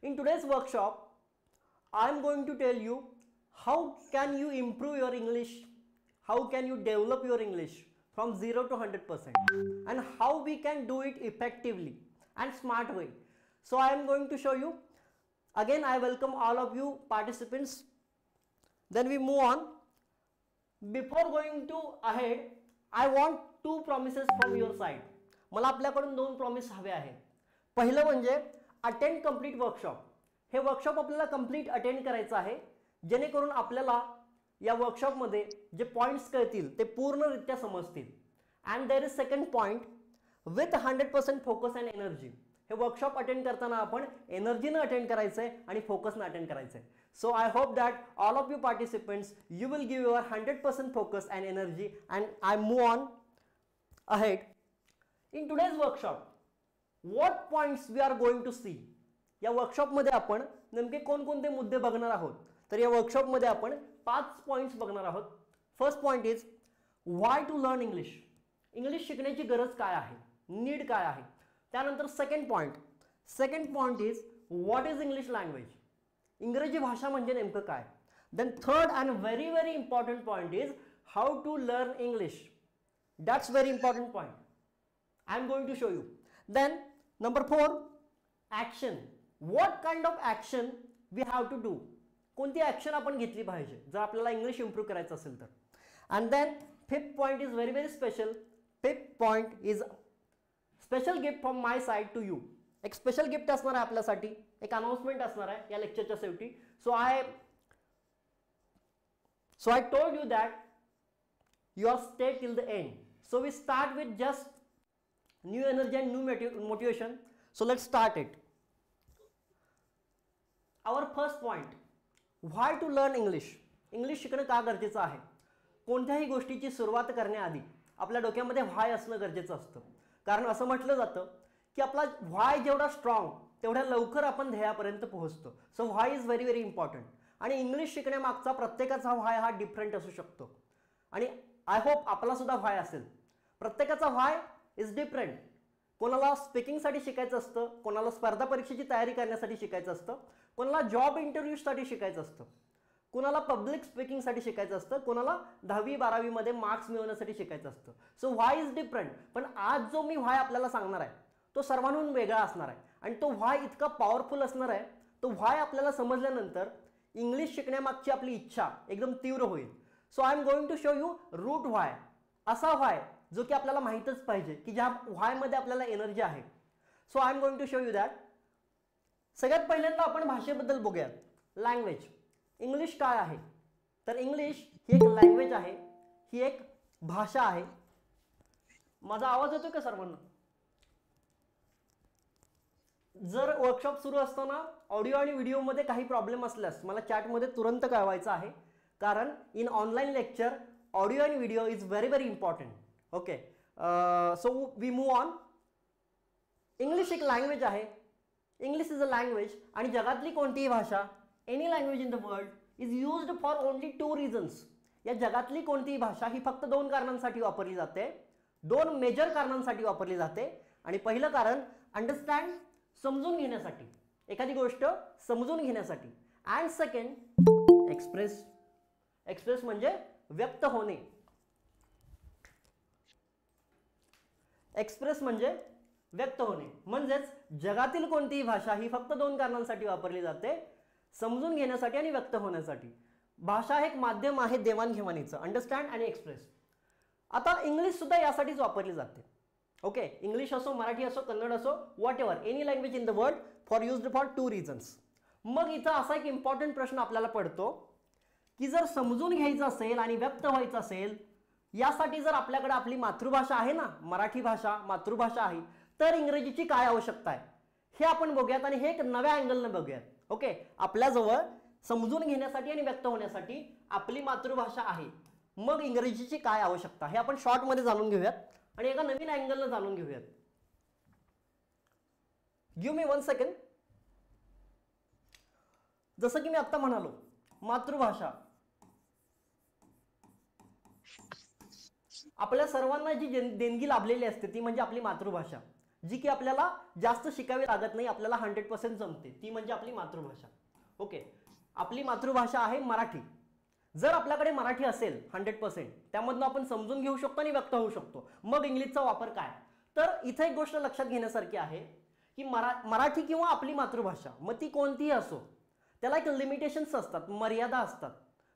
In today's workshop, I am going to tell you how can you improve your English, how can you develop your English from 0 to 100%, and how we can do it effectively and smart way. So I am going to show you. Again, I welcome all of you participants. Then we move on. Before going to ahead, I want two promises from your side. मला आपल्याकडून दोन promise हवे आहेत. पहिलं म्हणजे attend complete workshop. हे workshop आपल्याला complete attend करायचं आहे, जेणेकरून आपल्याला या वर्कशॉपमध्ये जे पॉइंट्स कळतील ते पूर्णरित्या समजतील. And there is second point, with 100% focus and energy. हे वर्कशॉप अटेंड करताना आपण एनर्जीनं अटेंड करायचं आहे आणि फोकसनं अटेंड करायचं आहे. So I hope that all of you participants, you will give your 100% focus and energy, and I move on ahead. In today's workshop, what points we are going to see? या workshop मध्ये आपण नेमके कोणकोणते मुद्दे बघणार आहोत? तर या वर्कशॉप मध्ये आपण 5 पॉइंट्स बघणार आहोत. First point is why to learn English. English शिकण्याची गरज काय आहे, नीड काय आहे. त्यानंतर second point is what is English language. इंग्रजी भाषा म्हणजे नेमकं काय. Then third and very very important point is how to learn English. That's very important point. I am going to show you. Then number 4, action. What kind of action we have to do. कोणती action आपण घेतली पाहिजे जर आपल्याला English improve करायचं असेल तर. And then fifth point is very very special. Fifth point is special gift from my side to you. एक स्पेशल गिफ्ट असणार आहे आपल्यासाठी, एक अनाउन्समेंट असणार आहे या लेक्चरच्या शेवटी. So I told you that you are stay till the end. So we start with just new energy and new motivation. So let's start it. Our first point, why to learn English. English शिकणं का गरजेचं आहे. कोणत्याही गोष्टीची सुरुवात करण्याआधी आपल्या डोक्यामध्ये व्हाय असणं गरजेचं असतं. कारण असं म्हटलं जातं की आपला व्हाय जेवढा स्ट्रॉंग तेवढ्या लवकर आपण ध्येयापर्यंत पोहोचतो. So why is very very important. आणि इंग्लिश शिकण्यामागचा प्रत्येकाचा व्हाय हा डिफरंट असू शकतो. आणि आय होप आपला सुद्धा व्हाय असेल. प्रत्येकाचा व्हाय इज डिफरंट. कोणाला स्पीकिंगसाठी शिकायचं असतं, कोणाला स्पर्धा परीक्षेची तयारी करण्यासाठी शिकायचं असतं, कोणाला जॉब इंटरव्ह्यूसाठी शिकायचं असतं, कोणाला पब्लिक स्पीकिंगसाठी शिकायचं असतं, कोणाला 10वी-12वी मध्ये मार्क्स मिळवण्यासाठी शिकायचं असतं. So why is different. पण आज जो मी व्हाय आपल्याला सांगणार आहे तो सर्वांहून वेगळा असणार आहे. आणि तो व्हाय इतका पॉवरफुल असणार आहे. तो व्हाय आपल्याला समजल्यानंतर इंग्लिश शिकण्यामागची आपली इच्छा एकदम तीव्र होईल. So I am going to show you root why. असा व्हाय जो की आपल्याला माहीतच पाहिजे की ज्या व्हायमध्ये आपल्याला एनर्जी आहे. So I am going to show you that. सगळ्यात पहिल्यांदा आपण भाषेबद्दल बघूयात. लँग्वेज. इंग्लिश काय आहे. तर इंग्लिश ही एक लँग्वेज आहे, ही एक भाषा आहे. माझा आवाज येतो का सर्वांना. जर वर्कशॉप सुरू असताना ऑडिओ आणि व्हिडिओमध्ये काही प्रॉब्लेम असल्यास मला चॅटमध्ये तुरंत कळवायचं आहे. कारण इन ऑनलाईन लेक्चर ऑडिओ आणि video is very very important. Okay, so we move on. English एक लँग्वेज आहे. English is a language. आणि जगातली कोणतीही भाषा, any language in the world is used for only 2 reasons. या जगातली कोणतीही भाषा ही फक्त 2 कारणांसाठी वापरली जाते. 2 मेजर कारणांसाठी वापरली जाते. आणि पहिलं कारण अंडरस्टँड, समजून घेण्यासाठी, एखादी गोष्ट समजून घेण्यासाठी. And second express. एक्सप्रेस म्हणजे व्यक्त होणे. एक्सप्रेस म्हणजे व्यक्त होणे. म्हणजेच जगातील कोणतीही भाषा ही फक्त 2 कारणांसाठी वापरली जाते, समजून घेण्यासाठी आणि व्यक्त होण्यासाठी. भाषा एक माध्यम आहे देवाणघेवाणीचं, अंडरस्टँड आणि एक्सप्रेस. आता इंग्लिश सुद्धा यासाठीच वापरली जाते. ओके, इंग्लिश असो, मराठी असो, कन्नड असो, what ever, any language in the world for used for 2 reasons. मग इथं असा एक इम्पॉर्टंट प्रश्न आपल्याला पडतो की जर समजून घ्यायचं असेल आणि व्यक्त व्हायचं असेल, यासाठी जर आपल्याकडे आपली मातृभाषा आहे ना, मराठी भाषा मातृभाषा आहे, तर इंग्रजीची काय आवश्यकता आहे हे आपण बघूयात. आणि हे एक नव्या अँगलनं बघूयात. ओके, आपल्याजवळ समजून घेण्यासाठी आणि व्यक्त होण्यासाठी आपली मातृभाषा आहे, मग इंग्रजीची काय आवश्यकता हे आपण शॉर्टमध्ये जाणून घेऊयात आणि एका नवीन अँगलनं जाणून घेऊयात. Give me 1 second. जसं की मी आता म्हणालो, मातृभाषा. आपल्या सर्वांना जी देणगी लाभलेली असते ती म्हणजे आपली मातृभाषा. जी की आपल्याला जास्त शिकावी लागत नाही, आपल्याला 100% जमते, ती म्हणजे आपली मातृभाषा. ओके, आपली मातृभाषा आहे मराठी. जर आपल्याकडे मराठी असेल 100%, त्यामधून आपण समजून घेऊ शकतो आणि व्यक्त होऊ शकतो. मग इंग्लिशचा वापर काय? तर इथे एक गोष्ट लक्षात घेण्यासारखी आहे की मराठी किंवा आपली मातृभाषा, मग ती कोणतीही असो, त्याला एक लिमिटेशन्स असतात, मर्यादा असतात.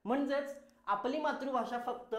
म्हणजेच आपली मातृभाषा फक्त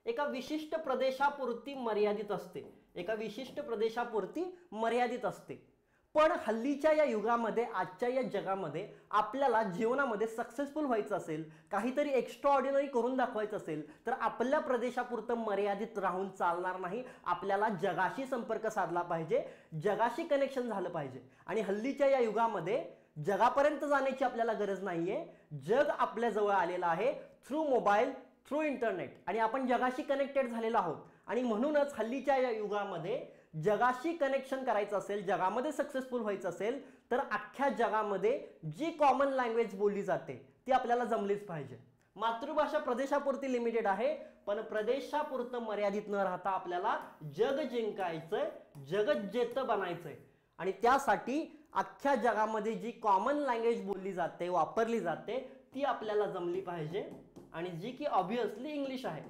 एका विशिष्ट प्रदेशापुरती मर्यादित असते, एका विशिष्ट प्रदेशापुरती मर्यादित असते. पण हल्लीच्या या युगामध्ये, आजच्या या जगामध्ये आपल्याला जीवनामध्ये सक्सेसफुल व्हायचं असेल, काहीतरी एक्स्ट्रा ऑर्डिनरी करून दाखवायचं असेल, तर आपल्या प्रदेशापुरतं मर्यादित राहून चालणार नाही. आपल्याला जगाशी संपर्क साधला पाहिजे, जगाशी कनेक्शन झालं पाहिजे. आणि हल्लीच्या या युगामध्ये जगापर्यंत जाण्याची आपल्याला गरज नाहीये. जग आपल्या जवळ आलेलं आहे थ्रू मोबाईल, थ्रू इंटरनेट, आणि आपण जगाशी कनेक्टेड झालेलो आहोत. आणि म्हणूनच हल्लीच्या या युगामध्ये जगाशी कनेक्शन करायचं असेल, जगामध्ये सक्सेसफुल व्हायचं असेल, तर अख्ख्या जगामध्ये जी कॉमन लँग्वेज बोलली जाते ती आपल्याला जमलीच पाहिजे. मातृभाषा प्रदेशापुरती लिमिटेड आहे, पण प्रदेशापुरतं मर्यादित न राहता आपल्याला जग जिंकायचंय, जगज्जेतं बनायचंय. आणि त्यासाठी अख्ख्या जगामध्ये जी कॉमन लँग्वेज बोलली जाते, वापरली जाते, ती आपल्याला जमली पाहिजे. आणि जी की ऑब्व्हियसली इंग्लिश आहे.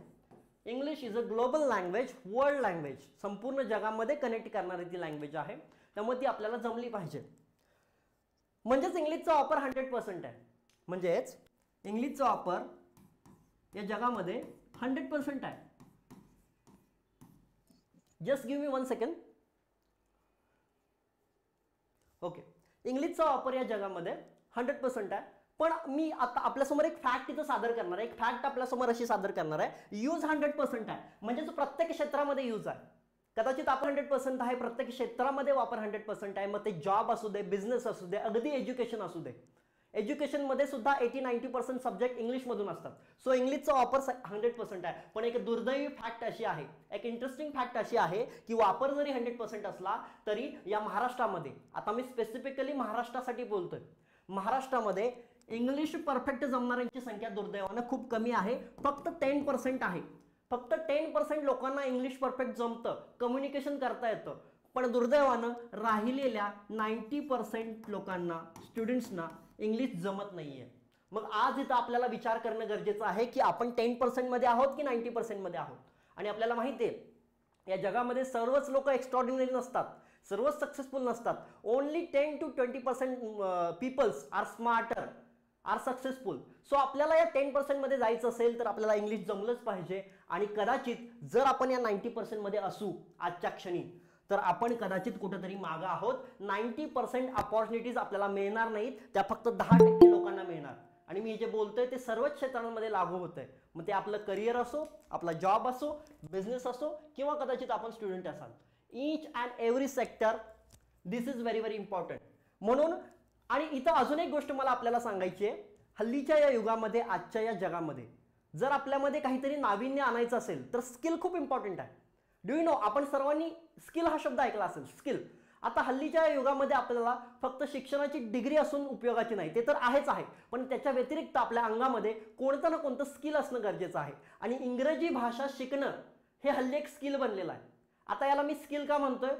English is a global language, world language, संपूर्ण जगामध्ये कनेक्ट करणारी ती लँग्वेज आहे. त्यामुळे ती आपल्याला जमली पाहिजे. म्हणजेच इंग्लिशचा वापर 100% आहे. म्हणजेच इंग्लिशचा वापर या जगामध्ये 100% आहे. Just give me 1 second. Okay, इंग्लिशचा वापर या जगामध्ये 100% आहे. पण मी आता आपल्यासमोर एक फॅक्ट इथं सादर करणार आहे, एक फॅक्ट आपल्यासमोर अशी सादर करणार आहे. यूज 100% आहे, म्हणजे जो प्रत्येक क्षेत्रामध्ये यूज आहे. कदाचित आपण 100% आहे, प्रत्येक क्षेत्रामध्ये वापर 100% आहे. मग ते जॉब असू दे, बिझनेस असू दे, अगदी एज्युकेशन असू दे. एज्युकेशनमध्ये सुद्धा 80-90% सब्जेक्ट इंग्लिशमधून असतात. सो इंग्लिशचा वापर 100% आहे. पण एक दुर्दैवी फॅक्ट अशी आहे, एक इंटरेस्टिंग फॅक्ट अशी आहे की वापर जरी 100% असला तरी या महाराष्ट्रामध्ये, आता मी स्पेसिफिकली महाराष्ट्रासाठी बोलतोय, महाराष्ट्रामध्ये इंग्लिश परफेक्ट जमणाऱ्यांची संख्या दुर्दैवानं खूप कमी आहे. फक्त 10% आहे. फक्त 10% लोकांना इंग्लिश परफेक्ट जमतं, कम्युनिकेशन करता येतं. पण दुर्दैवानं राहिलेल्या 90% लोकांना, स्टुडंट्सना इंग्लिश जमत नाहीये. मग आज इथं आपल्याला विचार करणं गरजेचं आहे की आपण 10% मध्ये आहोत की 90% मध्ये आहोत. आणि आपल्याला माहिती आहे या जगामध्ये सर्वच लोक एक्स्ट्राऑर्डिनरी नसतात, सर्वच सक्सेसफुल नसतात. Only 10 to 20% peoples are smarter, are successful. So आपल्याला या 10% मध्ये जायचं असेल तर आपल्याला इंग्लिश जमलंच पाहिजे. आणि कदाचित जर आपण या 90% मध्ये असू आजच्या क्षणी, तर आपण कदाचित कुठेतरी मागं आहोत. 90% अपॉर्च्युनिटीज आपल्याला मिळणार नाहीत, त्या फक्त 10% लोकांना मिळणार. आणि मी जे बोलतोय ते सर्वच क्षेत्रांमध्ये लागू होतंय. मग ते आपलं करिअर असो, आपला जॉब असो, बिझनेस असो, किंवा कदाचित आपण स्टुडंट असाल. Each and every sector, this is very very important. म्हणून आणि इथं अजून एक गोष्ट मला आपल्याला सांगायची आहे. हल्लीच्या या युगामध्ये, आजच्या या जगामध्ये जर आपल्यामध्ये काहीतरी नाविन्य आणायचं असेल तर स्किल खूप इम्पॉर्टंट आहे. डू यू नो, आपण सर्वांनी स्किल हा शब्द ऐकला असेल. स्किल आता हल्लीच्या युगामध्ये आपल्याला फक्त शिक्षणाची डिग्री असून उपयोगाची नाही, ते तर आहेच आहे, पण त्याच्या व्यतिरिक्त आपल्या अंगामध्ये कोणतं ना कोणतं स्किल असणं गरजेचं आहे. आणि इंग्रजी भाषा शिकणं हे हल्ली एक स्किल बनलेलं आहे. आता याला मी स्किल का म्हणतोय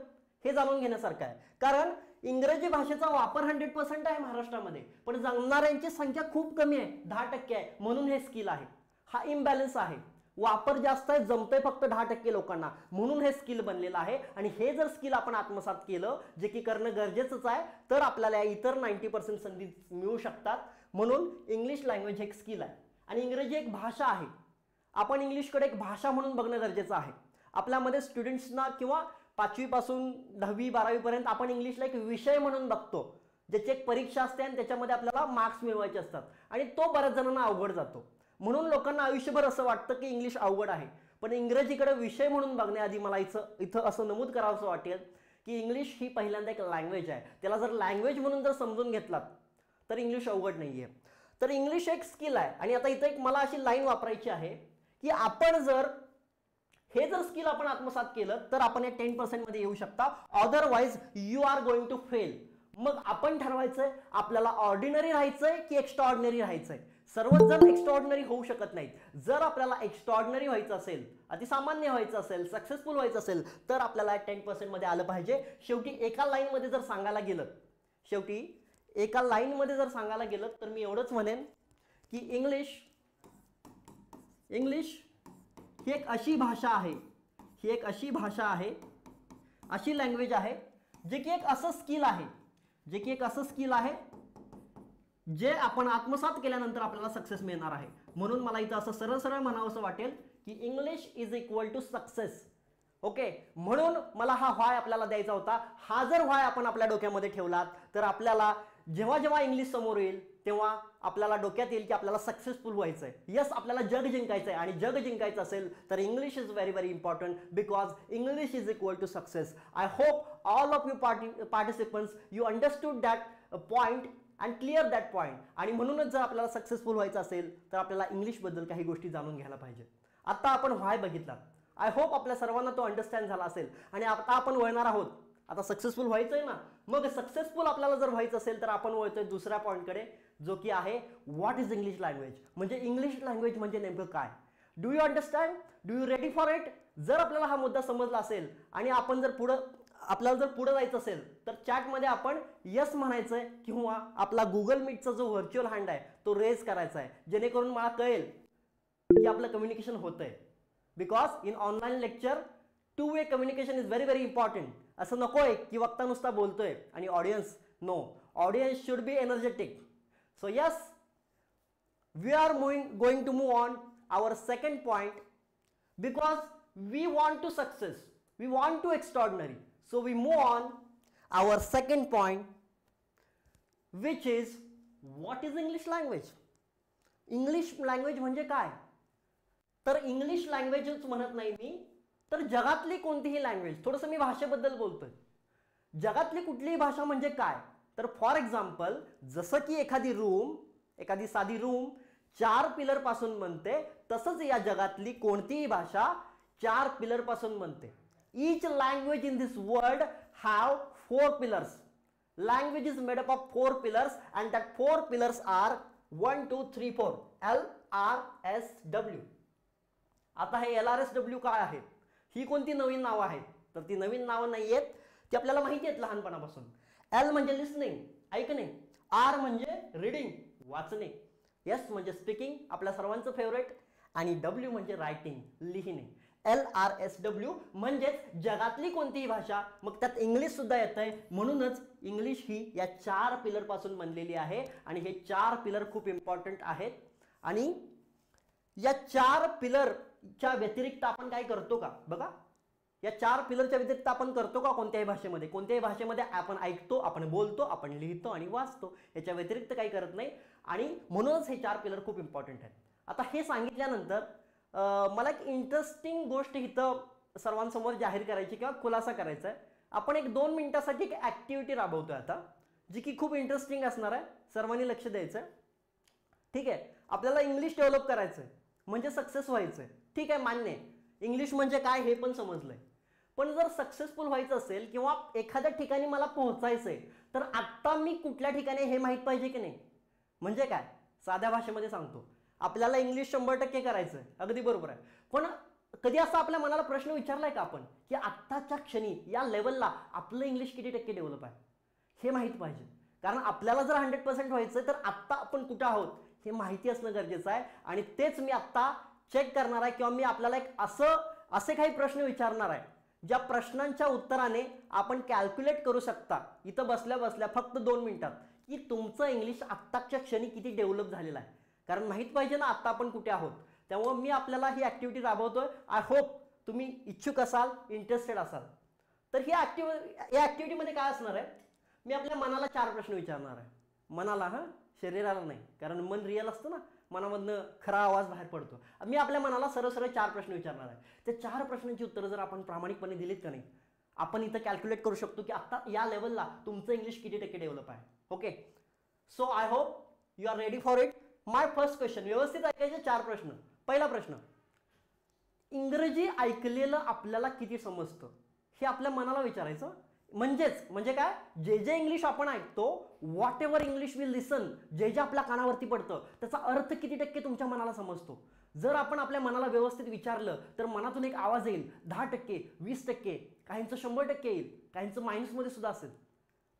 हे जाणून घेण्यासारखं आहे. कारण इंग्रजी भाषेचा वापर 100% आहे महाराष्ट्रामध्ये, पण जमणाऱ्यांची संख्या खूप कमी आहे, 10% आहे. म्हणून हे स्किल आहे. हा इम्बॅलन्स आहे. वापर जास्त आहे, जमतंय फक्त 10% लोकांना, म्हणून हे स्किल बनलेलं आहे. आणि हे जर स्किल आपण आत्मसात केलं, जे की करणं गरजेचंच आहे, तर आपल्याला इतर 90% संधी मिळू शकतात. म्हणून इंग्लिश लँग्वेज एक स्किल आहे आणि इंग्रजी एक भाषा आहे. आपण इंग्लिशकडे एक भाषा म्हणून बघणं गरजेचं आहे. आपल्यामध्ये स्टुडंट्सना किंवा 5वी पासून 10वी 12वी पर्यंत आपण इंग्लिशला एक विषय म्हणून बघतो, ज्याची एक परीक्षा असते आणि त्याच्यामध्ये आपल्याला मार्क्स मिळवायचे असतात, आणि तो बऱ्याच जणांना अवघड जातो. म्हणून लोकांना आयुष्यभर असं वाटतं की इंग्लिश अवघड आहे. पण इंग्रजीकडे विषय म्हणून बघण्याआधी मला इथं असं नमूद करावंसं वाटेल की इंग्लिश ही पहिल्यांदा एक लँग्वेज आहे. त्याला जर लँग्वेज म्हणून जर समजून घेतलात तर इंग्लिश अवघड नाहीये. तर इंग्लिश एक स्किल आहे. आणि आता इथं एक मला अशी लाईन वापरायची आहे की आपण जर हे जर स्किल आपण आत्मसात केलं तर आपण या 10% मध्ये येऊ शकता. Otherwise you are going to fail. मग आपण ठरवायचंय आपल्याला ऑर्डिनरी राहायचंय की एक्स्ट्राऑर्डिनरी राहायचंय. सर्वच जण एक्स्ट्राऑर्डिनरी होऊ शकत नाहीत. जर आपल्याला एक्स्ट्राऑर्डिनरी व्हायचं असेल, अतिसामान्य व्हायचं असेल, सक्सेसफुल व्हायचं असेल तर आपल्याला 10% मध्ये आलं पाहिजे. शेवटी एका लाईनमध्ये जर सांगायला गेलं तर मी एवढंच म्हणेन की इंग्लिश ही एक अशी भाषा आहे, अशी लँग्वेज आहे जे की एक असं स्किल आहे जे आपण आत्मसात केल्यानंतर आपल्याला सक्सेस मिळणार आहे. म्हणून मला इथं असं सरळ म्हणावंसं वाटेल की English is equal to success. Okay, म्हणून मला हा व्हाय आपल्याला द्यायचा होता. हा जर व्हाय आपण आपल्या डोक्यामध्ये ठेवलात तर आपल्याला जेव्हा इंग्लिश समोर येईल तेव्हा आपल्याला डोक्यात येईल की आपल्याला सक्सेसफुल व्हायचंय. यस, आपल्याला जग जिंकायचंय आणि जग जिंकायचं असेल तर English is very important because English is equal to success. I hope all of you participants you understood that point and clear that point. आणि म्हणूनच जर आपल्याला सक्सेसफुल व्हायचं असेल तर आपल्याला इंग्लिशबद्दल काही गोष्टी जाणून घ्यायला पाहिजे. आता आपण व्हाय बघितला. आय होप आपल्या सर्वांना तो अंडरस्टँड झाला असेल. आणि आता आपण वळणार आहोत, आता सक्सेसफुल व्हायचंय ना, मग सक्सेसफुल आपल्याला जर व्हायचं असेल तर आपण वळतोय दुसऱ्या पॉईंटकडे, जो की आहे व्हॉट इज इंग्लिश लँग्वेज. म्हणजे इंग्लिश लँग्वेज म्हणजे नेमकं काय. Do you understand, do you ready for it. जर आपल्याला हा मुद्दा समजला असेल आणि आपण जर आपल्याला जर पुढे जायचं असेल तर चॅटमध्ये आपण यस म्हणायचंय किंवा आपला गुगल मीटचा जो व्हर्च्युअल हँड आहे तो रेज करायचा आहे, जेणेकरून मला कळेल की आपलं कम्युनिकेशन होतंय. Because in online lecture two way communication is very important. असं नकोय की वक्ता नुसता बोलतोय आणि audience no, audience should be energetic. So yes, we are going to move on our second point because we want to success, we want to extraordinary. So we move on our second point, which is what is English language. English language म्हणजे काय. तर English लँग्वेजच म्हणत नाही मी, तर जगातली कोणतीही language. थोडंसं मी भाषेबद्दल बोलतोय. जगातली कुठलीही भाषा म्हणजे काय. तर फॉर एक्झाम्पल जसं की एखादी साधी रूम 4 पिलर पासून बनते, तसंच या जगातली कोणतीही भाषा 4 पिलर पासून बनते. Each language in this world have 4 pillars. Language is made up of 4 pillars and that 4 pillars are 1, 2, 3, 4. LRSW. आता हे LRSW काय आहे. ही कोणती नवीन नावं आहेत. तर ती नवीन नावं नाही आहेत, ती आपल्याला माहिती आहेत लहानपणापासून. L म्हणजे लिसनिंग, ऐकणे. R म्हणजे रीडिंग, वाचणे. S म्हणजे स्पीकिंग, आपल्या सर्वांचं फेवरेट. आणि W म्हणजे रायटिंग, लिहिणे. LRSW म्हणजेच जगातली कोणतीही भाषा, मग त्यात इंग्लिश सुद्धा येतंय. म्हणूनच इंग्लिश ही या 4 पिलर पासून बनलेली आहे आणि हे 4 पिलर खूप इम्पॉर्टंट आहेत. आणि या 4 पिलरच्या व्यतिरिक्त आपण काय करतो का बघा. या 4 पिलरच्या व्यतिरिक्त आपण करतो का कोणत्याही भाषेमध्ये आपण ऐकतो, आपण बोलतो, आपण लिहितो आणि वाचतो. याच्या व्यतिरिक्त काही करत नाही. आणि म्हणूनच हे 4 पिलर खूप इम्पॉर्टंट आहेत. आता हे सांगितल्यानंतर मला एक इंटरेस्टिंग गोष्ट इथं सर्वांसमोर जाहीर करायची किंवा खुलासा करायचा आहे. आपण एक 2 मिनिटासाठी एक ॲक्टिव्हिटी राबवतोय आता, जी की खूप इंटरेस्टिंग असणार आहे. सर्वांनी लक्ष द्यायचं. ठीक आहे, आपल्याला इंग्लिश डेव्हलप करायचंय म्हणजे सक्सेस व्हायचंय. ठीक आहे, मान्य आहे. इंग्लिश म्हणजे काय हे पण समजलंय. पण जर सक्सेसफुल व्हायचं असेल किंवा एखाद्या ठिकाणी मला पोहोचायचंय तर आत्ता मी कुठल्या ठिकाणी हे माहीत पाहिजे की नाही. म्हणजे काय, साध्या भाषेमध्ये सांगतो, आपल्याला इंग्लिश 100% करायचंय, अगदी बरोबर आहे. पण कधी असा आपल्या मनाला प्रश्न विचारलाय का आपण की आत्ताच्या क्षणी या लेवलला आपलं इंग्लिश किती टक्के डेव्हलप आहे हे माहीत पाहिजे. कारण आपल्याला जर 100% व्हायचंय तर आत्ता आपण कुठं आहोत हे माहिती असणं गरजेचं आहे. आणि तेच मी आत्ता चेक करणार आहे किंवा मी आपल्याला एक असे काही प्रश्न विचारणार आहे ज्या प्रश्नांच्या उत्तराने आपण कॅल्क्युलेट करू शकता इथं बसल्या बसल्या फक्त 2 मिनिटात की तुमचं इंग्लिश आत्ताच्या क्षणी किती डेव्हलप झालेलं आहे. कारण माहीत पाहिजे ना आत्ता आपण कुठे आहोत. त्यामुळे मी आपल्याला ही ॲक्टिव्हिटी राबवतोय. आय होप तुम्ही इच्छुक असाल, इंटरेस्टेड असाल. तर या ॲक्टिव्हिटीमध्ये काय असणार आहे, मी आपल्या मनाला 4 प्रश्न विचारणार आहे. मनाला, शरीराला नाही, कारण मन रिअल असतं ना, मनामधनं खरा आवाज बाहेर पडतो. मी आपल्या मनाला सरळ 4 प्रश्न विचारणार आहे. त्या 4 प्रश्नांची उत्तरं जर आपण प्रामाणिकपणे दिलीत का नाही, आपण इथं कॅल्क्युलेट करू शकतो की आत्ता या लेवलला तुमचं इंग्लिश किती टक्के डेव्हलप आहे. Okay, so I hope you are ready for it. My first question, व्यवस्थित ऐकायचे 4 प्रश्न. पहिला प्रश्न, इंग्रजी ऐकलेलं आपल्याला किती समजतं हे आपल्या मनाला विचारायचं म्हणजे काय, जे जे इंग्लिश आपण ऐकतो, व्हॉट एव्हर इंग्लिश वी लिसन, जे जे आपल्या कानावरती पडतं त्याचा अर्थ किती टक्के तुमच्या मनाला समजतो. जर आपण आपल्या मनाला व्यवस्थित विचारलं तर मनातून एक आवाज येईल, 10%, 20%, काहींचं 100% येईल, काहींचं मायनसमध्ये सुद्धा असेल,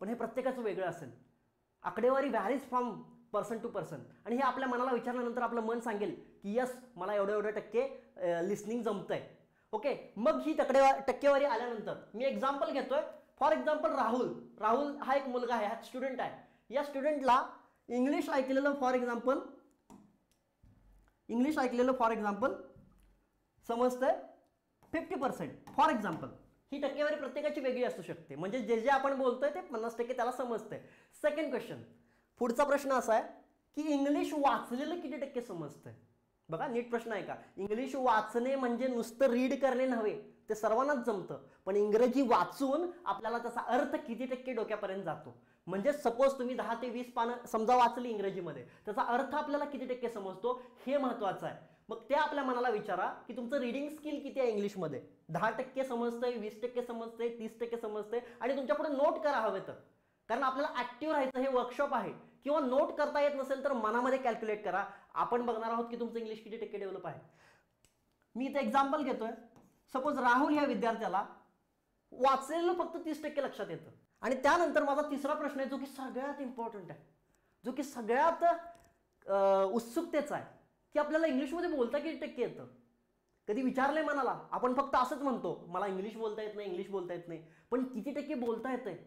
पण हे प्रत्येकाचं वेगळं असेल. आकडेवारी varies from person to person. आणि हे आपल्या मनाला विचारल्यानंतर आपलं मन सांगेल की यस, मला एवढे टक्के लिस्निंग जमतंय. ओके, मग ही टक्केवारी आल्यानंतर मी एक्झाम्पल घेतोय. फॉर एक्झाम्पल राहुल हा एक मुलगा आहे, हा स्टुडंट आहे. या स्टुडंटला इंग्लिश ऐकलेलं फॉर एक्झाम्पल समजतंय 50%. फॉर एक्झाम्पल ही टक्केवारी प्रत्येकाची वेगळी असू शकते. म्हणजे जे जे आपण बोलतोय ते 50% त्याला समजतंय. सेकंड क्वेश्चन, पुढचा प्रश्न असा आहे की इंग्लिश वाचलेलं किती टक्के समजतंय. बघा, नीट प्रश्न आहे का. इंग्लिश वाचणे म्हणजे नुसतं रीड करणे नव्हे, ते सर्वांनाच जमतं, पण इंग्रजी वाचून आपल्याला त्याचा अर्थ किती टक्के डोक्यापर्यंत जातो. म्हणजे सपोज तुम्ही 10 ते 20 पानं समजा वाचली इंग्रजीमध्ये, त्याचा अर्थ आपल्याला किती टक्के समजतो हे महत्त्वाचं आहे. मग ते आपल्या मनाला विचारा की तुमचं रीडिंग स्किल किती आहे इंग्लिशमध्ये. 10% समजतंय, 20% समजतंय, 30% समजतंय. आणि तुमच्या पुढे नोट करा हवे तर, कारण आपल्याला ऍक्टिव्ह राहायचं, हे वर्कशॉप आहे. किंवा नोट करता येत नसेल तर मनामध्ये कॅल्क्युलेट करा. आपण बघणार आहोत की तुमचं इंग्लिश किती टक्के डेव्हलप आहे. मी इथे एक्झाम्पल घेतोय. सपोज राहुल या विद्यार्थ्याला वाचलेलं फक्त 30% लक्षात येतं. आणि त्यानंतर माझा तिसरा प्रश्न आहे जो की सगळ्यात इम्पॉर्टंट आहे, जो की सगळ्यात उत्सुकतेचा आहे, की आपल्याला इंग्लिशमध्ये बोलता किती टक्के येतं. कधी विचारलंय मनाला. आपण फक्त असंच म्हणतो, मला इंग्लिश बोलता येत नाही, पण किती टक्के बोलता येतंय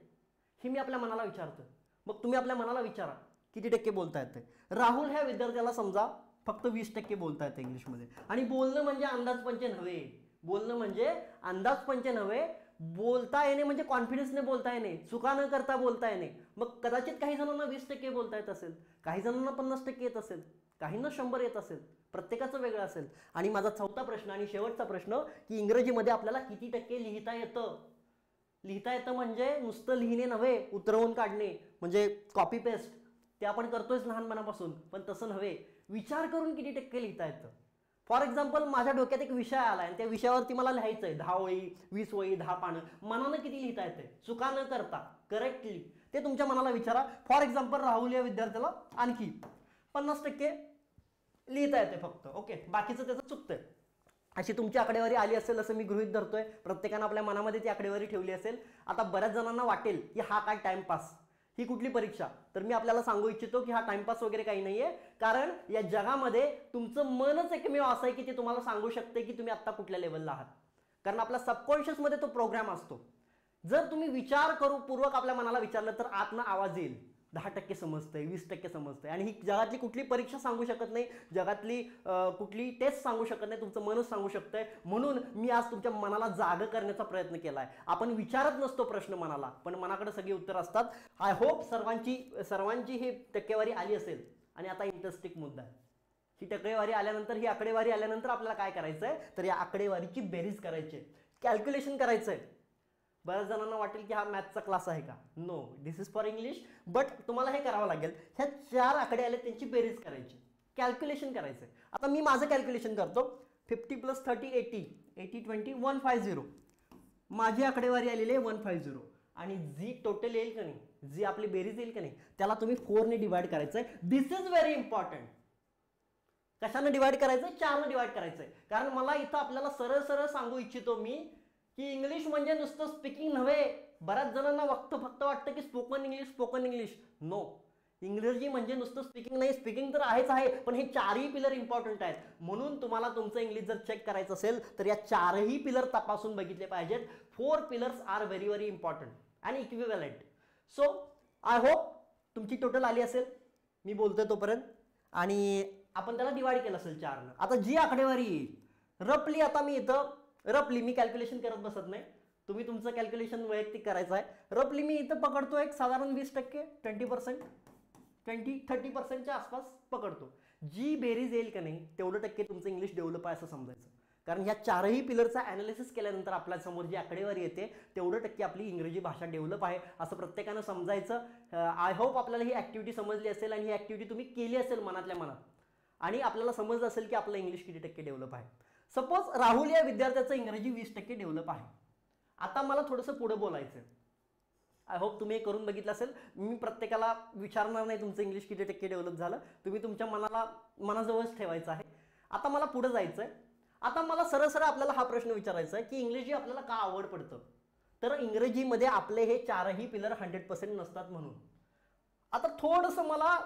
हे मी आपल्या मनाला विचारतो. मग तुम्ही आपल्या मनाला विचारा किती टक्के बोलता येतंय. राहुल ह्या विद्यार्थ्याला समजा फक्त 20% बोलता येतं इंग्लिशमध्ये. आणि बोलणं म्हणजे अंदाजपंचे नव्हे, बोलता येणे म्हणजे कॉन्फिडन्सने बोलता येणे, चुका न करता बोलता येणे. मग कदाचित काही जणांना 20% बोलता येत असेल, काही जणांना 50% येत असेल, काहींना 100 येत असेल. प्रत्येकाचं वेगळं असेल. आणि माझा चौथा प्रश्न आणि शेवटचा प्रश्न की इंग्रजीमध्ये आपल्याला किती टक्के लिहिता येतं म्हणजे नुसतं लिहिणे नव्हे, उतरवून काढणे म्हणजे कॉपी पेस्ट, ते आपण करतोयच लहानपणापासून, पण तसं नव्हे, विचार करून किती टक्के लिहिता येतं. फॉर एक्झाम्पल माझ्या डोक्यात एक विषय आला आणि त्या विषयावरती मला लिहायचंय 10 ओळी, 20 ओळी, 10 पानं. मनानं किती लिहिता येते चुका न करता करेक्टली, ते तुमच्या मनाला विचारा. फॉर एक्झाम्पल राहुल या विद्यार्थ्याला आणखी 50% लिहिता येते फक्त. ओके, बाकीचं त्याचं चुकतंय. अशी तुमची आकडेवारी आली असेल असं मी गृहीत धरतोय. प्रत्येकानं आपल्या मनामध्ये ती आकडेवारी ठेवली असेल. आता बऱ्याच जणांना वाटेल की हा काय टाइमपास, ही कुठली परीक्षा. तर मी आपल्याला सांगू इच्छितो की हा टाइमपास वगैरे काही नाहीये. कारण या जगामध्ये तुमचं मनच एकमेव असं आहे की ते तुम्हाला सांगू शकते की तुम्ही आत्ता कुठल्या लेवलला आहात. कारण आपल्या सबकॉन्शियसमध्ये तो प्रोग्राम असतो. जर तुम्ही विचार पूर्वक आपल्या मनाला विचारलं तर आतनं आवाज येईल, 10% समजतंय, 20% समजतंय. आणि ही जगातली कुठली परीक्षा सांगू शकत नाही, जगातली कुठली टेस्ट सांगू शकत नाही, तुमचं मनच सांगू शकतंय. म्हणून मी आज तुमच्या मनाला जाग करण्याचा प्रयत्न केलाय. आपण विचारत नसतो प्रश्न मनाला, पण मनाकडे सगळी उत्तर असतात. आय होप सर्वांची ही टक्केवारी आली असेल. आणि आता इंटरेस्टिंग मुद्दा आहे, ही टक्केवारी आल्यानंतर, ही आकडेवारी आल्यानंतर आपल्याला काय करायचंय तर या आकडेवारीची बेरीज करायची, कॅल्क्युलेशन करायचंय. बऱ्याच जणांना वाटेल की हा मॅथचा क्लास आहे का. No, this is for English. But तुम्हाला हे करावं लागेल, ह्या 4 आकडे आले त्यांची बेरीज करायची, कॅल्क्युलेशन करायचंय. आता मी माझं कॅल्क्युलेशन करतो. 50 + 30 80, 80 20 150. माझी आकडेवारी आलेली आहे 150. आणि जी टोटल येईल का नाही, जी आपली बेरीज येईल का नाही, त्याला तुम्ही 4 ने डिवाइड करायचंय. दिस इज व्हेरी इम्पॉर्टंट. कशानं डिवाइड करायचंय, 4 ने डिवाइड करायचंय. कारण मला इथं आपल्याला सरळ सांगू इच्छितो मी की इंग्लिश म्हणजे नुसतं स्पीकिंग नव्हे. बऱ्याच जणांना फक्त वाटतं की स्पोकन इंग्लिश. नो, इंग्रजी म्हणजे नुसतं स्पीकिंग नाही. स्पीकिंग तर आहेच आहे, पण हे 4ही पिलर इम्पॉर्टंट आहेत. म्हणून तुम्हाला तुमचं इंग्लिश जर चेक करायचं असेल तर या 4ही पिलर तपासून बघितले पाहिजेत. 4 pillars are very very important आणि इक्विव्हॅलंट. सो आय होप तुमची टोटल आली असेल मी बोलतोय तोपर्यंत, आणि आपण त्याला डिवाइड केलं असेल 4 ने. आता जी आकडेवारी येईल रफली, आता मी इथं मी कॅल्क्युलेशन करत बसत नाही, तुम्ही तुमचं कॅल्क्युलेशन वैयक्तिक करायचं आहे. रफली मी इथं पकडतो एक साधारण 20%, 20%, 30%च्या आसपास पकडतो. जी बेरीज येईल का नाही तेवढं टक्के तुमचं इंग्लिश डेव्हलप आहे असं समजायचं. कारण ह्या 4ही पिलरचा ॲनालिसिस केल्यानंतर आपल्या समोर जी आकडेवारी येते तेवढं टक्के आपली इंग्रजी भाषा डेव्हलप आहे असं प्रत्येकानं समजायचं. आय होप आपल्याला ही ॲक्टिव्हिटी समजली असेल आणि ही ॲक्टिव्हिटी तुम्ही केली असेल मनातल्या मनात, आणि आपल्याला समजलं असेल की आपलं इंग्लिश किती टक्के डेव्हलप आहे. सपोज राहुल या विद्यार्थ्याचं इंग्रजी 20% डेव्हलप आहे. आता मला थोडंसं पुढे बोलायचं. आय होप तुम्ही हे करून बघितलं असेल. मी प्रत्येकाला विचारणार नाही तुमचं इंग्लिश किती टक्के डेव्हलप झालं, तुम्ही तुमच्या मनाजवळच ठेवायचं आहे. आता मला पुढे जायचं आहे. आता मला सरळ सरळ आपल्याला हा प्रश्न विचारायचा आहे की इंग्रजी आपल्याला का आवड पडतं. तर इंग्रजीमध्ये आपले हे चारही पिलर 100% नसतात म्हणून. आता थोडंसं मला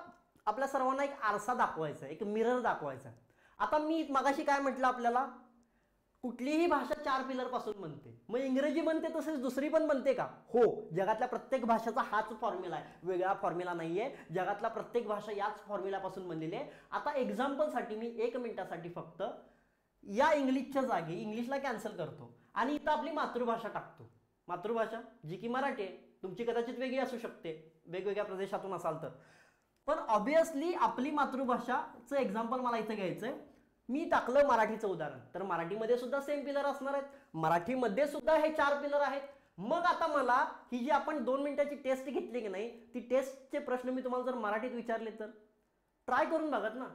आपल्या सर्वांना एक आरसा दाखवायचा आहे, एक मिरर दाखवायचा आहे. आता मी मगाशी काय म्हटलं आपल्याला, कुठलीही भाषा 4 पिलर पासून बनते. मग इंग्रजी बनते तसेच दुसरी पण बनते का? हो, जगातल्या प्रत्येक भाषेचा हाच फॉर्म्युला आहे, वेगळा फॉर्म्युला नाहीये. जगातल्या प्रत्येक भाषा याच फॉर्म्युल्यापासून बनलेली आहे. आता एक्झाम्पलसाठी मी 1 मिनिटासाठी फक्त या इंग्लिशच्या जागी इंग्लिशला कॅन्सल करतो आणि इथं आपली मातृभाषा टाकतो. मातृभाषा जी की मराठी आहे. तुमची कदाचित वेगळी असू शकते, वेगवेगळ्या प्रदेशातून असाल तर. पण ऑब्विसली आपली मातृभाषाचं एक्झाम्पल मला इथं घ्यायचंय. मी टाकलं मराठीचं उदाहरण, तर मराठीमध्ये सुद्धा सेम पिलर असणार आहेत. मराठीमध्ये सुद्धा हे 4 पिलर आहेत. मग आता मला ही जी आपण 2 मिनिटाची टेस्ट घेतली की नाही, ती टेस्टचे प्रश्न मी तुम्हाला जर मराठीत विचारले तर ट्राय करून बघत ना.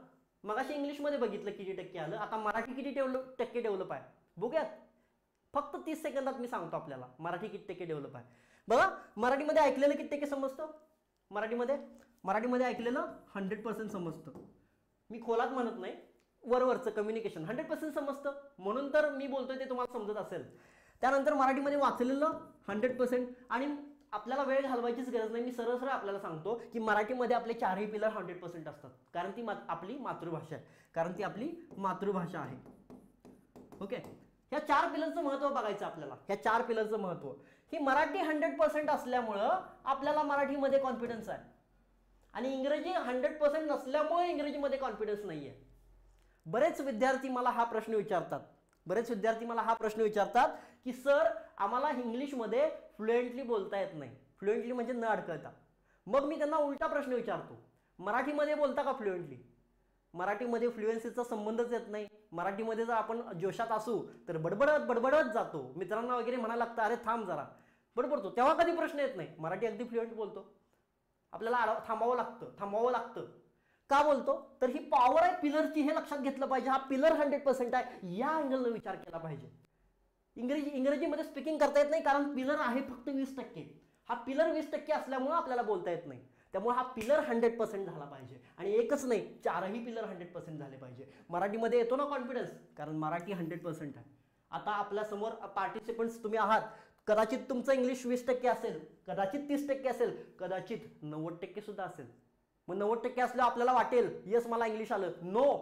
मगाशी इंग्लिशमध्ये बघितलं किती टक्के आलं, आता मराठी किती टक्के डेव्हलप आहे बघूयात. फक्त 30 सेकंदात मी सांगतो आपल्याला मराठी किती टक्के डेव्हलप आहे. बघा, मराठीमध्ये ऐकलेलं किती टक्के समजतं. मराठीमध्ये ऐकलेलं 100% समजतं. मी खोलात म्हणत नाही, वरवरचं कम्युनिकेशन 100% समजतं, म्हणून तर मी बोलतोय ते तुम्हाला समजत असेल. त्यानंतर मराठीमध्ये वाचलेलं 100%. आणि आपल्याला वेळ घालवायचीच गरज नाही, मी सरळ सरळ आपल्याला सांगतो की मराठीमध्ये आपले 4ही पिलर 100% असतात, कारण ती आपली मातृभाषा आहे. ओके, ह्या 4 पिलरचं महत्व बघायचं आपल्याला. ह्या 4 पिलरचं महत्व, ही मराठी 100% असल्यामुळं आपल्याला मराठीमध्ये कॉन्फिडन्स आहे, आणि इंग्रजी 100% नसल्यामुळे इंग्रजीमध्ये कॉन्फिडन्स नाही आहे. बरेच विद्यार्थी मला हा प्रश्न विचारतात की सर, आम्हाला इंग्लिशमध्ये फ्लुएंटली बोलता येत नाही. फ्लुएंटली म्हणजे न अडकळता. मग मी त्यांना उलटा प्रश्न विचारतो, मराठीमध्ये बोलता का फ्लुएंटली? मराठीमध्ये फ्लुएन्सीचा संबंधच येत नाही. मराठीमध्ये जर आपण जोशात असू तर बडबडत जातो, मित्रांना वगैरे म्हणायला लागतं अरे थांब जरा, बडबडतो, तेव्हा कधी प्रश्न येत नाही. मराठी अगदी फ्लुएंट बोलतो. आपल्याला थांबावं लागतं. का बोलतो? तर ही पॉवर आहे पिलरची, हे लक्षात घेतलं पाहिजे. हा पिलर 100% आहे, या अँगलनं विचार केला पाहिजे. इंग्रजीमध्ये स्पीकिंग करता येत नाही कारण पिलर आहे फक्त 20%. हा पिलर 20% असल्यामुळे आपल्याला बोलता येत नाही. त्यामुळे हा पिलर 100% झाला पाहिजे, आणि एकच नाही, 4ही पिलर 100% झाले पाहिजे. मराठीमध्ये येतो ना कॉन्फिडन्स, कारण मराठी 100% आहे. आता आपल्या समोर पार्टिसिपंट्स तुम्ही आहात. कदाचित तुमचं इंग्लिश 20% असेल, कदाचित 30% असेल, कदाचित 90% सुद्धा असेल. मग 90% असल्यावर आपल्याला वाटेल येस मला इंग्लिश आलं. नो,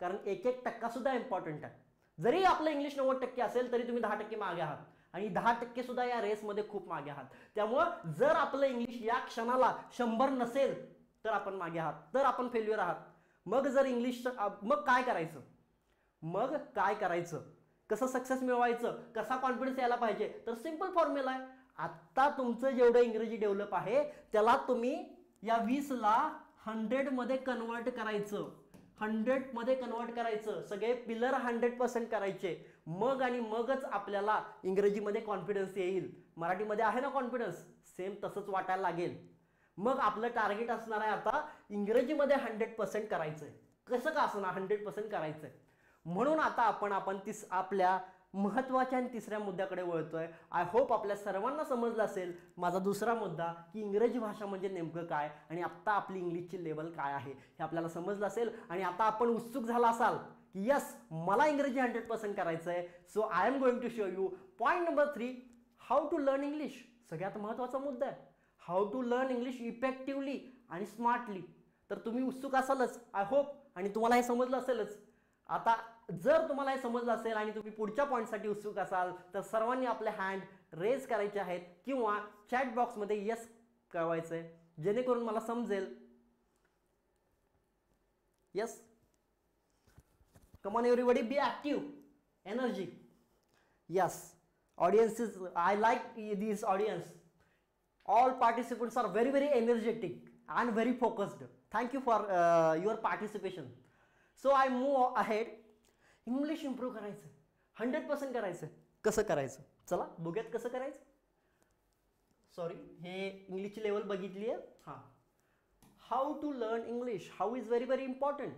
कारण 1% सुद्धा इम्पॉर्टंट आहे. जरी आपलं इंग्लिश 90% असेल तरी तुम्ही 10% मागे आहात, आणि 10% सुद्धा या रेसमध्ये खूप मागे आहात. त्यामुळं जर आपलं इंग्लिश या क्षणाला 100 नसेल तर आपण मागे आहात, तर आपण फेल्युअर आहात. मग जर इंग्लिश, मग काय करायचं, कसं सक्सेस मिळवायचं, कसा कॉन्फिडन्स यायला पाहिजे? तर सिंपल फॉर्म्युला आहे. आता तुमचं जेवढं इंग्रजी डेव्हलप आहे त्याला तुम्ही या 20ला 100 मध्ये कन्वर्ट करायचं. 100 मध्ये कन्वर्ट करायचं, सगळे पिलर 100% करायचे. मगच आपल्याला इंग्रजीमध्ये कॉन्फिडन्स येईल. मराठीमध्ये आहे ना कॉन्फिडन्स, सेम तसंच वाटायला लागेल. मग आपलं टार्गेट असणार आहे आता इंग्रजीमध्ये 100% करायचंय. कसं का असणार, 100% करायचंय. म्हणून आता आपण आपल्या महत्वाच्या आणि तिसऱ्या मुद्द्याकडे वळतोय. आय होप आपल्या सर्वांना समजलं असेल माझा दुसरा मुद्दा, की इंग्रजी भाषा म्हणजे नेमकं काय, आणि आत्ता आपली इंग्लिशची लेवल काय आहे हे आपल्याला समजलं असेल. आणि आता आपण उत्सुक झाला असाल की यस, मला इंग्रजी 100% करायचं आहे. So I am going to show you point number 3, how to learn English. सगळ्यात महत्त्वाचा मुद्दा आहे, how to learn English effectively आणि स्मार्टली. तर तुम्ही उत्सुक असालच आय होप, आणि तुम्हाला हे समजलं असेलच. आता जर तुम्हाला हे समजलं असेल आणि तुम्ही पुढच्या पॉईंटसाठी उत्सुक असाल तर सर्वांनी आपले हँड रेज करायचे आहेत किंवा चॅट बॉक्समध्ये यस कळवायचं आहे, जेणेकरून मला समजेल. Yes, come on everybody, be active, energy. Yes, audiences, I like this audience. All participants are very very energetic and very focused. Thank you for your participation. So I move ahead. English improve करायचं, 100% करायचं. कसं करायचं, चला बघूयात कसं करायचं. Sorry, हे इंग्लिशची level बघितली आहे. हां, how to learn English, how is very very important.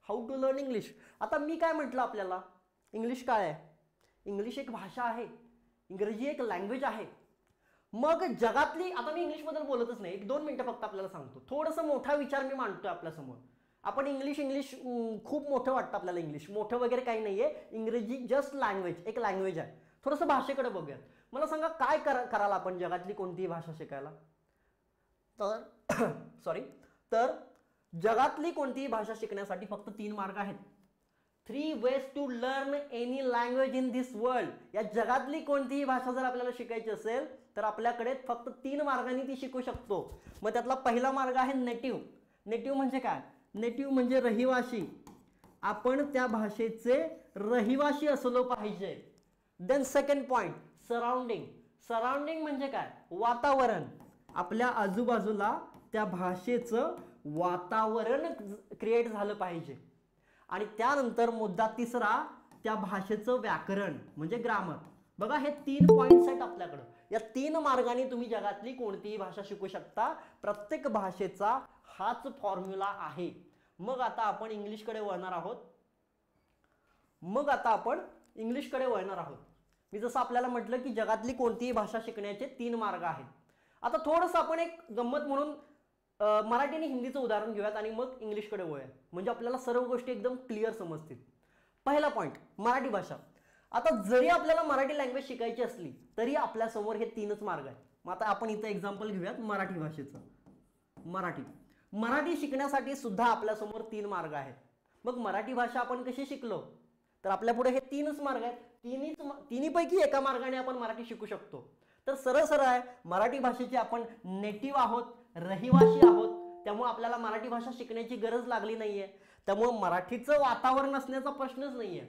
How to learn English. आता मी काय म्हटलं आपल्याला, इंग्लिश काय आहे? इंग्लिश एक भाषा आहे, इंग्रजी एक लँग्वेज आहे. मग जगातली, आता मी इंग्लिश बद्दल बोलतच नाही, 1-2 मिनिटं फक्त आपल्याला सांगतो, थोडंसं मोठा विचार मी मांडतोय आपल्यासमोर. आपण इंग्लिश खूप मोठं वाटतं आपल्याला, इंग्लिश मोठं वगैरे काही नाहीये, इंग्रजी जस्ट लँग्वेज, एक लँग्वेज आहे. थोडंसं भाषेकडे बघूयात. मला सांगा काय कराल आपण जगातली कोणतीही भाषा शिकायला? तर सॉरी, तर जगातली कोणतीही भाषा शिकण्यासाठी फक्त 3 मार्ग आहेत. 3 ways to learn any language in this world. या जगातली कोणतीही भाषा जर आपल्याला शिकायची असेल तर आपल्याकडे फक्त 3 मार्गांनी ती शिकू शकतो. मग त्यातला पहिला मार्ग आहे नेटिव्ह. नेटिव्ह म्हणजे काय? नेटिव्ह म्हणजे रहिवाशी. आपण त्या भाषेचे रहिवाशी असलो पाहिजे. Then second point, surrounding. Surrounding म्हणजे काय? वातावरण. आपल्या आजूबाजूला त्या भाषेचं वातावरण क्रिएट झालं पाहिजे. आणि त्यानंतर मुद्दा तिसरा, त्या भाषेचं व्याकरण म्हणजे ग्रामर. बघा हे 3 पॉइंट्स आहेत आपल्याकडं. या 3 मार्गाने तुम्ही जगातली कोणतीही भाषा शिकू शकता. प्रत्येक भाषेचा हाच फॉर्म्युला आहे. मग आता आपण इंग्लिशकडे वळणार आहोत. मी जसं आपल्याला म्हटलं की जगातली कोणतीही भाषा शिकण्याचे 3 मार्ग आहेत. आता थोडंसं आपण एक गंमत म्हणून मराठी आणि हिंदीचं उदाहरण घेऊयात आणि मग इंग्लिशकडे वळूयात, म्हणजे आपल्याला सर्व गोष्टी एकदम क्लिअर समजतील. पहिला पॉइंट, मराठी भाषा. आता जरी आपल्याला मराठी लँग्वेज शिकायची असली तरी आपल्यासमोर हे 3च मार्ग आहेत. मग आता आपण इथं एक्झाम्पल घेऊयात मराठी भाषेचं. मराठी शिकण्यासाठी सुद्धा आपल्यासमोर 3 मार्ग आहेत. मग मराठी भाषा आपण कशी शिकलो? तर आपल्यापुढे हे 3च मार्ग आहेत. तिन्हीपैकी एका मार्गाने आपण मराठी शिकू शकतो. तर सरळ आहे, मराठी भाषेचे आपण नेटिव्ह आहोत, रहिवाशी आहोत, त्यामुळे आपल्याला मराठी भाषा शिकण्याची गरज लागली नाहीये. त्यामुळे मराठीचं वातावरण असण्याचा प्रश्नच नाहीये,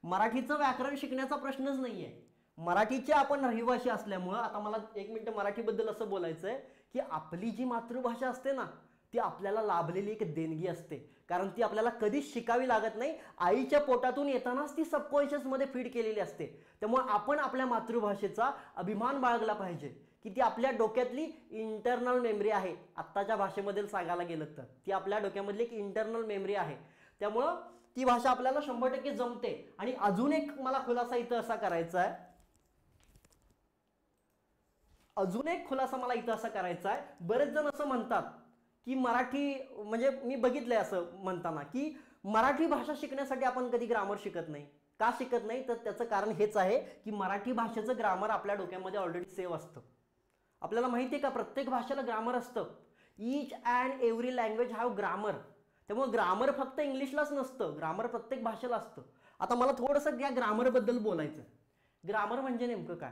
मराठीचं व्याकरण शिकण्याचा प्रश्नच नाहीये. मराठीचे आपण रहिवाशी असल्यामुळं, आता मला 1 मिनिट मराठीबद्दल असं बोलायचंय की आपली जी मातृभाषा असते ना, ती आपल्याला लाभलेली एक देणगी असते. कारण ती आपल्याला कधीच शिकावी लागत नाही, आईच्या पोटातून येतानाच ती सबकॉन्शियस मध्ये फीड केलेली असते. त्यामुळे आपण आपल्या मातृभाषेचा अभिमान बाळगला पाहिजे की ती आपल्या डोक्यातली इंटरनल मेमरी आहे. आत्ताच्या भाषेमध्ये सांगायला गेलं तर ती आपल्या डोक्यामधली एक इंटरनल मेमरी आहे. त्यामुळं ती भाषा आपल्याला 100% जमते. आणि अजून एक मला खुलासा इथं असा करायचा आहे, बरेच जण असं म्हणतात की मराठी, म्हणजे मी बघितलंय असं म्हणताना की मराठी भाषा शिकण्यासाठी आपण कधी ग्रामर शिकत नाही. का शिकत नाही? तर त्याचं कारण हेच आहे की मराठी भाषेचं ग्रामर आपल्या डोक्यामध्ये ऑलरेडी सेव्ह असतं. आपल्याला माहिती आहे का, प्रत्येक भाषेला ग्रामर असतं. Each and every language have grammar. त्यामुळे ग्रामर फक्त इंग्लिशलाच नसतं, ग्रामर प्रत्येक भाषेला असतं. आता मला थोडंसं या ग्रामर बद्दल बोलायचं. ग्रामर म्हणजे नेमकं काय?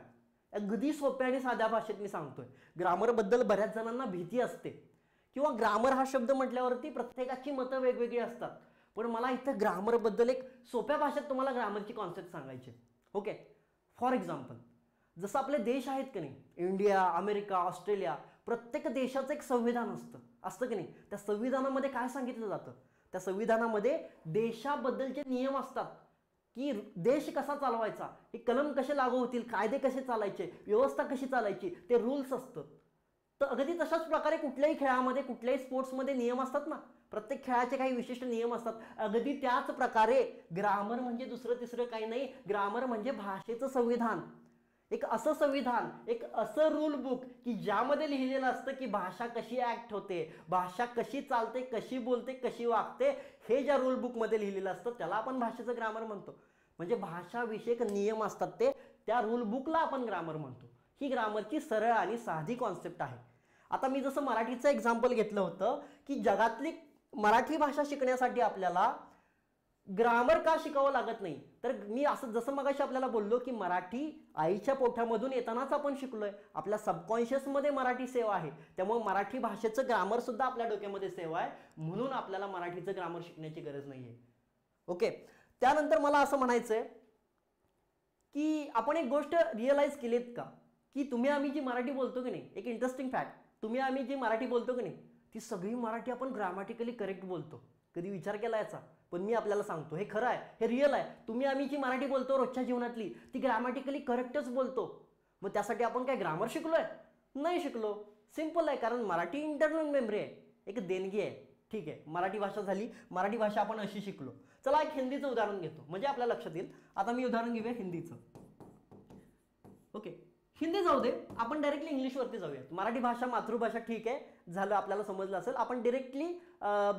अगदी सोप्या आणि साध्या भाषेत मी सांगतोय. ग्रामर बद्दल बऱ्याच जणांना भीती असते किंवा ग्रामर हा शब्द म्हटल्यावरती प्रत्येकाची मतं वेगवेगळी असतात. पण मला इथं ग्रामर बद्दल एक सोप्या भाषेत तुम्हाला ग्रामरची कॉन्सेप्ट सांगायची. ओके, फॉर एक्झाम्पल, जसं आपले देश आहेत की नाही, इंडिया, अमेरिका, ऑस्ट्रेलिया, प्रत्येक देशाचं एक संविधान असतं की नाही. त्या संविधानामध्ये काय सांगितलं जातं? त्या संविधानामध्ये देशाबद्दलचे नियम असतात की देश कसा चालवायचा, हे कलम कसे लागू होतील, कायदे कसे चालायचे, व्यवस्था कशी चालायची, ते रूल्स असतं. तर अगदी तशाच प्रकारे कुठल्याही खेळामध्ये, कुठल्याही स्पोर्ट्समध्ये नियम असतात ना, प्रत्येक खेळाचे काही विशिष्ट नियम असतात. अगदी त्याच प्रकारे ग्रामर म्हणजे दुसरं तिसरं काही नाही, ग्रामर म्हणजे भाषेचं संविधान. एक असं संविधान, एक असं रूल बुक की ज्यामध्ये लिहिलेलं असतं की भाषा कशी ऍक्ट होते, भाषा कशी चालते, कशी बोलते, कशी वागते, हे ज्या रूल बुकमध्ये लिहिलेलं असतं त्याला आपण भाषेचं ग्रामर म्हणतो. म्हणजे भाषा विषयक नियम असतात ते, त्या रूल बुकला आपण ग्रामर म्हणतो. ही ग्रामरची सरळ आणि साधी कॉन्सेप्ट आहे. आता मी जसं मराठीचं एक्झाम्पल घेतलं होतं की जगातली मराठी भाषा शिकण्यासाठी आपल्याला ग्रामर का शिकावं लागत नाही, तर मी असं जसं मगाशी आपल्याला बोललो की मराठी आईच्या पोटामधून येतानाच आपण शिकलोय, आपल्या सबकॉन्शियस मध्ये मराठी सेव्ह आहे. त्यामुळे मराठी भाषेचं ग्रामर सुद्धा आपल्या डोक्यामध्ये सेव्ह आहे, म्हणून आपल्याला मराठीचं ग्रामर शिकण्याची गरज नाहीये. ओके, त्यानंतर मला असं म्हणायचंय की आपण एक गोष्ट रिअलाइज केलीत का की तुम्ही आम्ही जी मराठी बोलतो की नाही, एक इंटरेस्टिंग फॅक्ट, तुम्ही आम्ही जी मराठी बोलतो की नाही ती सगळी मराठी आपण ग्रामॅटिकली करेक्ट बोलतो. कधी विचार केला याचा? पण मी आपल्याला सांगतो हे खरं आहे, हे रिअल आहे. तुम्ही आम्ही जी मराठी बोलतो रोजच्या जीवनातली ती ग्रामॅटिकली करेक्टच बोलतो. मग त्यासाठी आपण काय ग्रामर शिकलोय? नाही शिकलो. सिंपल आहे, कारण मराठी इंटरनल मेमरी आहे, एक देणगी आहे. ठीक आहे, मराठी भाषा झाली, मराठी भाषा आपण अशी शिकलो. चला एक हिंदीचं उदाहरण घेतो म्हणजे आपल्या लक्षात येईल. आता मी उदाहरण घेऊया हिंदीचं. ओके, हिंदी जाऊ दे, आपण डायरेक्टली इंग्लिशवरती जाऊयात. मराठी भाषा मातृभाषा ठीक आहे, झालं, आपल्याला समजलं असेल. आपण डिरेक्टली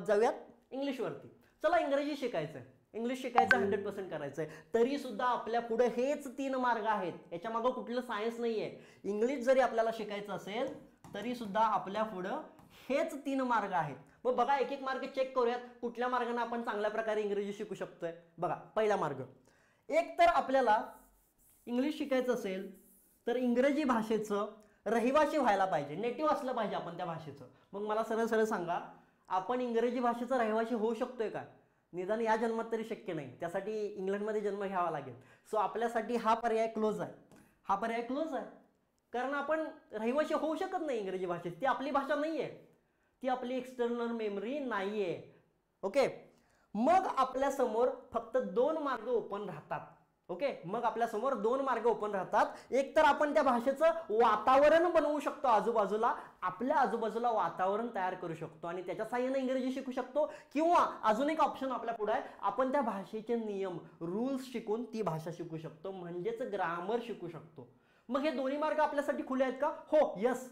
जाऊयात इंग्लिशवरती. चला, इंग्रजी शिकायचं आहे, इंग्लिश शिकायचं 100% करायचं आहे. तरी सुद्धा आपल्या पुढे हेच 3 मार्ग आहेत, याच्या मागं कुठलं सायन्स नाही आहे. इंग्लिश जरी आपल्याला शिकायचं असेल तरी सुद्धा आपल्या पुढं हेच 3 मार्ग आहेत. मग बघा, एक एक मार्ग चेक करूयात, कुठल्या मार्गाने आपण चांगल्या प्रकारे इंग्रजी शिकू शकतोय. बघा, पहिला मार्ग, एक तर आपल्याला इंग्लिश शिकायचं असेल तर इंग्रजी भाषेचं रहिवासी व्हायला पाहिजे, नेटिव्ह असलं पाहिजे आपण त्या भाषेचं. मग मला सरळ सरळ सांगा, आपण इंग्रजी भाषेचा रहिवासी होऊ शकतोय का? निदान या जन्मात तरी शक्य नाही, त्यासाठी इंग्लंडमध्ये जन्म घ्यावा लागेल. सो आपल्यासाठी हा पर्याय क्लोज आहे, हा पर्याय क्लोज आहे. कारण आपण रहिवासी होऊ शकत नाही इंग्रजी भाषेत, ती आपली भाषा नाही आहे, ती आपली एक्सटर्नल मेमरी नाही आहे. ओके, मग आपल्यासमोर फक्त 2 मार्ग ओपन राहतात. ओके, मग आपल्यासमोर 2 मार्ग ओपन राहतात. एक तर आपण त्या भाषेचं वातावरण बनवू शकतो, आजूबाजूला आपल्या आजूबाजूला वातावरण तयार करू शकतो आणि त्याच्या साहाय्याने इंग्रजी शिकू शकतो. किंवा अजून एक ऑप्शन आपल्या पुढे आहे, आपण त्या भाषेचे नियम रूल्स शिकून ती भाषा शिकू शकतो, म्हणजेच ग्रामर शिकू शकतो. मग हे दोन्ही मार्ग आपल्यासाठी खुले आहेत का? हो, यस.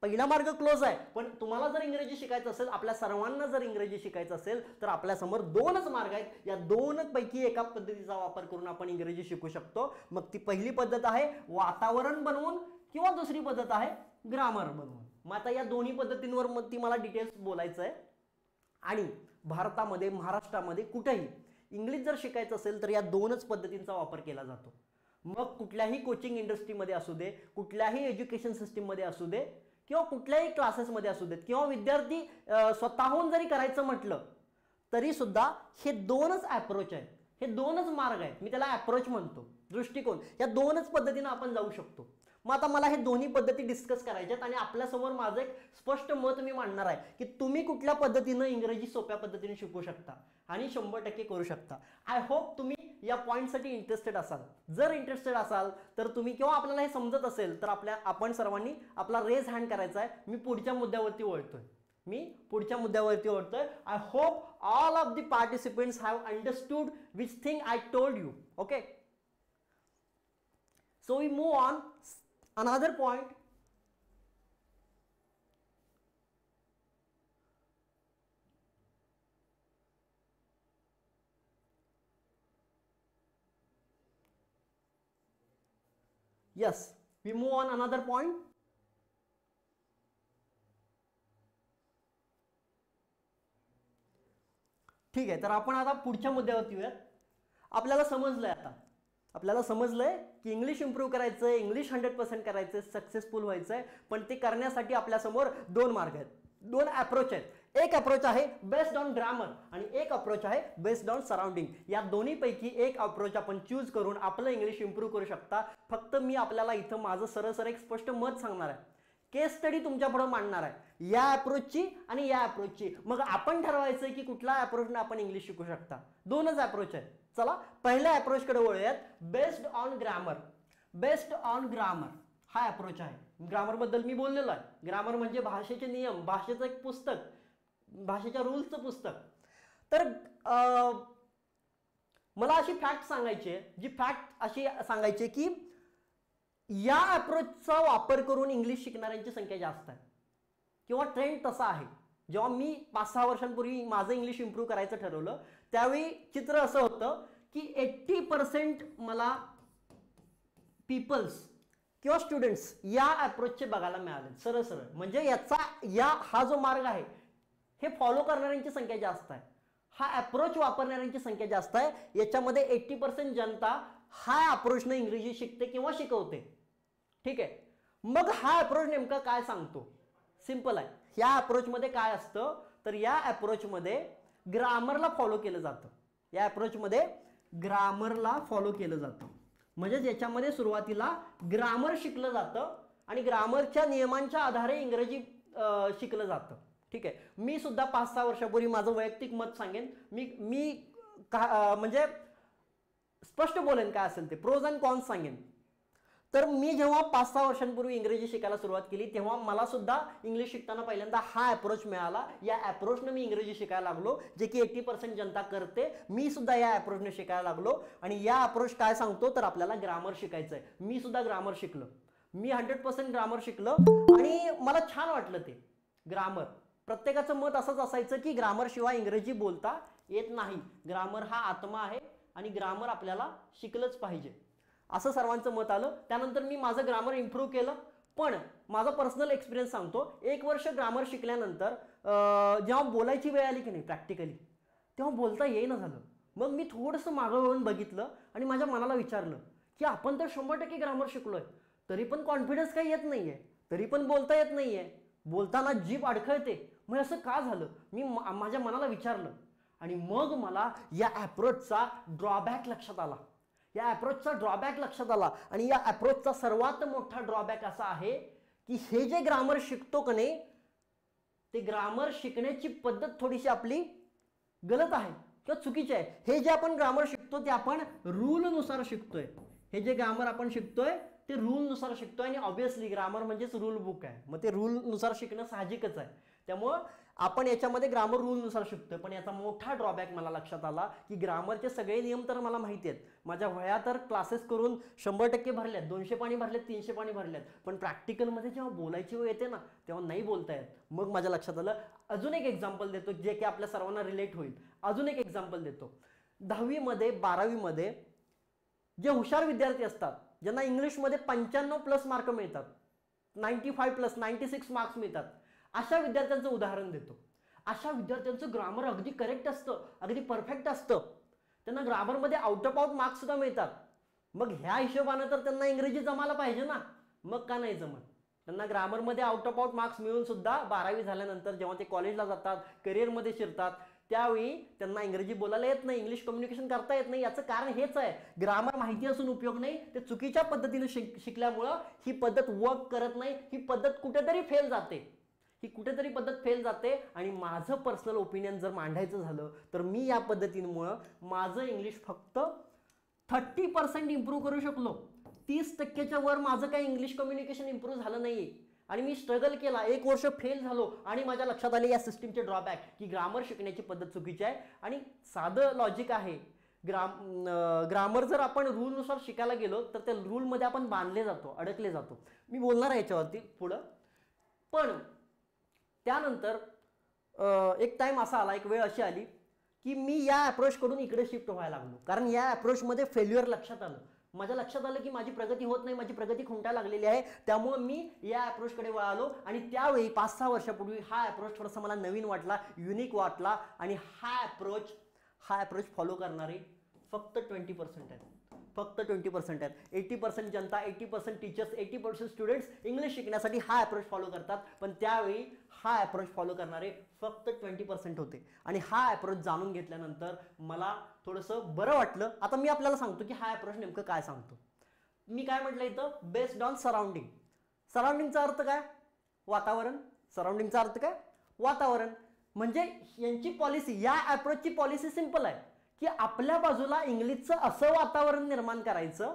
पहिला मार्ग क्लोज आहे, पण तुम्हाला जर इंग्रजी शिकायचं असेल, आपल्या सर्वांना जर इंग्रजी शिकायचं असेल तर आपल्यासमोर 2च मार्ग आहेत. या 2 पैकी एका पद्धतीचा वापर करून आपण इंग्रजी शिकू शकतो. मग ती पहिली पद्धत आहे वातावरण बनवून, किंवा दुसरी पद्धत आहे ग्रामर बनवून. मग आता या दोन्ही पद्धतींवर मग ती मला डिटेल्स बोलायचं आहे. आणि भारतामध्ये, महाराष्ट्रामध्ये कुठेही इंग्लिश जर शिकायचं असेल तर या 2च पद्धतींचा वापर केला जातो. मग कुठल्याही कोचिंग इंडस्ट्रीमध्ये असू दे, कुठल्याही एज्युकेशन सिस्टीममध्ये असू दे, किंवा कुठल्याही क्लासेसमध्ये असू देत, किंवा विद्यार्थी स्वतःहून जरी करायचं म्हटलं तरी सुद्धा हे 2च अप्रोच आहेत, हे 2च मार्ग आहेत. मी त्याला अप्रोच म्हणतो, दृष्टिकोन. या 2च पद्धतीने आपण जाऊ शकतो. मग आता मला हे दोन्ही पद्धती डिस्कस करायच्यात आणि आपल्यासमोर माझं एक स्पष्ट मत मी मांडणार आहे की तुम्ही कुठल्या पद्धतीनं इंग्रजी सोप्या पद्धतीने शिकू शकता आणि 100% करू शकता. आय होप तुम्ही या पॉईंटसाठी इंटरेस्टेड असाल. जर इंटरेस्टेड असाल तर तुम्ही, किंवा आपल्याला हे समजत असेल तर आपण सर्वांनी आपला रेज हँड करायचा आहे. मी पुढच्या मुद्द्यावरती वळतोय. I hope all of the participants have understood which thing I told you. Okay, so we move on. Another point, yes, we move on another point. ठीक आहे, तर आपण आता पुढच्या मुद्द्यावरती येऊयात. आपल्याला समजलंय की इंग्लिश इंप्रूव्ह करायचंय, इंग्लिश 100% करायचंय, सक्सेसफुल व्हायचंय. पण ते करण्यासाठी आपल्यासमोर 2 मार्ग आहेत, 2 अप्रोच आहेत. एक अप्रोच आहे बेस्ड ऑन ग्रामर आणि एक अप्रोच आहे बेस्ड ऑन सराउंडिंग. या दोन्हीपैकी एक अप्रोच आपण चूज करून आपलं इंग्लिश इंप्रूव्ह करू शकता. फक्त मी आपल्याला इथं माझं सरळ एक स्पष्ट मत सांगणार आहे, केस स्टडी तुमच्या पुढे मांडणार आहे, या अप्रोचची आणि या अप्रोचची. मग आपण ठरवायचंय की कुठल्या अप्रोचने आपण इंग्लिश शिकू शकता. 2च अप्रोच आहेत. चला, पहिल्या अप्रोचकडे वळूयात. बेस्ड ऑन ग्रामर हा अप्रोच आहे. ग्रामर बद्दल मी बोललेलो आहे. ग्रामर म्हणजे भाषेचे नियम, भाषेचं एक पुस्तक, भाषेच्या रूल्सचं पुस्तक. तर मला अशी फॅक्ट सांगायची की या अप्रोचचा वापर करून इंग्लिश शिकणाऱ्यांची संख्या जास्त आहे, किंवा ट्रेंड तसा आहे. जेव्हा मी 5-6 वर्षांपूर्वी माझं इंग्लिश इंप्रूव्ह करायचं ठरवलं त्यावेळी चित्र असं होतं की 80% मला पीपल्स किंवा स्टुडंट्स या अप्रोचचे बघायला मिळाले. सरळ म्हणजे हा जो मार्ग आहे हे फॉलो करणाऱ्यांची संख्या जास्त आहे, हा अप्रोच वापरणाऱ्यांची संख्या जास्त आहे. याच्यामध्ये 80% जनता हा अप्रोचने इंग्रजी शिकते किंवा शिकवते. ठीक आहे, मग हा अप्रोच नेमका काय सांगतो? सिंपल आहे. या अप्रोचमध्ये काय असतं तर या अप्रोचमध्ये ग्रामरला फॉलो केलं जातं. म्हणजे याच्यामध्ये सुरुवातीला ग्रामर शिकलं जातं आणि ग्रामरच्या नियमांच्या आधारे इंग्रजी शिकलं जातं. ठीक आहे, मी सुद्धा 5-6 वर्षापूर्वी माझं वैयक्तिक मत सांगेन. मी म्हणजे स्पष्ट बोलेन काय असेल ते, प्रोज अँड कॉन्स सांगेन. तर मी जेव्हा 5-6 वर्षांपूर्वी इंग्रजी शिकायला सुरुवात केली तेव्हा मला सुद्धा इंग्लिश शिकताना पहिल्यांदा हा अप्रोच मिळाला. या अप्रोचने मी इंग्रजी शिकायला लागलो, जे की 80% जनता करते. मी सुद्धा या अप्रोचने शिकायला लागलो. आणि या अप्रोच काय सांगतो तर आपल्याला ग्रामर शिकायचं आहे. मी सुद्धा ग्रामर शिकलो. मी 100% ग्रामर शिकलो आणि मला छान वाटलं ते ग्रामर. प्रत्येकाचं मत असंच असायचं की ग्रामर शिवाय इंग्रजी बोलता येत नाही, ग्रामर हा आत्मा आहे आणि ग्रामर आपल्याला शिकलंच पाहिजे, असं सर्वांचं मत आलं. त्यानंतर मी माझं ग्रामर इम्प्रूव्ह केलं. पण माझा पर्सनल एक्सपिरियन्स सांगतो, 1 वर्ष ग्रामर शिकल्यानंतर जेव्हा बोलायची वेळ आली की नाही प्रॅक्टिकली, तेव्हा बोलता येईना झालं. मग मी थोडंसं मागं वळून बघितलं आणि माझ्या मनाला विचारलं की आपण तर 100% ग्रामर शिकलोय, तरी पण कॉन्फिडन्स काही येत नाहीये, तरी पण बोलता येत नाहीये, बोलताना जीभ अडखळते, मग असं का झालं. मी माझ्या मनाला विचारलं आणि मग मला या अप्रोचचा ड्रॉबॅक लक्षात आला. या अप्रोचचा ड्रॉबॅक लक्षात आला आणि या अप्रोचचा सर्वात मोठा ड्रॉबॅक असा आहे की हे जे ग्रामर शिकतो का नाही, ते ग्रामर शिकण्याची पद्धत थोडीशी आपली गलत आहे किंवा चुकीची आहे. हे जे आपण ग्रामर शिकतो ते आपण रूलनुसार शिकतोय. हे जे ग्रामर आपण शिकतोय ते रूलनुसार शिकतोय आणि ऑब्व्हियसली ग्रामर म्हणजेच रूल बुक आहे, मग ते रूलनुसार शिकणं साहजिकच आहे. त्यामुळं आपण याच्यामध्ये ग्रामर रूलनुसार शिकतोय. पण याचा मोठा ड्रॉबॅक मला लक्षात आला की ग्रामरचे सगळे नियम तर मला माहिती आहेत, माझ्या वह्या तर क्लासेस करून 100% भरल्यात, 200 पाणी भरल्यात, 300 पाणी भरल्यात, पण प्रॅक्टिकलमध्ये जेव्हा बोलायची वेळ येते ना तेव्हा नाही बोलता येत. मग माझ्या लक्षात आलं. अजून एक एक्झाम्पल देतो जे की आपल्या सर्वांना रिलेट होईल. अजून एक एक्झाम्पल देतो. 10वी मध्ये 12वी मध्ये जे हुशार विद्यार्थी असतात, ज्यांना इंग्लिशमध्ये 95+ मार्क मिळतात, 95+, 96 मार्क्स मिळतात, अशा विद्यार्थ्यांचं उदाहरण देतो. अशा विद्यार्थ्यांचं ग्रामर अगदी करेक्ट असतं, अगदी परफेक्ट असतं, त्यांना ग्रामरमध्ये आउट ऑफ आउट मार्क्स सुद्धा मिळतात. मग ह्या हिशोबानं तर त्यांना इंग्रजी जमायला पाहिजे ना, मग का नाही जमत. त्यांना ग्रामरमध्ये आउट ऑफ आउट मार्क्स मिळून सुद्धा 12वी झाल्यानंतर जेव्हा ते कॉलेजला जातात, करिअरमध्ये शिरतात, त्यावेळी त्यांना इंग्रजी बोलायला येत नाही, इंग्लिश कम्युनिकेशन करता येत नाही. याचं कारण हेच आहे, ग्रामर माहिती असून उपयोग नाही, ते चुकीच्या पद्धतीने शिकल्यामुळं ही पद्धत वर्क करत नाही, ही पद्धत कुठेतरी फेल जाते, ही कुठेतरी पद्धत फेल जाते. आणि माझं पर्सनल ओपिनियन जर मांडायचं झालं तर मी या पद्धतीमुळं माझं इंग्लिश फक्त 30% इम्प्रूव्ह करू शकलो. 30%च्या वर माझं काही इंग्लिश कम्युनिकेशन इम्प्रूव्ह झालं नाहीये आणि मी स्ट्रगल केला, 1 वर्ष फेल झालो आणि माझ्या लक्षात आले या सिस्टीमचे ड्रॉबॅक की ग्रामर शिकण्याची पद्धत चुकीची आहे. आणि साधं लॉजिक आहे, ग्रामर जर आपण रूलनुसार शिकायला गेलो तर त्या रूलमध्ये आपण बांधले जातो, अडकले जातो. मी बोलणार आहे याच्यावरती पुढं. पण त्यानंतर एक टाइम असा आला, एक वेळ अशी आली की मी या अप्रोचकडून इकडे शिफ्ट व्हायला लागलो. कारण या अप्रोचमध्ये फेल्युअर लक्षात आलं. माझ्या लक्षात आलं की माझी प्रगती होत नाही, माझी प्रगती खुंटायला लागलेली आहे. त्यामुळे मी या अप्रोचकडे वळालो आणि त्यावेळी 5-6 वर्षापूर्वी हा अप्रोच थोडासा मला नवीन वाटला, युनिक वाटला. आणि हा अप्रोच फॉलो करणारे फक्त 20% आहेत, फक्त 20% आहेत. 80% जनता, 80% टीचर्स, 80% स्टुडंट्स इंग्लिश शिकण्यासाठी हा अप्रोच फॉलो करतात. पण त्यावेळी हा अप्रोच फॉलो करणारे फक्त 20% होते. आणि हा अप्रोच जाणून घेतल्यानंतर मला थोडंसं बरं वाटलं. आता मी आपल्याला सांगतो की हा अप्रोच नेमकं काय सांगतो. मी काय म्हटलं इथं, बेस्ड ऑन सराउंडिंग. सराउंडिंगचा अर्थ काय, वातावरण. सराउंडिंगचा अर्थ काय, वातावरण. म्हणजे यांची पॉलिसी, या अप्रोचची पॉलिसी सिंपल आहे की आपल्या बाजूला इंग्लिशचं असं वातावरण निर्माण करायचं,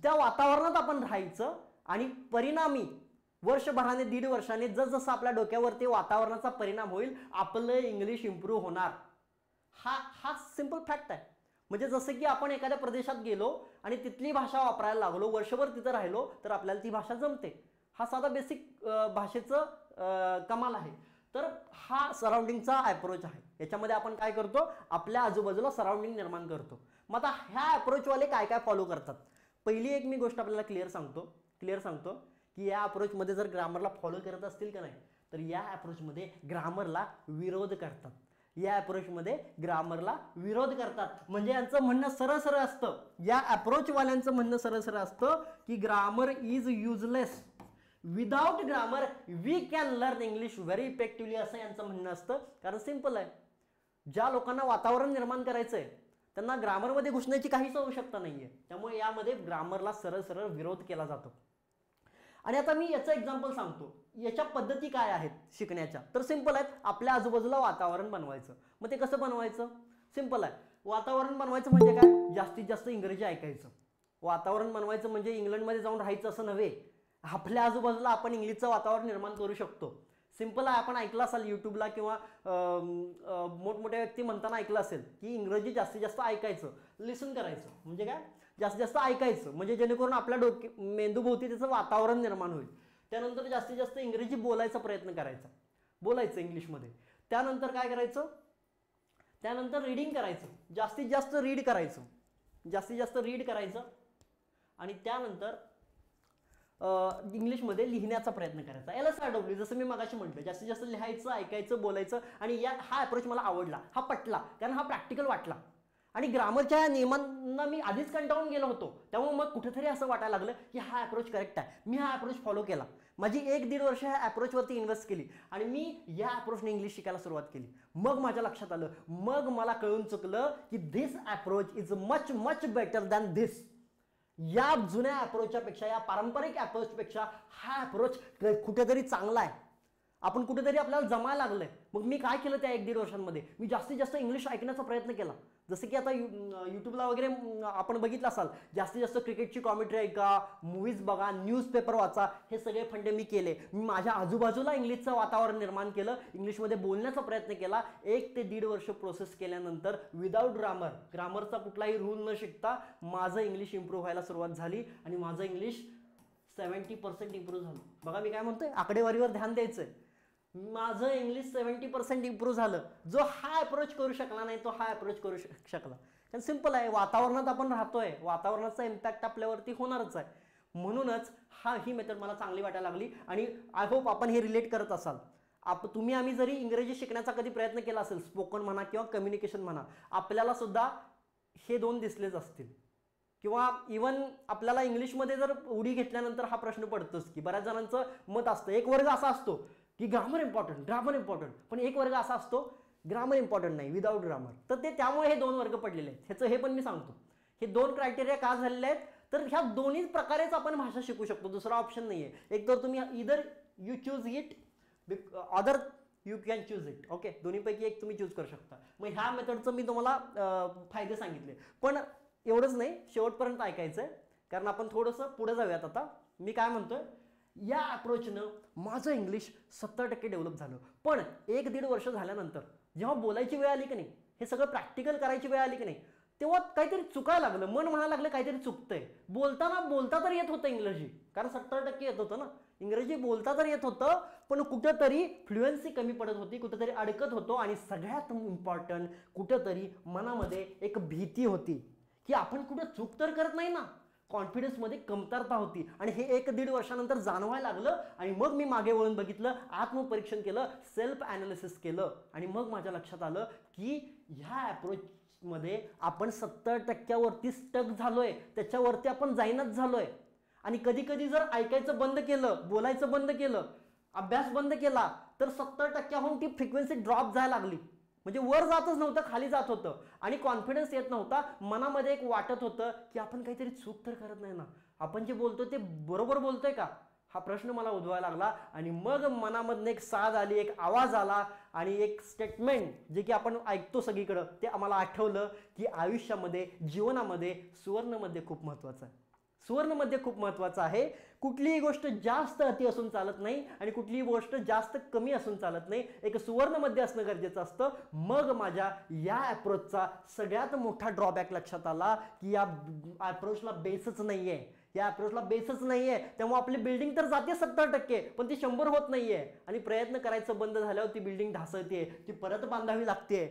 त्या वातावरणात आपण राहायचं आणि परिणामी वर्षभराने, 1.5 वर्षाने जसं आपल्या डोक्यावरती वातावरणाचा परिणाम होईल, आपलं इंग्लिश इम्प्रूव्ह होणार. हा सिंपल फॅक्ट आहे. म्हणजे जसं की आपण एखाद्या प्रदेशात गेलो आणि तिथली भाषा वापरायला लागलो, वर्षभर तिथं राहिलो तर आपल्याला ती भाषा जमते. हा साधा बेसिक भाषेचं कमाल आहे. तर हा सराउंडिंगचा अप्रोच आहे. याच्यामध्ये आपण काय करतो, आपल्या आजूबाजूला सराउंडिंग निर्माण करतो. मग आता ह्या अप्रोचवाले काय काय फॉलो करतात. पहिली एक मी गोष्ट आपल्याला क्लिअर सांगतो की या अप्रोचमध्ये जर ग्रामरला फॉलो करत असतील का नाही, तर या अप्रोचमध्ये ग्रामरला विरोध करतात. या अप्रोचमध्ये ग्रामरला विरोध करतात. म्हणजे यांचं म्हणणं सरळ सरळ असतं, या अप्रोचवाल्यांचं म्हणणं सरळ सरळ असतं की grammar is useless, without grammar we can learn English very effectively, असं यांचं म्हणणं असतं. कारण सिंपल आहे, ज्या लोकांना वातावरण निर्माण करायचंय त्यांना ग्रामरमध्ये घुसण्याची काहीच आवश्यकता नाहीये. त्यामुळे यामध्ये ग्रामरला सरळ सरळ विरोध केला जातो. आणि आता मी याचं एक्झाम्पल सांगतो, याच्या पद्धती काय आहेत शिकण्याच्या. तर सिंपल आहेत, आपल्या आजूबाजूला वातावरण बनवायचं. मग ते कसं बनवायचं, सिंपल आहे. वातावरण बनवायचं म्हणजे काय, जास्तीत जास्त इंग्रजी ऐकायचं. वातावरण बनवायचं म्हणजे इंग्लंडमध्ये जाऊन राहायचं असं नव्हे, आपल्या आजूबाजूला आपण इंग्लिशचं वातावरण निर्माण करू शकतो. सिंपल आहे. आपण ऐकलं असाल युट्यूबला किंवा मोठमोठ्या व्यक्ती म्हणताना ऐकलं असेल की इंग्रजी जास्तीत जास्त ऐकायचं, लिसन करायचं. म्हणजे काय, जास्तीत जास्त ऐकायचं, म्हणजे जेणेकरून आपल्या मेंदूभोवती त्याचं वातावरण निर्माण होईल. त्यानंतर जास्तीत जास्त इंग्रजी बोलायचा प्रयत्न करायचा, बोलायचं इंग्लिशमध्ये. त्यानंतर काय करायचं, त्यानंतर रीडिंग करायचं, जास्तीत जास्त रीड करायचं, जास्तीत जास्त रीड करायचं. आणि त्यानंतर इंग्लिशमध्ये लिहिण्याचा प्रयत्न करायचा. LSRW जसं मी मगाशी म्हटलं, जास्तीत जास्त लिहायचं, ऐकायचं, बोलायचं. आणि हा अप्रोच मला आवडला, हा पटला, कारण हा प्रॅक्टिकल वाटला. आणि ग्रामरच्या या नियमांना मी आधीच कंटाळून गेलो होतो, त्यामुळे मग कुठेतरी असं वाटायला लागलं की हा अप्रोच करेक्ट आहे. मी हा अप्रोच फॉलो केला, माझी 1-1.5 वर्ष ह्या अप्रोचवरती इन्व्हेस्ट केली आणि मी या अप्रोचने इंग्लिश शिकायला सुरुवात केली. मग माझ्या लक्षात आलं, मग मला कळून चुकलं की this approach is much much better than this. या जुन्या अप्रोचच्या पेक्षा, या पारंपरिक अप्रोचपेक्षा हा अप्रोच कुठेतरी चांगला आहे. आपण कुठेतरी आपल्याला जमायला लागलंय. मग मी काय केलं त्या 1-1.5 वर्षांमध्ये, मी जास्तीत जास्त इंग्लिश ऐकण्याचा प्रयत्न केला. जसं की आता यूट्यूबला वगैरे आपण बघितलं असाल, जास्तीत जास्त क्रिकेटची कॉमेंट्री ऐका, मूवीज बघा, न्यूजपेपर वाचा, हे सगळे फंडे मी केले. मी माझ्या आजूबाजूला इंग्लिशचं वातावरण निर्माण केलं, इंग्लिशमध्ये बोलण्याचा प्रयत्न केला. 1 ते 1.5 वर्ष प्रोसेस केल्यानंतर विदाऊट ग्रामरचा कुठलाही रूल न शिकता माझं इंग्लिश इम्प्रूव्ह व्हायला सुरुवात झाली आणि माझं इंग्लिश 70% इम्प्रूव्ह झालं. बघा मी काय म्हणतोय, आकडेवारीवर ध्यान द्यायचंय. माझं इंग्लिश 70% इम्प्रूव्ह झालं. जो हा अप्रोच करू शकला नाही तो हा अप्रोच करू शकला. कारण सिंपल आहे, वातावरणात आपण राहतोय, वातावरणाचा इम्पॅक्ट आपल्यावरती होणारच आहे. म्हणूनच ही मेथड मला चांगली वाटायला लागली आणि आय होप आपण हे रिलेट करत असाल. आम्ही जरी इंग्रजी शिकण्याचा कधी प्रयत्न केला असेल, स्पोकन म्हणा किंवा कम्युनिकेशन म्हणा, आपल्याला सुद्धा हे दोन दिसलेच असतील. किंवा इवन आपल्याला इंग्लिशमध्ये जर उडी घेतल्यानंतर हा प्रश्न पडतोच की बऱ्याच जणांचं मत असतं, एक वर्ग असा असतो की ग्रामर इम्पॉर्टंट, पण एक वर्ग असा असतो ग्रामर इम्पॉर्टंट नाही, विदाऊट ग्रामर. तर त्यामुळे हे 2 वर्ग पडलेले आहेत. ह्याचं हे पण मी सांगतो, हे 2 क्रायटेरिया का झालेले आहेत, तर ह्या दोन्ही प्रकारेच आपण भाषा शिकू शकतो, दुसरा ऑप्शन नाही आहे. एक तर तुम्ही either you choose it, other you can choose it. Okay, दोन्हीपैकी एक तुम्ही चूज करू शकता. मग ह्या मेथडचं मी तुम्हाला फायदे सांगितले, पण एवढंच नाही, शेवटपर्यंत ऐकायचं आहे, कारण आपण थोडंसं पुढे जाऊयात. आता मी काय म्हणतोय, या अप्रोचनं माझं इंग्लिश 70% डेव्हलप झालं. पण 1-1.5 वर्ष झाल्यानंतर जेव्हा बोलायची वेळ आली की नाही, हे सगळं प्रॅक्टिकल करायची वेळ आली की नाही, तेव्हा काहीतरी चुकायला लागलं, मन म्हणायला लागलं काहीतरी चुकतंय. बोलता तर येत होतं इंग्रजी, कारण 70% येत होतं ना, इंग्रजी बोलता तर येत होतं, पण कुठंतरी फ्लुएन्सी कमी पडत होती, कुठंतरी अडकत होतो. आणि सगळ्यात इम्पॉर्टंट, कुठंतरी मनामध्ये एक भीती होती की आपण कुठं चूक तर करत नाही ना, कॉन्फिडन्समध्ये कमतरता होती. आणि हे 1-1.5 वर्षानंतर जाणवायला लागलं. आणि मग मी मागे वळून बघितलं, आत्मपरीक्षण केलं, सेल्फ ॲनालिसिस केलं, आणि मग माझ्या लक्षात आलं की ह्या अप्रोचमध्ये आपण 70% स्टक झालोय, त्याच्यावरती आपण जाईनच झालोय. आणि कधी कधी जर ऐकायचं बंद केलं, बोलायचं बंद केलं, अभ्यास बंद केला, तर 70%हून ती फ्रिक्वेन्सी ड्रॉप जायला लागली. म्हणजे वर जातच नव्हतं, खाली जात होतं. आणि कॉन्फिडन्स येत नव्हता. मनामध्ये एक वाटत होतं की आपण काहीतरी चूक तर करत नाही ना, आपण जे बोलतोय ते बरोबर बोलतोय का, हा प्रश्न मला उद्भवायला लागला. आणि मग मनामधनं एक साद आली, एक आवाज आला, आणि एक स्टेटमेंट जे की आपण ऐकतो सगळीकडं, ते आम्हाला आठवलं की आयुष्यामध्ये, जीवनामध्ये सुवर्णमध्ये खूप महत्त्वाचं आहे. सुवर्णमध्ये खूप महत्त्वाचं आहे. कुठलीही गोष्ट जास्त अति असून चालत नाही आणि कुठलीही गोष्ट जास्त कमी असून चालत नाही. एक सुवर्णमध्ये असणं गरजेचं असतं. मग माझ्या या अप्रोचचा सगळ्यात मोठा ड्रॉबॅक लक्षात आला की या अप्रोचला बेसच नाहीये, या अप्रोचला बेसच नाहीये. त्यामुळे आपली बिल्डिंग तर जाते 70%, पण ती 100 होत नाहीये. आणि प्रयत्न करायचं बंद झाल्यावर ती बिल्डिंग ढासळते, ती परत बांधावी लागते.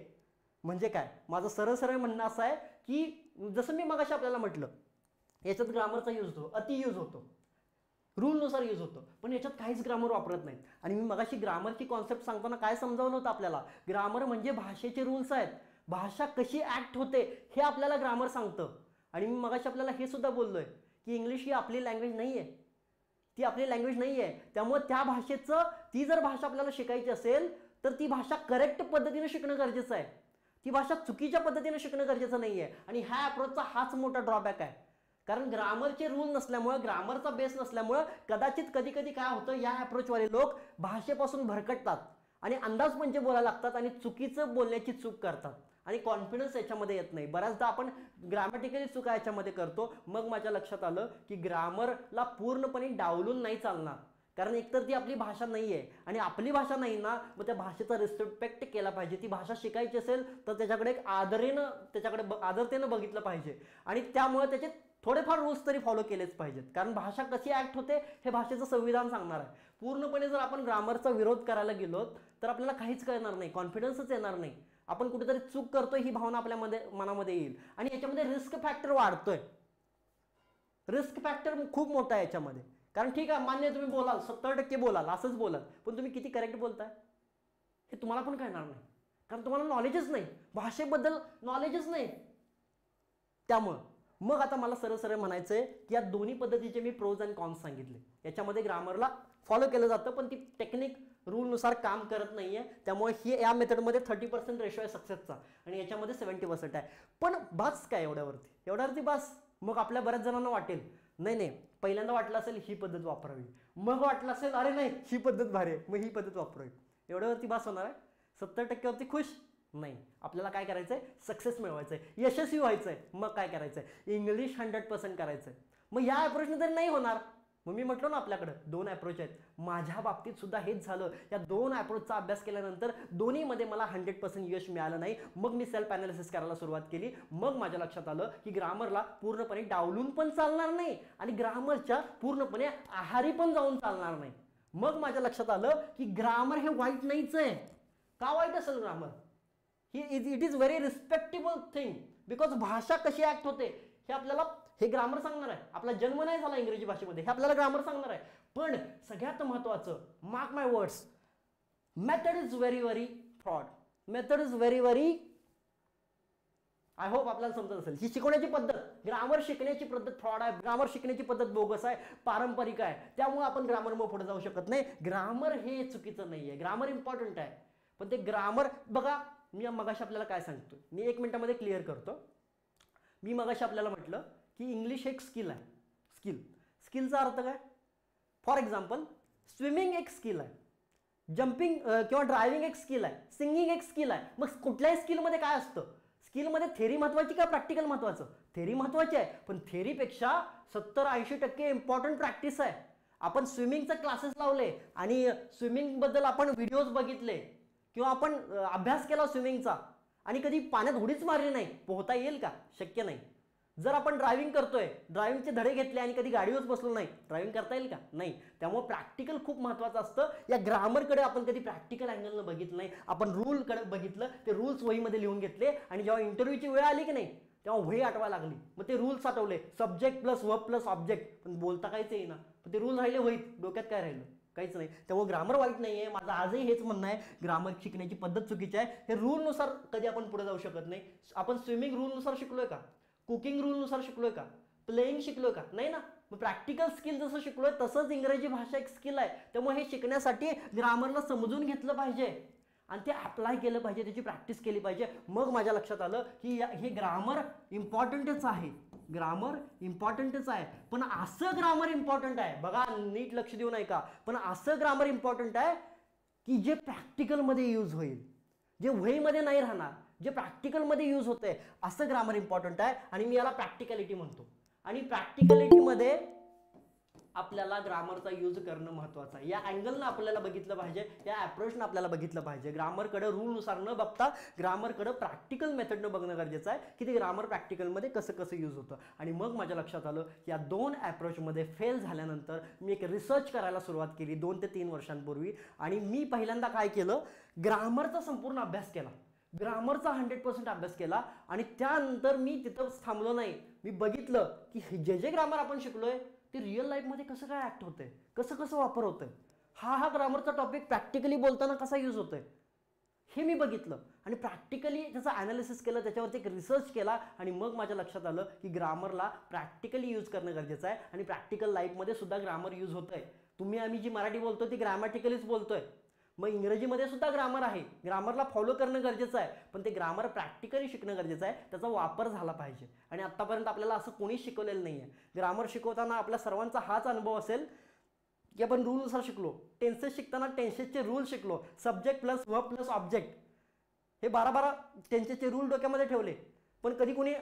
म्हणजे काय, माझं सरळ म्हणणं असं आहे की जसं मी मगाशी आपल्याला म्हटलं, याच्यात ग्रामरचा यूज होतो, अति यूज होतो, रूलनुसार यूज होतो, पण याच्यात काहीच ग्रामर वापरत नाहीत. आणि मी मगाशी ग्रामरची कॉन्सेप्ट सांगताना काय समजावलं होतं आपल्याला, ग्रामर म्हणजे भाषेचे रूल्स आहेत, भाषा कशी ऍक्ट होते हे आपल्याला ग्रामर सांगतं. आणि मी मगाशी आपल्याला हे सुद्धा बोललोय की इंग्लिश ही आपली लँग्वेज नाही आहे, ती आपली लँग्वेज नाही आहे. त्यामुळे त्या भाषेचं, ती जर भाषा आपल्याला शिकायची असेल तर ती भाषा करेक्ट पद्धतीने शिकणं गरजेचं आहे, ती भाषा चुकीच्या पद्धतीने शिकणं गरजेचं नाही आहे. आणि ह्या अप्रोचचा हाच मोठा ड्रॉबॅक आहे, कारण ग्रामरचे रूल नसल्यामुळे, ग्रामरचा बेस नसल्यामुळे कदाचित कधी कधी काय होतं, या अप्रोचवाले लोक भाषेपासून भरकटतात आणि अंदाज म्हणजे बोलायला लागतात आणि चुकीचं बोलण्याची चूक करतात आणि कॉन्फिडन्स याच्यामध्ये येत नाही. बऱ्याचदा आपण ग्रामॅटिकली चुका याच्यामध्ये करतो. मग माझ्या लक्षात आलं की ग्रामरला पूर्णपणे डावलून नाही चालणार, कारण एकतर ती आपली भाषा नाही आहे, आणि आपली भाषा नाही ना, मग त्या भाषेचा रिस्पेक्ट केला पाहिजे. ती भाषा शिकायची असेल तर त्याच्याकडे एक आदरतेनं बघितलं पाहिजे. आणि त्यामुळे त्याचे थोडेफार रूल्स तरी फॉलो केलेच पाहिजेत, कारण भाषा कशी ऍक्ट होते हे भाषेचं संविधान सांगणार आहे. पूर्णपणे जर आपण ग्रामरचा विरोध करायला गेलो तर आपल्याला काहीच कळणार नाही, कॉन्फिडन्सच येणार नाही, आपण कुठेतरी चूक करतोय ही भावना आपल्या मनामध्ये येईल आणि याच्यामध्ये रिस्क फॅक्टर वाढतोय. रिस्क फॅक्टर खूप मोठा आहे याच्यामध्ये. कारण ठीक आहे, मान्य तुम्ही बोलाल 70% बोलाल, असंच बोलाल, पण तुम्ही किती करेक्ट बोलताय हे तुम्हाला पण कळणार नाही, कारण तुम्हाला नॉलेजच नाही, भाषेबद्दल नॉलेजच नाही. त्यामुळं मग आता मला सरळ सरळ म्हणायचंय की या दोन्ही पद्धतीचे मी प्रोज अँड कॉन्स सांगितले. याच्यामध्ये ग्रामरला फॉलो केलं जातं, पण ती टेक्निक रूलनुसार काम करत नाहीये. त्यामुळे ही या मेथडमध्ये 30% रेशो आहे सक्सेसचा आणि याच्यामध्ये 70% आहे. पण बास काय एवढ्यावरती बास. मग आपल्या बऱ्याच जणांना वाटेल नाही, पहिल्यांदा वाटलं असेल ही पद्धत वापरावी, मग वाटलं असेल अरे नाही ही पद्धत भारी आहे, मग ही पद्धत वापरावी. एवढ्यावरती बास होणार आहे? 70% खुश नाही. आपल्याला काय करायचंय? सक्सेस मिळवायचंय, यशस्वी व्हायचंय. मग काय करायचंय? इंग्लिश 100% करायचंय. मग या अप्रोचने तरी नाही होणार. मग मी म्हटलो ना आपल्याकडे 2 अप्रोच आहेत. माझ्या बाबतीत सुद्धा हेच झालं. या 2 अप्रोचचा अभ्यास केल्यानंतर दोन्हीमध्ये मला 100% यश मिळालं नाही. मग मी सेल्फ अनालिसिस करायला सुरुवात केली. मग माझ्या लक्षात आलं की ग्रामरला पूर्णपणे डावलून पण चालणार नाही आणि ग्रामरच्या पूर्णपणे आहारी पण जाऊन चालणार नाही. मग माझ्या लक्षात आलं की ग्रामर हे वाईट नाहीच आहे. का वाईट असेल grammar? It is very respectable thing, because भाषा कशी ऍक्ट होते हे आपल्याला हे ग्रामर सांगणार आहे. आपला जन्म नाही झाला इंग्रजी भाषेमध्ये, हे आपल्याला ग्रामर सांगणार आहे. पण सगळ्यात महत्त्वाचं, mark my words, method is very very fraud. Method is very very, I hope आपल्याला समजत असेल. ही शिकवण्याची पद्धत, ग्रामर शिकण्याची पद्धत फ्रॉड आहे. ग्रामर शिकण्याची पद्धत बोगस आहे, पारंपरिक आहे. त्यामुळे आपण ग्रामर मग पुढे जाऊ शकत नाही. ग्रामर हे चुकीचं नाहीये, ग्रामर इम्पॉर्टंट आहे. पण ते ग्रामर बघा, मी मगाशी आपल्याला काय सांगतो, मी 1 मिनिटामध्ये क्लिअर करतो. मी मगाशी आपल्याला म्हटलं की इंग्लिश एक स्किल आहे. स्किलचा अर्थ काय? फॉर एक्झाम्पल स्विमिंग एक स्किल आहे, जम्पिंग किंवा ड्रायव्हिंग एक स्किल आहे, सिंगिंग एक स्किल आहे. मग कुठल्याही स्किलमध्ये काय असतं? स्किलमध्ये थेरी महत्वाची का प्रॅक्टिकल महत्वाचं? थेरी महत्वाची आहे, पण थेरीपेक्षा 70-80% इम्पॉर्टंट प्रॅक्टिस आहे. आपण स्विमिंगचे क्लासेस लावले आणि स्विमिंग बद्दल आपण व्हिडिओज बघितले किंवा आपण अभ्यास केला स्विमिंगचा आणि कधी पाण्यात उडीच मारली नाही, पोहता येईल का? शक्य नाही. जर आपण ड्रायव्हिंग करतोय, ड्रायव्हिंगचे धडे घेतले आणि कधी गाडीवर बसलो नाही, ड्रायव्हिंग करता येईल का? नाही. त्यामुळे प्रॅक्टिकल खूप महत्त्वाचं असतं. या ग्रामरकडे आपण कधी प्रॅक्टिकल अँगलनं बघितलं नाही. आपण रूलकडे बघितलं, ते रूल्स वहीमध्ये लिहून घेतले आणि जेव्हा इंटरव्ह्यूची वेळ आली की नाही तेव्हा वही आठवायला लागली. मग ते rules Athawale, subject plus verb plus object, पण बोलता काहीच येईना. पण ते रूल राहिले वहीत, डोक्यात काय राहिलं? काहीच नाही. त्यामुळे ग्रामर वाईट नाहीये, माझं आजही हेच म्हणणं आहे. ग्रामर शिकण्याची पद्धत चुकीची आहे. हे रूलनुसार कधी आपण पुढे जाऊ शकत नाही. आपण स्विमिंग रूलनुसार शिकलोय का? कुकिंग रूलनुसार शिकलोय का? प्लेइंग शिकलोय का? नाही ना. मग प्रॅक्टिकल स्किल जसं शिकलोय तसंच इंग्रजी भाषा एक स्किल आहे. त्यामुळे हे शिकण्यासाठी ग्रामरला समजून घेतलं पाहिजे आणि ते अप्लाय केलं पाहिजे, त्याची प्रॅक्टिस केली पाहिजे. मग माझ्या लक्षात आलं की हे ग्रामर इम्पॉर्टंटच आहे. ग्रामर इम्पॉर्टंटच आहे, पण असं ग्रामर इम्पॉर्टंट आहे बघा, नीट लक्ष देऊन ऐका. पण असं ग्रामर इम्पॉर्टंट आहे की जे प्रॅक्टिकलमध्ये यूज होईल, जे वहीमध्ये नाही राहणार, जे प्रॅक्टिकलमध्ये यूज होतंय, असं ग्रामर इम्पॉर्टंट आहे. आणि मी याला प्रॅक्टिकलिटी म्हणतो. आणि प्रॅक्टिकलिटीमध्ये आपल्याला ग्रामरचा यूज करणं महत्त्वाचं आहे. या अँगलनं आपल्याला बघितलं पाहिजे, या अप्रोचनं आपल्याला बघितलं पाहिजे. ग्रामरकडे रूलनुसार न बघता ग्रामरकडे प्रॅक्टिकल मेथडनं बघणं गरजेचं आहे की ते ग्रामर प्रॅक्टिकलमध्ये कसं यूज होतं. आणि मग माझ्या लक्षात आलं या 2 अप्रोचमध्ये फेल झाल्यानंतर मी एक रिसर्च करायला सुरुवात केली 2 ते 3 वर्षांपूर्वी. आणि मी पहिल्यांदा काय केलं, ग्रामरचा संपूर्ण अभ्यास केला, ग्रामरचा 100% अभ्यास केला. आणि त्यानंतर मी तिथंच थांबलो नाही. मी बघितलं की जे ग्रामर आपण शिकलोय ते रिअल लाईफमध्ये कसं काय ऍक्ट होतंय, कसं वापर होतोय, हा ग्रामरचा टॉपिक प्रॅक्टिकली बोलताना कसा यूज होतोय हे मी बघितलं. आणि प्रॅक्टिकली त्याचं अनालिसिस केलं, त्याच्यावरती एक रिसर्च केला. आणि मग माझ्या लक्षात आलं की ग्रामरला प्रॅक्टिकली यूज करणं गरजेचं आहे. आणि प्रॅक्टिकल लाईफमध्ये सुद्धा ग्रामर यूज होतंय. आम्ही जी मराठी बोलतोय ती ग्रॅमॅटिकलीच बोलतोय. मग इंग्रजीमध्ये सुद्धा ग्रामर आहे, ग्रामरला फॉलो करणं गरजेचं आहे. पण ते ग्रामर प्रॅक्टिकली शिकणं गरजेचं आहे, त्याचा वापर झाला पाहिजे. आणि आत्तापर्यंत आपल्याला असं कोणीच शिकवलेलं नाही आहे. ग्रामर शिकवताना आपल्या सर्वांचा हाच अनुभव असेल की आपण रूलनुसार शिकलो, टेन्सेस शिकताना टेन्सेसचे रूल शिकलो, subject plus verb plus object, हे 12 टेन्सेसचे रूल डोक्यामध्ये ठेवले. पण कधी कोणी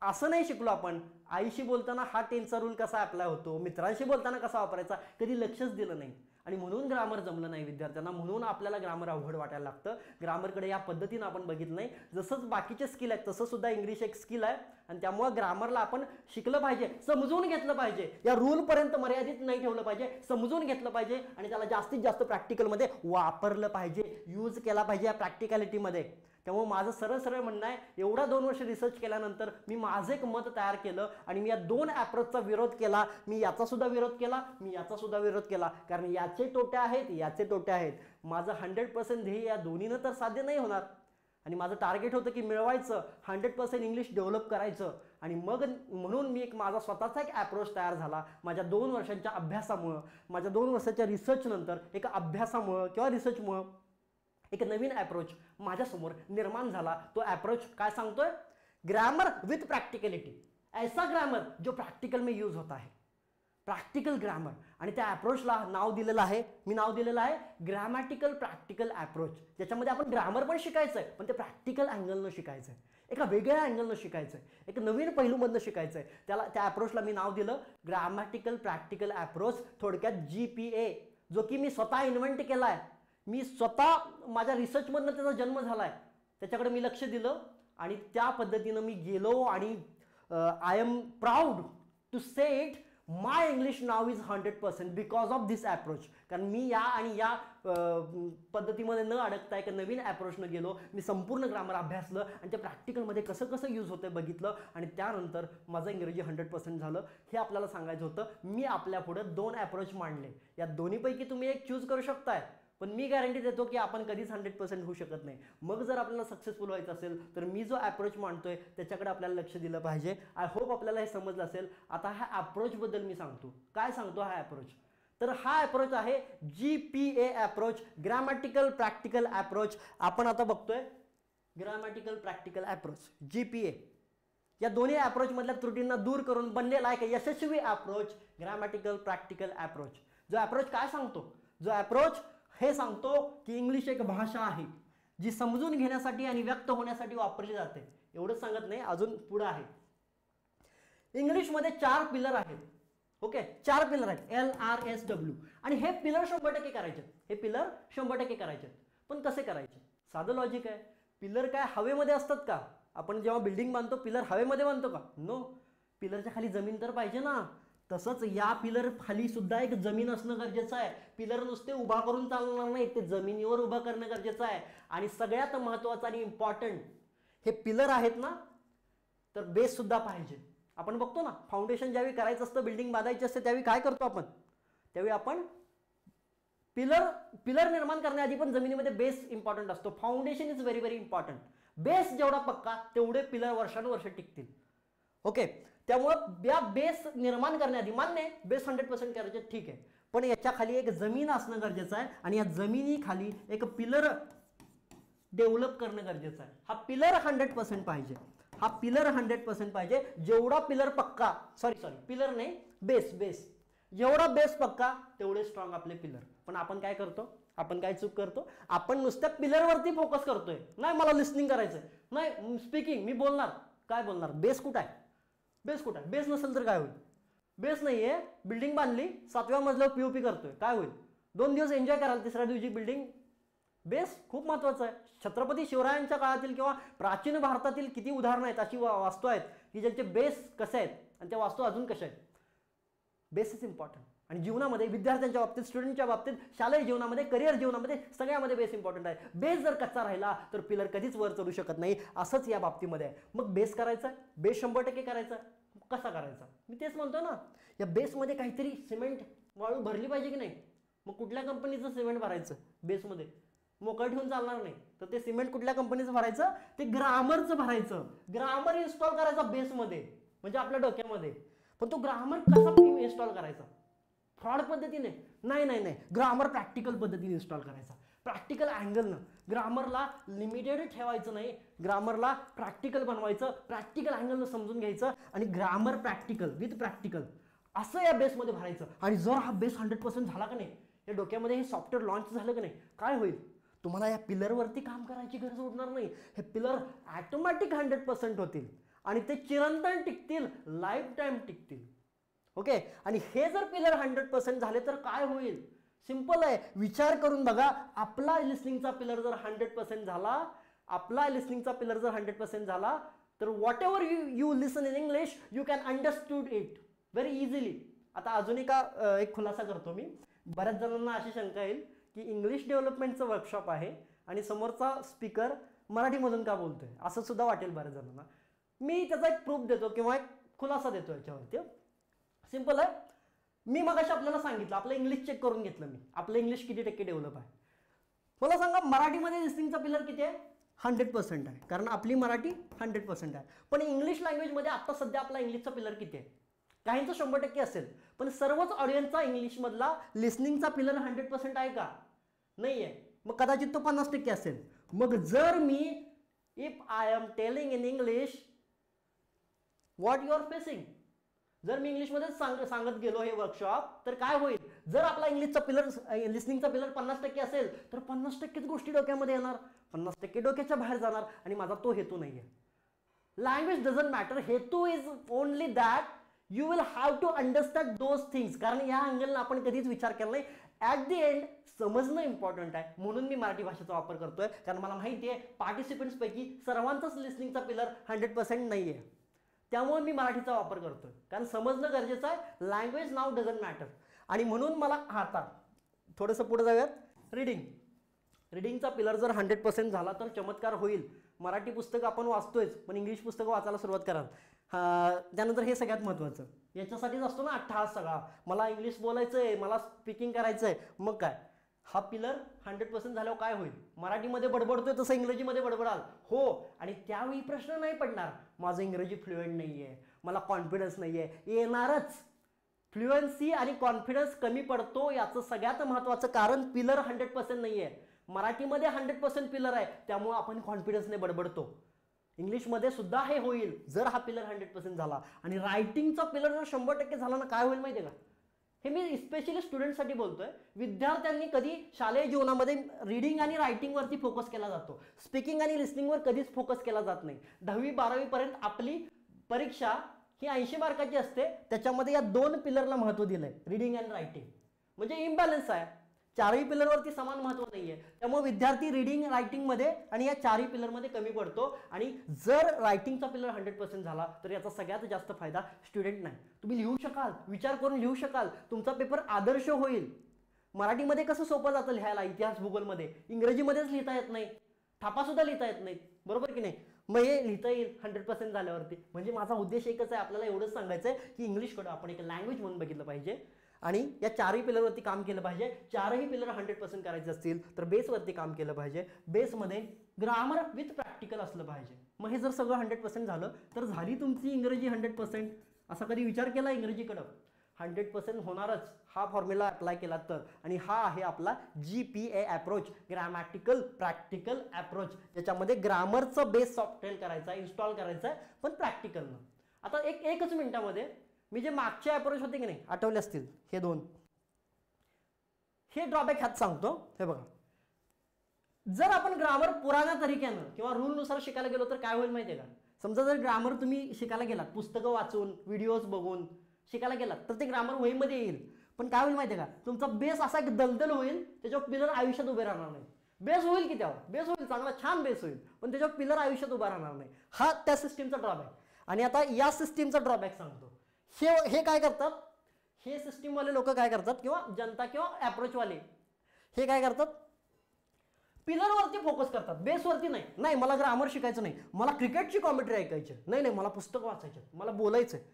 असं नाही शिकलो आपण, आईशी बोलताना हा टेन्सचा रूल कसा अप्लाय होतो, मित्रांशी बोलताना कसा वापरायचा, कधी लक्षच दिलं नाही. आणि म्हणून ग्रामर जमलं नाही विद्यार्थ्यांना, म्हणून आपल्याला ग्रामर अवघड वाटायला लागतं. ग्रामरकडे या पद्धतीनं आपण बघितलं नाही. जसंच बाकीचे स्किल आहेत तसं सुद्धा इंग्लिश एक स्किल आहे आणि त्यामुळे ग्रामरला आपण शिकलं पाहिजे, समजून घेतलं पाहिजे. या रूल पर्यंत मर्यादित नाही ठेवलं पाहिजे, समजून घेतलं पाहिजे आणि त्याला जास्तीत जास्त प्रॅक्टिकलमध्ये वापरलं पाहिजे, यूज केला पाहिजे या प्रॅक्टिकॅलिटीमध्ये. त्यामुळे माझं सरळ सरळ म्हणणं आहे, एवढा 2 वर्ष रिसर्च केल्यानंतर मी माझं एक मत तयार केलं आणि मी या 2 अप्रोचचा विरोध केला. मी याचा सुद्धा विरोध केला, मी याचा सुद्धा विरोध केला, कारण याचे तोटे आहेत, याचे तोटे आहेत. माझं 100% ध्येय या दोन्हीनं तर साध्य नाही होणार आणि माझं टार्गेट होतं की मिळवायचं 100% इंग्लिश डेव्हलप करायचं. आणि मग म्हणून मी एक माझा स्वतःचा एक अप्रोच तयार झाला. माझ्या 2 वर्षांच्या अभ्यासामुळं, माझ्या 2 वर्षाच्या रिसर्चनंतर, एका अभ्यासामुळं किंवा रिसर्चमुळं एक नवीन अप्रोच माझ्यासमोर निर्माण झाला. तो अप्रोच काय सांगतोय? ग्रामर विथ प्रैक्टिकलिटी, ऐसा ग्रामर जो प्रैक्टिकल में यूज होता है, प्रैक्टिकल ग्रामर. आणि त्या अप्रोचला नाव दिलेलं आहे, मी नाव दिलेलं आहे ग्रामॅटिकल प्रॅक्टिकल अप्रोच. ज्याच्यामध्ये आपण ग्रामर पण शिकायचं आहे, पण ते प्रॅक्टिकल अँगलनं शिकायचं आहे, एका वेगळ्या अँगलनं शिकायचं आहे, एक नवीन पैलूमधनं शिकायचं आहे. त्याला त्या अप्रोचला मी नाव दिलं ग्रामॅटिकल प्रॅक्टिकल अप्रोच, थोडक्यात GPA, जो की मी स्वतः इन्व्हेंट केला आहे. मी स्वतः माझ्या रिसर्चमधनं त्याचा जन्म झाला आहे, त्याच्याकडे मी लक्ष दिलं आणि त्या पद्धतीनं मी गेलो आणि I am proud to say it, my English now is 100% because of this approach. कारण मी या पद्धतीमध्ये न अडकता एका नवीन अप्रोचनं गेलो. मी संपूर्ण ग्रामर अभ्यासलं आणि त्या प्रॅक्टिकलमध्ये कसं कसं यूज होतं बघितलं आणि त्यानंतर माझं इंग्रजी 100% झालं. हे आपल्याला सांगायचं होतं. मी आपल्या पुढं 2 अप्रोच मांडले, या दोन्हीपैकी तुम्ही एक चूज करू शकताय, पण मी गॅरंटी देतो की आपण कधीच 100% होऊ शकत नाही. मग जर आपल्याला सक्सेसफुल व्हायचं असेल तर मी जो अप्रोच मांडतोय त्याच्याकडे आपल्याला लक्ष दिलं पाहिजे. आय होप आपल्याला हे समजलं असेल. आता ह्या अप्रोचबद्दल मी सांगतो. काय सांगतो हा अप्रोच? तर हा अप्रोच आहे GPA approach, grammatical practical approach. आपण आता बघतोय ग्रामॅटिकल प्रॅक्टिकल अप्रोच, GPA. या दोन्ही अप्रोच मधल्या त्रुटींना दूर करून बनलेला एक यशस्वी अप्रोच ग्रामॅटिकल प्रॅक्टिकल अप्रोच. जो अप्रोच काय सांगतो? जो अप्रोच हे सांगतो की इंग्लिश एक भाषा आहे जी समजून घेण्यासाठी आणि व्यक्त होण्यासाठी वापरली जाते. एवढंच सांगत नाही, अजून पुढे आहे. इंग्लिशमध्ये 4 पिलर आहेत. ओके, 4 पिलर आहेत, LRSW. आणि हे पिलर 100% करायचे. हे पिलर 100% करायचे. पण कसे करायचे? साधं लॉजिक आहे. पिलर काय हवेमध्ये असतात का? आपण जेव्हा बिल्डिंग बांधतो पिलर हवेमध्ये बांधतो का? नो. पिलरच्या खाली जमीन तर पाहिजे ना. तसंच या पिलर खाली सुद्धा एक जमीन असणं गरजेचं आहे. पिलर नुसते उभा करून चालणार नाही, ते जमिनीवर उभा करणं गरजेचं आहे. आणि सगळ्यात महत्त्वाचं आणि इम्पॉर्टंट, हे पिलर आहेत ना, तर बेस सुद्धा पाहिजे. आपण बघतो ना, फाउंडेशन ज्यावेळी करायचं असतं, बिल्डिंग बांधायची असते, त्यावेळी काय करतो आपण? त्यावेळी आपण पिलर निर्माण करण्याआधी पण जमिनीमध्ये बेस इम्पॉर्टंट असतो. Foundation is very very important. Base जेवढा पक्का तेवढे पिलर वर्षानुवर्ष टिकतील. ओके, त्यामुळे या बेस निर्माण करण्याआधी मान्य आहे बेस 100% करायचे, ठीक आहे, पण याच्या खाली एक जमीन असणं गरजेचं आहे आणि या जमिनीखाली एक पिलर डेव्हलप करणं गरजेचं आहे. हा पिलर 100% पाहिजे. हा पिलर 100% पाहिजे. जेवढा पिलर पक्का, सॉरी पिलर नाही, बेस जेवढा बेस पक्का तेवढे स्ट्रॉंग आपले पिलर. पण आपण काय करतो? आपण काय चूक करतो? आपण नुसत्या पिलरवरती फोकस करतोय. नाही, मला लिस्निंग करायचंय, नाही स्पीकिंग, मी बोलणार. काय बोलणार? बेस कुठं आहे? बेस कुठं आहे? बेस नसेल तर काय होईल? बेस नाहीये, बिल्डिंग बांधली, 7व्या मजल्यावर POP करतोय, काय होईल? 2 दिवस एन्जॉय कराल, 3ऱ्या दिवशी बिल्डिंग. बेस खूप महत्त्वाचा आहे. छत्रपती शिवरायांच्या काळातील किंवा प्राचीन भारतातील किती उदाहरणं आहेत, अशी वास्तू आहेत की ज्यांचे बेस कसे आहेत आणि त्या वास्तू अजून कशा आहेत. Base is important. आणि जीवनामध्ये, विद्यार्थ्यांच्या बाबतीत, स्टुडंटच्या बाबतीत, शालेय जीवनामध्ये, करिअर जीवनामध्ये, सगळ्यामध्ये बेस इम्पॉर्टंट आहे. बेस जर कच्चा राहिला तर पिलर कधीच वर चढू शकत नाही. असंच या बाबतीमध्ये आहे. मग बेस करायचा, बेस 100% करायचा. कसा करायचा? मी तेच म्हणतो ना, या बेसमध्ये काहीतरी सिमेंट वाळू भरली पाहिजे की नाही. मग कुठल्या कंपनीचं सिमेंट भरायचं बेसमध्ये? मोकळं ठेवून चालणार नाही. तर ते सिमेंट कुठल्या कंपनीचं भरायचं? ते ग्रामरचं भरायचं. ग्रामर इन्स्टॉल करायचा बेसमध्ये, म्हणजे आपल्या डोक्यामध्ये. पण तो ग्रामर कसा इन्स्टॉल करायचा? फ्रॉड पद्धतीने? नाही, ग्रामर प्रॅक्टिकल पद्धतीने इन्स्टॉल करायचा. प्रॅक्टिकल अँगलनं. ग्रामरला लिमिटेड ठेवायचं नाही, ग्रामरला प्रॅक्टिकल बनवायचं, प्रॅक्टिकल अँगलनं समजून घ्यायचं आणि ग्रामर प्रॅक्टिकल विथ प्रॅक्टिकल असं या बेसमध्ये भरायचं. आणि जर हा बेस 100% झाला का नाही, या डोक्यामध्ये हे सॉफ्टवेअर लॉन्च झालं का नाही, काय होईल? तुम्हाला या पिलरवरती काम करायची गरज उरणार नाही. हे पिलर ऑटोमॅटिक 100% होतील आणि ते चिरंतन टिकतील, लाईफ टाईम टिकतील. ओके, आणि हे जर पिलर 100% झाले तर काय होईल? सिंपल आहे. विचार करून बघा, आपला लिसनिंगचा पिलर जर 100% झाला, आपला लिसनिंगचा पिलर जर 100% झाला, तर what ever you listen in English you can understood it very easily. आता अजून एक खुलासा करतो मी. बऱ्याच जणांना अशी शंका येईल की इंग्लिश डेव्हलपमेंटचं वर्कशॉप आहे आणि समोरचा स्पीकर मराठीमधून का बोलतोय, असं सुद्धा वाटेल बऱ्याच जणांना. मी त्याचा एक प्रूफ देतो किंवा एक खुलासा देतो याच्यावरती. सिंपल आहे. मी मगाशी आपल्याला सांगितलं, आपलं इंग्लिश चेक करून घेतलं मी, आपलं इंग्लिश किती टक्के डेव्हलप आहे. मला सांगा, मराठीमध्ये लिसनिंगचा पिलर किती आहे? 100% आहे, कारण आपली मराठी 100% आहे. पण इंग्लिश लँग्वेजमध्ये आता सध्या आपला इंग्लिशचा पिलर किती आहे? काहींचं 100% असेल, पण सर्वच ऑडियन्सचा इंग्लिशमधला लिसनिंगचा पिलर 100% आहे का? नाही आहे. मग कदाचित तो 50% असेल. मग जर मी if I am telling in English what you are facing, जर मी इंग्लिशमध्ये सांगत गेलो हे वर्कशॉप, तर काय होईल? जर आपला इंग्लिशचा पिलर लिसनिंगचा पिलर 50% असेल, तर 50%च गोष्टी डोक्यामध्ये येणार, 50% डोक्याच्या बाहेर जाणार, आणि माझा तो हेतू नाही आहे. Language doesn't matter. हेतू is only that you will have to understand those things. कारण या अँगलनं आपण कधीच विचार केला नाही. ॲट दी एंड समजणं इम्पॉर्टंट आहे, म्हणून मी मराठी भाषेचा वापर करतोय. कारण मला माहिती आहे पार्टिसिपंट्सपैकी सर्वांचाच लिसनिंगचा पिलर 100% नाही आहे, त्यामुळे मी मराठीचा वापर करतोय. कारण समजणं गरजेचं आहे. Language now doesn't matter. आणि म्हणून मला आता थोडंसं पुढे जाऊयात. रीडिंगचा पिलर जर 100% झाला तर चमत्कार होईल. मराठी पुस्तकं आपण वाचतोयच, पण इंग्लिश पुस्तकं वाचायला सुरुवात कराल. त्यानंतर हे सगळ्यात महत्त्वाचं, याच्यासाठीच असतो ना अट्टहास सगळा, मला इंग्लिश बोलायचं आहे, मला स्पीकिंग करायचं आहे. मग काय, हा पिलर 100% झाल्यावर काय होईल? मराठीमध्ये बडबडतोय तसं इंग्रजीमध्ये बडबडाल. हो, आणि त्यावेळी प्रश्न नाही पडणार माझं इंग्रजी फ्लुएंट नाही आहे, मला कॉन्फिडन्स नाही आहे. येणारच. फ्लुएन्सी आणि कॉन्फिडन्स कमी पडतो, याचं सगळ्यात महत्त्वाचं कारण पिलर 100% नाही आहे. मराठीमध्ये 100% पिलर आहे, त्यामुळे आपण कॉन्फिडन्सने बडबडतो. इंग्लिशमध्ये सुद्धा हे होईल जर हा पिलर 100% झाला. आणि रायटिंगचा पिलर जर 100% झाला ना, काय होईल माहिती आहे का? हे मी स्पेशली स्टुडंटसाठी बोलतोय. विद्यार्थ्यांनी कधी शालेय जीवनामध्ये रीडिंग आणि रायटिंगवरती फोकस केला जातो, स्पीकिंग आणि लिसनिंगवर कधीच फोकस केला जात नाही. 10वी 12वी पर्यंत आपली परीक्षा ही 80 मार्काची असते, त्याच्यामध्ये या 2 पिलरला महत्त्व दिलंय, रीडिंग अँड रायटिंग. म्हणजे इम्बॅलन्स आहे, चारही पिलरवरती समान महत्त्व नाही आहे. त्यामुळे विद्यार्थी रीडिंग रायटिंगमध्ये आणि या चारही पिलरमध्ये कमी पडतो. आणि जर रायटिंगचा पिलर 100% झाला तर याचा सगळ्यात जास्त फायदा स्टुडंट नाही. तुम्ही लिहू शकाल, विचार करून लिहू शकाल, तुमचा पेपर आदर्श होईल. मराठीमध्ये कसं सोपं जातं लिहायला, इतिहास भूगोलमध्ये, इंग्रजीमध्येच लिहिता येत नाही, थापासुद्धा लिहिता येत नाहीत, बरोबर की नाही? मग हे लिहिता येईल 100% झाल्यावरती. म्हणजे माझा उद्देश एकच आहे, आपल्याला एवढंच सांगायचं आहे की इंग्लिशकडं आपण एक लँग्वेज म्हणून बघितलं पाहिजे आणि या चारही पिलरवरती काम केलं पाहिजे. चारही पिलर 100% करायचे असतील तर बेसवरती काम केलं पाहिजे. बेसमध्ये ग्रामर विथ प्रॅक्टिकल असलं पाहिजे. मग हे जर सगळं 100% झालं तर झाली तुमची इंग्रजी 100%. असा कधी विचार केला इंग्रजीकडं? 100% होणारच हा फॉर्म्युला अप्लाय केला तर. आणि हा आहे आपला GPA approach, grammatical practical approach. याच्यामध्ये ग्रामरचं बेस सॉफ्टवेअर करायचा आहे, इन्स्टॉल करायचं आहे, पण प्रॅक्टिकलनं. आता एकच मिनिटामध्ये मी जे मागचे अप्रोच होते की नाही, आठवले असतील हे 2, हे ड्रॉबॅक ह्यात सांगतो. हे बघा, जर आपण ग्रामर पुराण्या तरीक्यानं किंवा रूलनुसार शिकायला गेलो तर काय होईल माहिती आहे का? समजा जर ग्रामर तुम्ही शिकायला गेलात, पुस्तकं वाचून, व्हिडिओज बघून शिकायला गेलात, तर ते ग्रामर वहीमध्ये येईल. पण काय होईल माहिती आहे का? तुमचा बेस असा एक दलदल होईल, त्याच्यावर पिलर आयुष्यात उभे राहणार नाही. बेस होईल की त्यावर, बेस होईल, चांगला छान बेस होईल, पण त्याच्यावर पिलर आयुष्यात उभा राहणार नाही. हा त्या सिस्टीमचा ड्रॉबॅक. आणि आता या सिस्टीमचा ड्रॉबॅक सांगतो. हे काय करतात, हे सिस्टीमवाले लोक काय करतात, किंवा जनता किंवा अप्रोचवाले हे काय करतात, पिलरवरती फोकस करतात, बेसवरती नाही. नाही, मला ग्रामर शिकायचं नाही, मला क्रिकेटची कॉमेंट्री ऐकायची नाही, नाही मला पुस्तकं वाचायचं, मला बोलायचं आहे,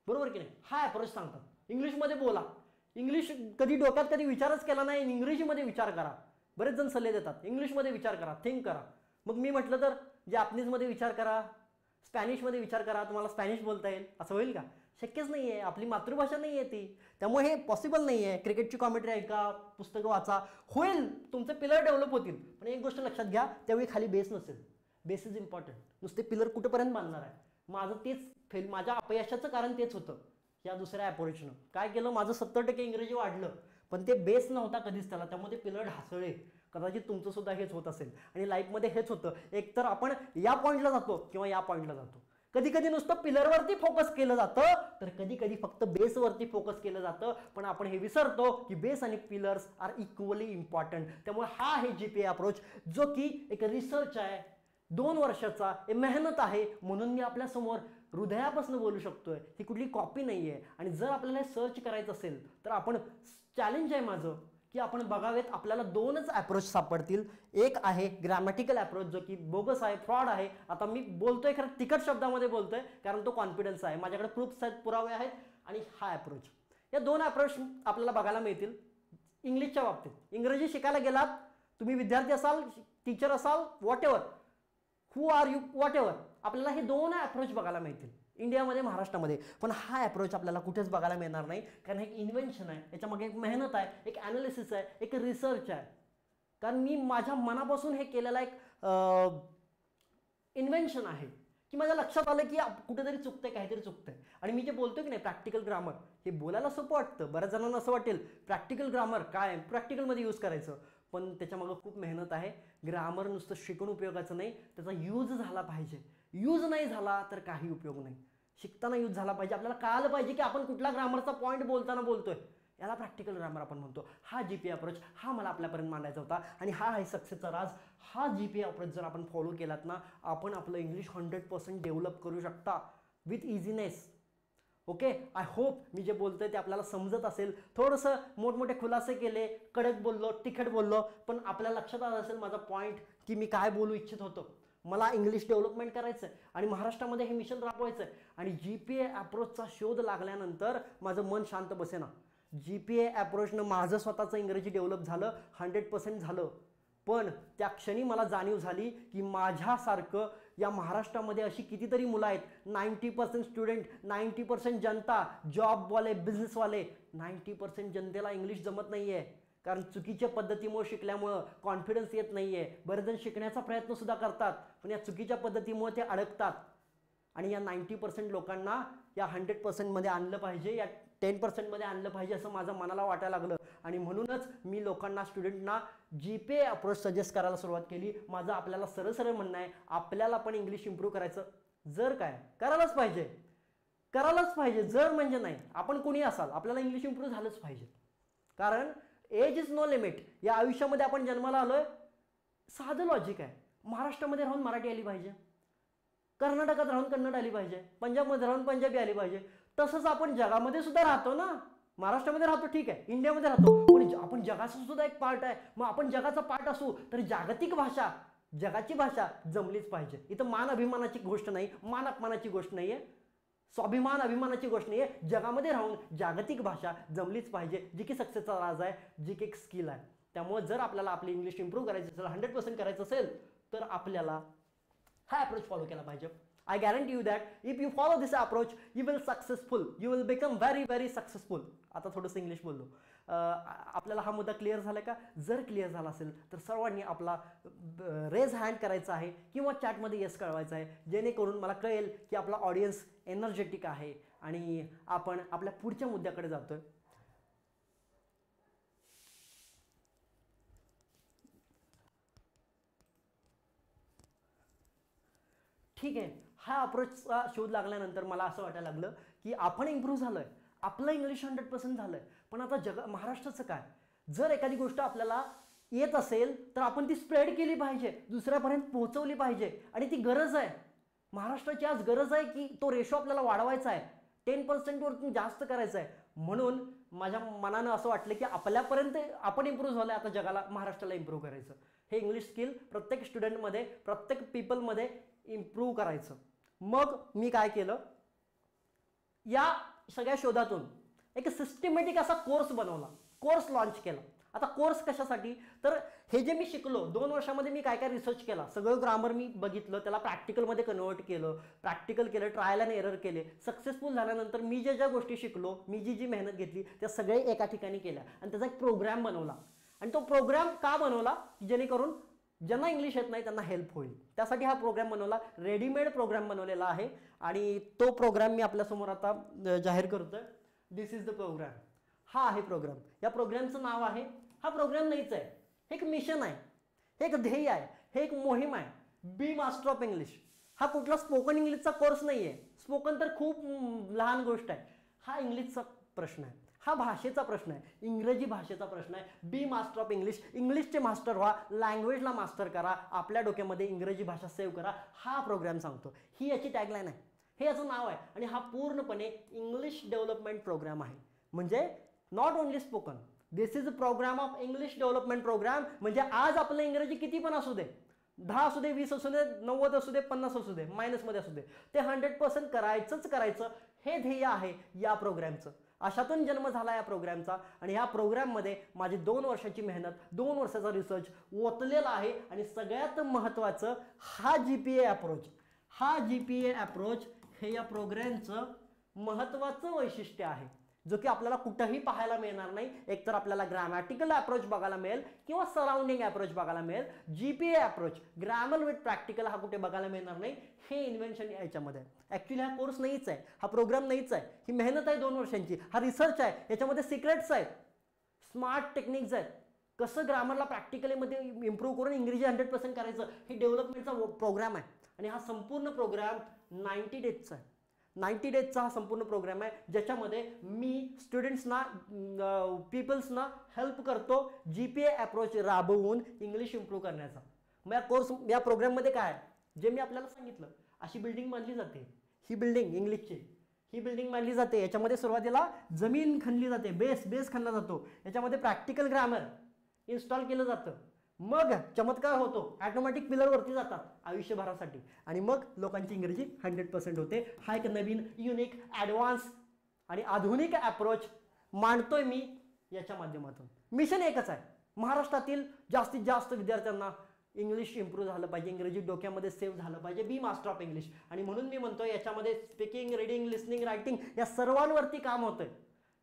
बरोबर की नाही? हा अप्रोच सांगतात. इंग्लिशमध्ये बोला, इंग्लिश कधी डोक्यात कधी विचारच केला नाही, इंग्रजीमध्ये विचार करा. बरेच जण सल्ले देतात इंग्लिशमध्ये विचार करा, थिंक करा. मग मी म्हटलं तर जापनीजमध्ये विचार करा, स्पॅनिशमध्ये विचार करा, तुम्हाला स्पॅनिश बोलता येईल, असं होईल का? शक्यच नाही आहे, आपली मातृभाषा नाही आहे ती. त्यामुळे हे पॉसिबल नाही आहे. क्रिकेटची कॉमेंट्री ऐका, पुस्तकं वाचा, होईल, तुमचे पिलर डेव्हलप होतील. पण एक गोष्ट लक्षात घ्या, त्यावेळी खाली बेस नसेल. Base is important. नुसते पिलर कुठेपर्यंत बांधणार आहे? माझं तेच माझ्या अपयशाचं कारण तेच होतं. या दुसऱ्या अप्रोचनं काय केलं, माझं 70% इंग्रजी वाढलं, पण ते बेस नव्हता कधीच त्याला, त्यामुळे ते पिलर ढासळले. कदाचित तुमचं सुद्धा हेच होत असेल. आणि लाईफमध्ये हेच होतं, एकतर आपण या पॉईंटला जातो किंवा या पॉईंटला जातो. कधी कधी नुसतं पिलरवरती फोकस केलं जातं, तर कधी कधी फक्त बेसवरती फोकस केलं जातं. पण आपण हे विसरतो की बेस आणि पिलर्स आर इक्वली इम्पॉर्टंट. त्यामुळे हा आहे जीपीए अप्रोच, जो की एक रिसर्च आहे, 2 वर्षाचा मेहनत आहे. म्हणून मी आपल्या समोर हृदयापासून बोलू शकतोय. ही कुठली कॉपी नाही आहे. आणि जर आपल्याला सर्च करायचं असेल तर आपण, चॅलेंज आहे माझं की आपण बघावेत, आपल्याला 2च अप्रोच सापडतील. एक आहे ग्रॅमॅटिकल अप्रोच, जो की बोगस आहे, फ्रॉड आहे. आता मी बोलतोय खरं तिखट शब्दामध्ये बोलतोय, कारण तो कॉन्फिडन्स आहे, माझ्याकडे प्रूफ्स आहेत, पुरावे आहेत. आणि हा अप्रोच, या 2 अप्रोच आपल्याला बघायला मिळतील इंग्लिशच्या बाबतीत. इंग्रजी शिकायला गेलात, तुम्ही विद्यार्थी असाल, टीचर असाल, what ever, who are you, what ever, आपल्याला हे 2 अप्रोच बघायला मिळतील इंडियामध्ये, महाराष्ट्रामध्ये. पण हा अप्रोच आपल्याला कुठेच बघायला मिळणार नाही, कारण एक इन्व्हेन्शन आहे, याच्यामागे एक मेहनत आहे, एक ॲनालिसिस आहे, एक रिसर्च आहे. कारण मी माझ्या मनापासून हे केलेला एक इन्व्हेन्शन आहे, की माझ्या लक्षात आलं की कुठेतरी चुकतंय, काहीतरी चुकतंय. आणि मी जे बोलतोय की नाही प्रॅक्टिकल ग्रामर, हे बोलायला सोपं वाटतं, बऱ्याच जणांना असं वाटेल प्रॅक्टिकल ग्रामर काय, प्रॅक्टिकलमध्ये यूज करायचं. पण त्याच्यामागं खूप मेहनत आहे. ग्रामर नुसतं शिकून उपयोगाचं नाही, त्याचा यूज झाला पाहिजे. यूज नाही झाला तर काही उपयोग नाही. शिकताना यूज झाला पाहिजे. आपल्याला कळालं पाहिजे की आपण कुठला ग्रामरचा पॉईंट बोलताना बोलतोय, याला प्रॅक्टिकल ग्रामर आपण म्हणतो. हा जीपीए अप्रोच, हा मला आपल्यापर्यंत मांडायचा होता. आणि हा आहे सक्सेसचा राज. हा जीपीए अप्रोच जर आपण फॉलो केलात ना, आपण आपलं इंग्लिश 100% डेव्हलप करू शकता विथ इझीनेस. ओके, आय होप मी जे बोलतोय ते आपल्याला समजत असेल. थोडंसं मोठमोठे खुलासे केले, कडक बोललो, तिखट बोललो, पण आपल्या लक्षात आलं असेल माझा पॉईंट, की मी काय बोलू इच्छित होतो. मला इंग्लिश डेव्हलपमेंट करायचं आहे आणि महाराष्ट्रामध्ये हे मिशन राबवायचं आहे. आणि जीपीए अप्रोचचा शोध लागल्यानंतर माझं मन शांत बसेना. जीपीए अप्रोचनं माझं स्वतःचं इंग्रजी डेव्हलप झालं, 100% झालं. पण त्या क्षणी मला जाणीव झाली की माझ्यासारखं या महाराष्ट्रामध्ये अशी कितीतरी मुलं आहेत, 90% स्टुडंट, 90% जनता, जॉबवाले, बिझनेसवाले, 90% जनतेला इंग्लिश जमत नाही आहे. कारण चुकीच्या पद्धतीमुळे शिकल्यामुळं कॉन्फिडन्स येत नाही आहे. बरेच जण शिकण्याचा प्रयत्नसुद्धा करतात, पण या चुकीच्या पद्धतीमुळे ते अडकतात. आणि या 90% लोकांना या 100% मध्ये आणलं पाहिजे, या 10% मध्ये आणलं पाहिजे, असं माझं मनाला वाटायला लागलं. आणि म्हणूनच मी लोकांना, स्टुडंटना जीपीए अप्रोच सजेस्ट करायला सुरुवात केली. माझं आपल्याला सरळ सरळ म्हणणं आहे, आपल्याला पण इंग्लिश इम्प्रूव्ह करायचं, जर काय करायलाच पाहिजे, करायलाच पाहिजे. जर म्हणजे नाही, आपण कोणी असाल, आपल्याला इंग्लिश इम्प्रूव्ह झालंच पाहिजे. कारण एज इज नो लिमिट. या आयुष्यामध्ये आपण जन्माला आलोय, साधं लॉजिक आहे. महाराष्ट्रामध्ये राहून मराठी आली पाहिजे, कर्नाटकात राहून कन्नड आली पाहिजे, पंजाबमध्ये राहून पंजाबी आली पाहिजे. तसंच आपण जगामध्ये सुद्धा राहतो ना. महाराष्ट्रामध्ये राहतो ठीक आहे, इंडियामध्ये राहतो, पण आपण जगाचा सुद्धा एक पार्ट आहे. मग आपण जगाचा पार्ट असू तर जागतिक भाषा, जगाची भाषा जमलीच पाहिजे. इथं मान अभिमानाची गोष्ट नाही, मान अपमानाची गोष्ट नाही आहे, स्वाभिमान अभिमानाची गोष्ट नाही आहे. जगामध्ये राहून जागतिक भाषा जमलीच पाहिजे, जी की सक्सेसचा राज आहे, जी की एक स्किल आहे. त्यामुळे जर आपल्याला आपली इंग्लिश इम्प्रूव्ह करायची असेल, 100% करायचं असेल, तर आपल्याला हा अप्रोच फॉलो केला पाहिजे. I guarantee you that if you follow this approach, you will successful. You will become very very successful. आता थोडंसं इंग्लिश बोललो. आपल्याला हा मुद्दा क्लिअर झाला का? जर क्लिअर झाला असेल तर सर्वांनी आपला रेज हँड करायचा आहे किंवा चॅटमध्ये येस कळवायचं आहे, जेणेकरून मला कळेल की आपला ऑडियन्स एनर्जेटिक आहे आणि आपण आपल्या पुढच्या मुद्द्याकडे जातोय. ठीक आहे, हा अप्रोचचा शोध लागल्यानंतर मला असं वाटायला लागलं की आपण इम्प्रूव्ह झालोय, आपलं इंग्लिश 100% झालंय. पण आता महाराष्ट्राचं काय? जर एखादी गोष्ट आपल्याला येत असेल तर आपण ती स्प्रेड केली पाहिजे, दुसऱ्यापर्यंत पोहोचवली पाहिजे. आणि ती गरज आहे, महाराष्ट्राची आज गरज आहे की तो रेशो आपल्याला वाढवायचा आहे, 10% वरतून जास्त करायचं आहे. म्हणून माझ्या मनानं असं वाटलं की आपल्यापर्यंत आपण इम्प्रूव्ह झालं, आता जगाला, महाराष्ट्राला इम्प्रूव्ह करायचं. हे इंग्लिश स्किल प्रत्येक स्टुडंटमध्ये, प्रत्येक पीपलमध्ये इम्प्रूव्ह करायचं. मग मी काय केलं, या सगळ्या शोधातून एक सिस्टमॅटिक असा कोर्स बनवला, कोर्स लॉन्च केला. आता कोर्स कशासाठी, तर हे जे मी शिकलो 2 वर्षामध्ये, मी काय काय रिसर्च केला, सगळं ग्रामर मी बघितलं, त्याला प्रॅक्टिकलमध्ये कन्वर्ट केलं, प्रॅक्टिकल केलं, ट्रायल अँड एरर केले. सक्सेसफुल झाल्यानंतर मी ज्या गोष्टी शिकलो, मी जी मेहनत घेतली, त्या सगळे एका ठिकाणी केल्या आणि त्याचा एक प्रोग्राम बनवला. आणि तो प्रोग्राम का बनवला, जेणेकरून ज्यांना इंग्लिश येत नाही त्यांना हेल्प होईल, त्यासाठी हा प्रोग्राम बनवला. रेडीमेड प्रोग्राम बनवलेला आहे आणि तो प्रोग्राम मी आपल्यासमोर आता जाहीर करतोय. दिस इज द प्रोग्राम. हा आहे प्रोग्राम. या प्रोग्रामचं नाव आहे, हा प्रोग्राम नाहीच आहे, हे एक मिशन आहे, हे एक ध्येय आहे, हे एक मोहीम आहे, बी मास्टर ऑफ इंग्लिश. हा कुठला स्पोकन इंग्लिशचा कोर्स नाही आहे. स्पोकन तर खूप लहान गोष्ट आहे. हा इंग्लिशचा प्रश्न आहे, हा भाषेचा प्रश्न आहे, इंग्रजी भाषेचा प्रश्न आहे. बी मास्टर ऑफ इंग्लिश, इंग्लिशचे मास्टर व्हा, लँग्वेजला मास्टर करा, आपल्या डोक्यामध्ये इंग्रजी भाषा सेव्ह करा. हा प्रोग्राम सांगतो. ही याची टॅगलाईन आहे, हे याचं नाव आहे. आणि हा पूर्णपणे इंग्लिश डेव्हलपमेंट प्रोग्राम आहे. म्हणजे not only spoken, this is a program of English development program. म्हणजे आज आपलं इंग्रजी किती पण असू दे, 10 असू दे, 20 असू दे, 90 असू दे, 50 असू दे, मायनसमध्ये असू दे, ते 100% करायचं, हे ध्येय आहे या प्रोग्रामचं. अशातून जन्म झाला या प्रोग्रामचा. आणि या प्रोग्राममध्ये माझी 2 वर्षाची मेहनत, 2 वर्षाचा रिसर्च ओतलेला आहे. आणि सगळ्यात महत्त्वाचं हा GPA अप्रोच, हा GPA अप्रोच हे या प्रोग्रामचं महत्त्वाचं वैशिष्ट्य आहे, जो की आपल्याला कुठंही पाहायला मिळणार नाही. एकतर आपल्याला ग्रामॅटिकल अप्रोच बघायला मिळेल किंवा सराउंडिंग अप्रोच बघायला मिळेल. GPA approach, grammar with practical, हा कुठे बघायला मिळणार नाही. हे इन्व्हेन्शन याच्यामध्ये आहे. ॲक्च्युली हा कोर्स नाहीच आहे, हा प्रोग्राम नाहीच आहे, ही मेहनत आहे 2 वर्षांची, हा रिसर्च आहे. याच्यामध्ये सिक्रेट्स आहेत, स्मार्ट टेक्निक्स आहेत, कसं ग्रामरला प्रॅक्टिकलीमध्ये इम्प्रूव्ह करून इंग्रजी 100% करायचं, हे डेव्हलपमेंटचा प्रोग्राम आहे. आणि हा संपूर्ण प्रोग्राम 90 डेजचा आहे. 90 डेजचा हा संपूर्ण प्रोग्राम आहे, ज्याच्यामध्ये मी स्टुडंट्सना, पीपल्सना हेल्प करतो GPA अप्रोच राबवून इंग्लिश इम्प्रूव्ह करण्याचा. मग या कोर्स, या प्रोग्राममध्ये काय आहे, जे मी आपल्याला सांगितलं, अशी बिल्डिंग बांधली जाते. ही बिल्डिंग इंग्लिशची, ही बिल्डिंग बांधली जाते. याच्यामध्ये सुरुवातीला जमीन खणली जाते, बेस खणला जातो. याच्यामध्ये प्रॅक्टिकल ग्रामर इन्स्टॉल केलं जातं. मग चमत्कार होतो, ऑटोमॅटिक पिलरवरती जातात आयुष्यभरासाठी. आणि मग लोकांची इंग्रजी 100% होते. हा एक नवीन, युनिक, ॲडव्हान्स आणि आधुनिक अप्रोच मांडतोय मी याच्या माध्यमातून. मिशन एकच आहे, महाराष्ट्रातील जास्तीत जास्त विद्यार्थ्यांना इंग्लिश इम्प्रूव्ह झालं पाहिजे, इंग्रजी डोक्यामध्ये सेव्ह झालं पाहिजे. बी मास्टर ऑफ इंग्लिश. आणि म्हणून मी म्हणतोय याच्यामध्ये स्पीकिंग, रीडिंग, लिसनिंग, रायटिंग या सर्वांवरती काम होतंय.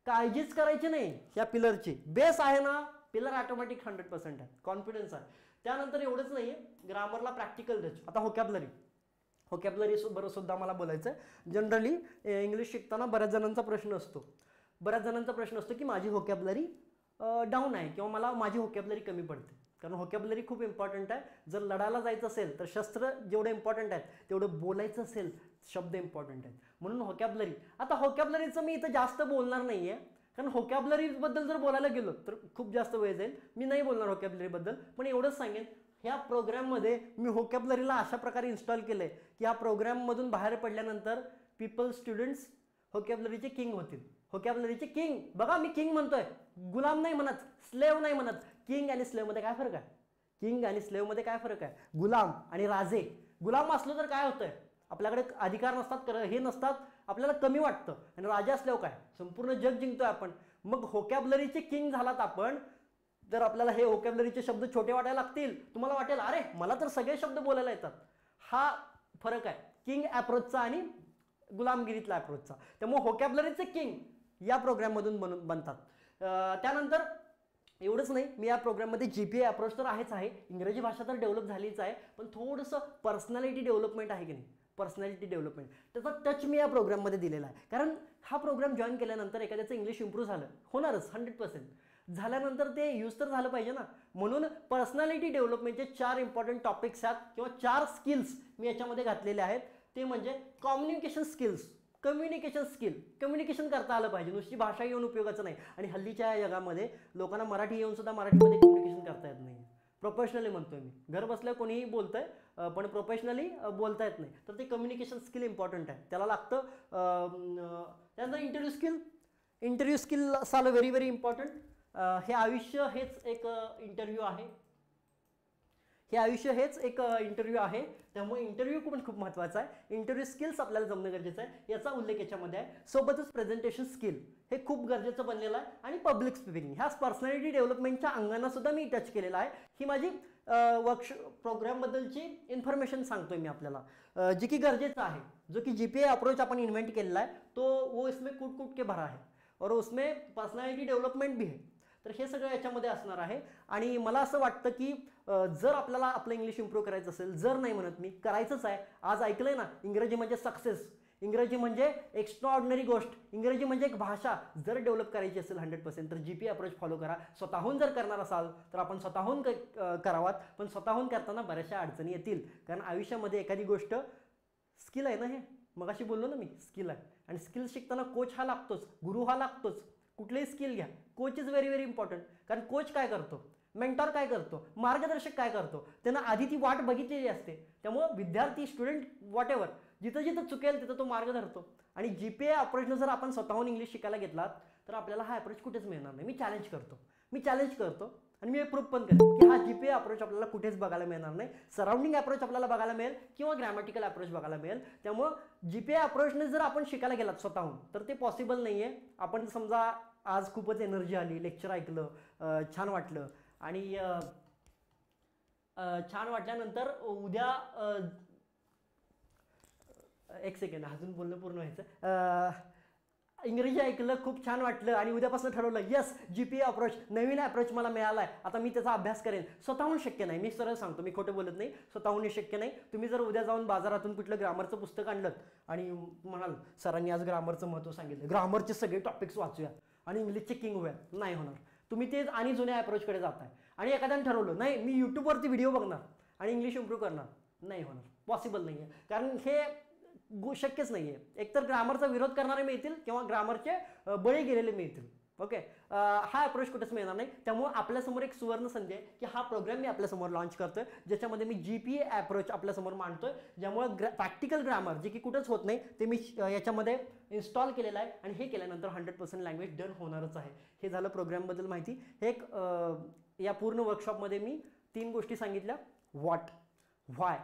काळजीच करायची नाही. या पिलरची बेस आहे ना, पिलर ऑटोमॅटिक 100% आहे, कॉन्फिडन्स आहे. त्यानंतर एवढंच नाही आहे, ग्रामरला प्रॅक्टिकल टच. आता होकॅबलरी बरं सुद्धा मला बोलायचं आहे. जनरली इंग्लिश शिकताना बऱ्याच जणांचा प्रश्न असतो की माझी होकॅबलरी डाऊन आहे किंवा माझी होकॅबलरी कमी पडते. कारण होकॅबलरी खूप इम्पॉर्टंट आहे. जर लढायला जायचं असेल तर शस्त्र जेवढे इम्पॉर्टंट आहेत तेवढं बोलायचं असेल, शब्द इम्पॉर्टंट आहेत. म्हणून होकॅबलरी. आता होकॅबलरीचं मी इथं जास्त बोलणार नाही आहे, कारण होकॅबलरीबद्दल जर बोलायला गेलो तर खूप जास्त वेळ जाईल. मी नाही बोलणार होकॅबलरीबद्दल. पण एवढंच सांगेन, ह्या प्रोग्राममध्ये मी होकॅबलरीला अशा प्रकारे इन्स्टॉल केलं आहे की ह्या प्रोग्राममधून बाहेर पडल्यानंतर स्टुडंट्स होकॅबलरीचे किंग होतील. होकॅबलरीचे किंग. बघा, मी किंग म्हणतोय, गुलाम नाही म्हणत, स्लेव नाही म्हणत. किंग आणि स्लेवमध्ये काय फरक आहे? किंग आणि स्लेवमध्ये काय फरक आहे? गुलाम आणि राजे. गुलाम असलो तर काय होतंय, आपल्याकडे अधिकार नसतात, हे नसतात, आपल्याला कमी वाटतं. आणि राजा असल्यावर काय, संपूर्ण जग जिंकतोय आपण. मग होकॅबलरीचे किंग झालात आपण, तर आपल्याला हे होकॅबलरीचे शब्द छोटे वाटायला लागतील. तुम्हाला वाटेल अरे मला तर सगळे शब्द बोलायला येतात. हा फरक आहे किंग अप्रोचचा आणि गुलामगिरीतला अप्रोचचा. त्यामुळे होकॅबलरीचे किंग या प्रोग्राममधून बनतात. त्यानंतर एवढंच नाही, मी या प्रोग्राममध्ये GPA अप्रोच तर आहेच आहे, इंग्रजी भाषा तर डेव्हलप झालीच आहे, पण थोडंसं पर्सनॅलिटी डेव्हलपमेंट आहे की नाही, पर्सनॅलिटी डेव्हलपमेंट, त्याचा टच मी या प्रोग्राममध्ये दिलेला आहे. कारण हा प्रोग्राम जॉईन केल्यानंतर एखाद्याचं इंग्लिश इम्प्रूव्ह झालं, होणारच 100%, झाल्यानंतर ते यूज तर झालं पाहिजे ना. म्हणून पर्सनॅलिटी डेव्हलपमेंटचे 4 इम्पॉर्टंट टॉपिक्स आहेत किंवा 4 स्किल्स मी याच्यामध्ये घातलेले आहेत. ते म्हणजे कम्युनिकेशन स्किल्स, कम्युनिकेशन करता आलं पाहिजे, नुसती भाषा येऊन उपयोगाचं नाही. आणि हल्लीच्या या जगामध्ये लोकांना मराठी येऊन सुद्धा मराठीमध्ये कम्युनिकेशन करता येत नाही. प्रोफेशनली म्हणतोय मी, घर बसल्या कोणीही बोलतंय, पण प्रोफेशनली बोलता येत नाही. तर ते कम्युनिकेशन स्किल इम्पॉर्टंट आहे, त्याला लागतं. त्यानंतर इंटरव्ह्यू स्किल आलं, व्हेरी व्हेरी इम्पॉर्टंट. हे आयुष्य हेच एक इंटरव्ह्यू आहे. त्यामुळे इंटरव्ह्यू पण खूप महत्त्वाचा आहे. इंटरव्ह्यू स्किल्स आपल्याला जमणं गरजेचं आहे, याचा उल्लेख याच्यामध्ये आहे. सोबतच प्रेझेंटेशन स्किल हे खूप गरजेचं बनलेलं आहे. आणि पब्लिक स्पीकिंग ह्या पर्सनॅलिटी डेव्हलपमेंटच्या अंगांना सुद्धा मी टच केलेला आहे. ही माझी प्रोग्रामबद्दलची इन्फॉर्मेशन सांगतोय मी आपल्याला, जी की गरजेचं आहे. जो की GPA अप्रोच आपण इन्व्हेंट केलेला आहे, तो वो इसमें कूट के भरा है और उसमें पर्सनॅलिटी डेव्हलपमेंट भी है. तर हे सगळं याच्यामध्ये असणार आहे. आणि मला असं वाटतं की जर आपल्याला आपलं इंग्लिश इम्प्रूव्ह करायचं असेल, जर नाही म्हणत मी, करायचंच आहे. आज ऐकलंय ना, इंग्रजी म्हणजे सक्सेस, इंग्रजी म्हणजे एक्स्ट्राऑर्डिनरी गोष्ट, इंग्रजी म्हणजे एक भाषा. जर डेव्हलप करायची असेल 100% तर GPA अप्रोच फॉलो करा. स्वतःहून जर करणार असाल तर आपण स्वतःहून करावात, पण स्वतःहून करताना बऱ्याचशा अडचणी येतील. कारण आयुष्यामध्ये एखादी गोष्ट स्किल आहे ना हे, मगाशी बोललो ना मी स्किल आहे. आणि स्किल शिकताना कोच हा लागतोच, गुरु हा लागतोच. कुठलेही स्किल घ्या, coach is very very important. कारण कोच काय करतो, मेंटॉर काय करतो, मार्गदर्शक काय करतो, त्यांना आधी ती वाट बघितलेली असते. त्यामुळं विद्यार्थी स्टुडंट वॉट एव्हर जिथं जिथं चुकेल तिथं तो मार्ग धरतो. आणि जीपीए अप्रोचनं जर आपण स्वतःहून इंग्लिश शिकायला घेतलात तर आपल्याला हा अप्रोच कुठेच मिळणार नाही. मी चॅलेंज करतो आणि मी प्रूफ पण करेन की हा जीपीए अप्रोच आपल्याला कुठेच बघायला मिळणार नाही. सराउंडिंग अप्रोच आपल्याला बघायला मिळेल किंवा ग्रॅमॅटिकल अप्रोच बघायला मिळेल. त्यामुळं जीपीए अप्रोचने जर आपण शिकायला गेलात स्वतःहून तर ते पॉसिबल नाही आहे. आपण समजा आज खूपच एनर्जी आली, लेक्चर ऐकलं, छान वाटलं आणि छान वाटल्यानंतर उद्या एक सेकंड अजून बोलणं पूर्ण व्हायचं. इंग्रजी ऐकलं, खूप छान वाटलं आणि उद्यापासून ठरवलं यस जीपीए अप्रोच नवीन अप्रोच मला मिळाला आहे, आता मी त्याचा अभ्यास करेन. स्वतःहून शक्य नाही, मी सरळ सांगतो, मी खोटं बोलत नाही. स्वतःहून शक्य नाही. तुम्ही जर उद्या जाऊन बाजारातून कुठलं ग्रामरचं पुस्तक आणलं आणि म्हणाल सरांनी आज ग्रामरचं महत्त्व सांगितलं, ग्रामरचे सगळे टॉपिक्स वाचूया आणि इंग्लिशचे किंग होऊया, नाही होणार. तुम्ही तेच आणि जुन्या अप्रोचकडे जाताय. आणि एखाद्याने ठरवलं नाही मी यूट्यूबवरती व्हिडिओ बघणार आणि इंग्लिश इम्प्रूव्ह करणार, नाही होणार, पॉसिबल नाही आहे. कारण हे शक्यच नाही आहे. एकतर ग्रामरचा विरोध करणारे मिळतील किंवा ग्रामरचे बळी गेलेले मिळतील. ओके, हा अप्रोच कुठेच मिळणार नाही. त्यामुळे आपल्यासमोर एक सुवर्ण संधी आहे की हा प्रोग्राम मी आपल्यासमोर लॉन्च करतोय, ज्याच्यामध्ये मी जीपीए अप्रोच आपल्यासमोर मांडतोय. ज्यामुळे प्रॅक्टिकल ग्रामर जे की कुठंच होत नाही ते मी याच्यामध्ये इन्स्टॉल केलेलं आहे आणि हे केल्यानंतर 100% लँग्वेज डन होणारच आहे. हे झालं प्रोग्रामबद्दल माहिती. हे एक या पूर्ण वर्कशॉपमध्ये मी 3 गोष्टी सांगितल्या, व्हाय,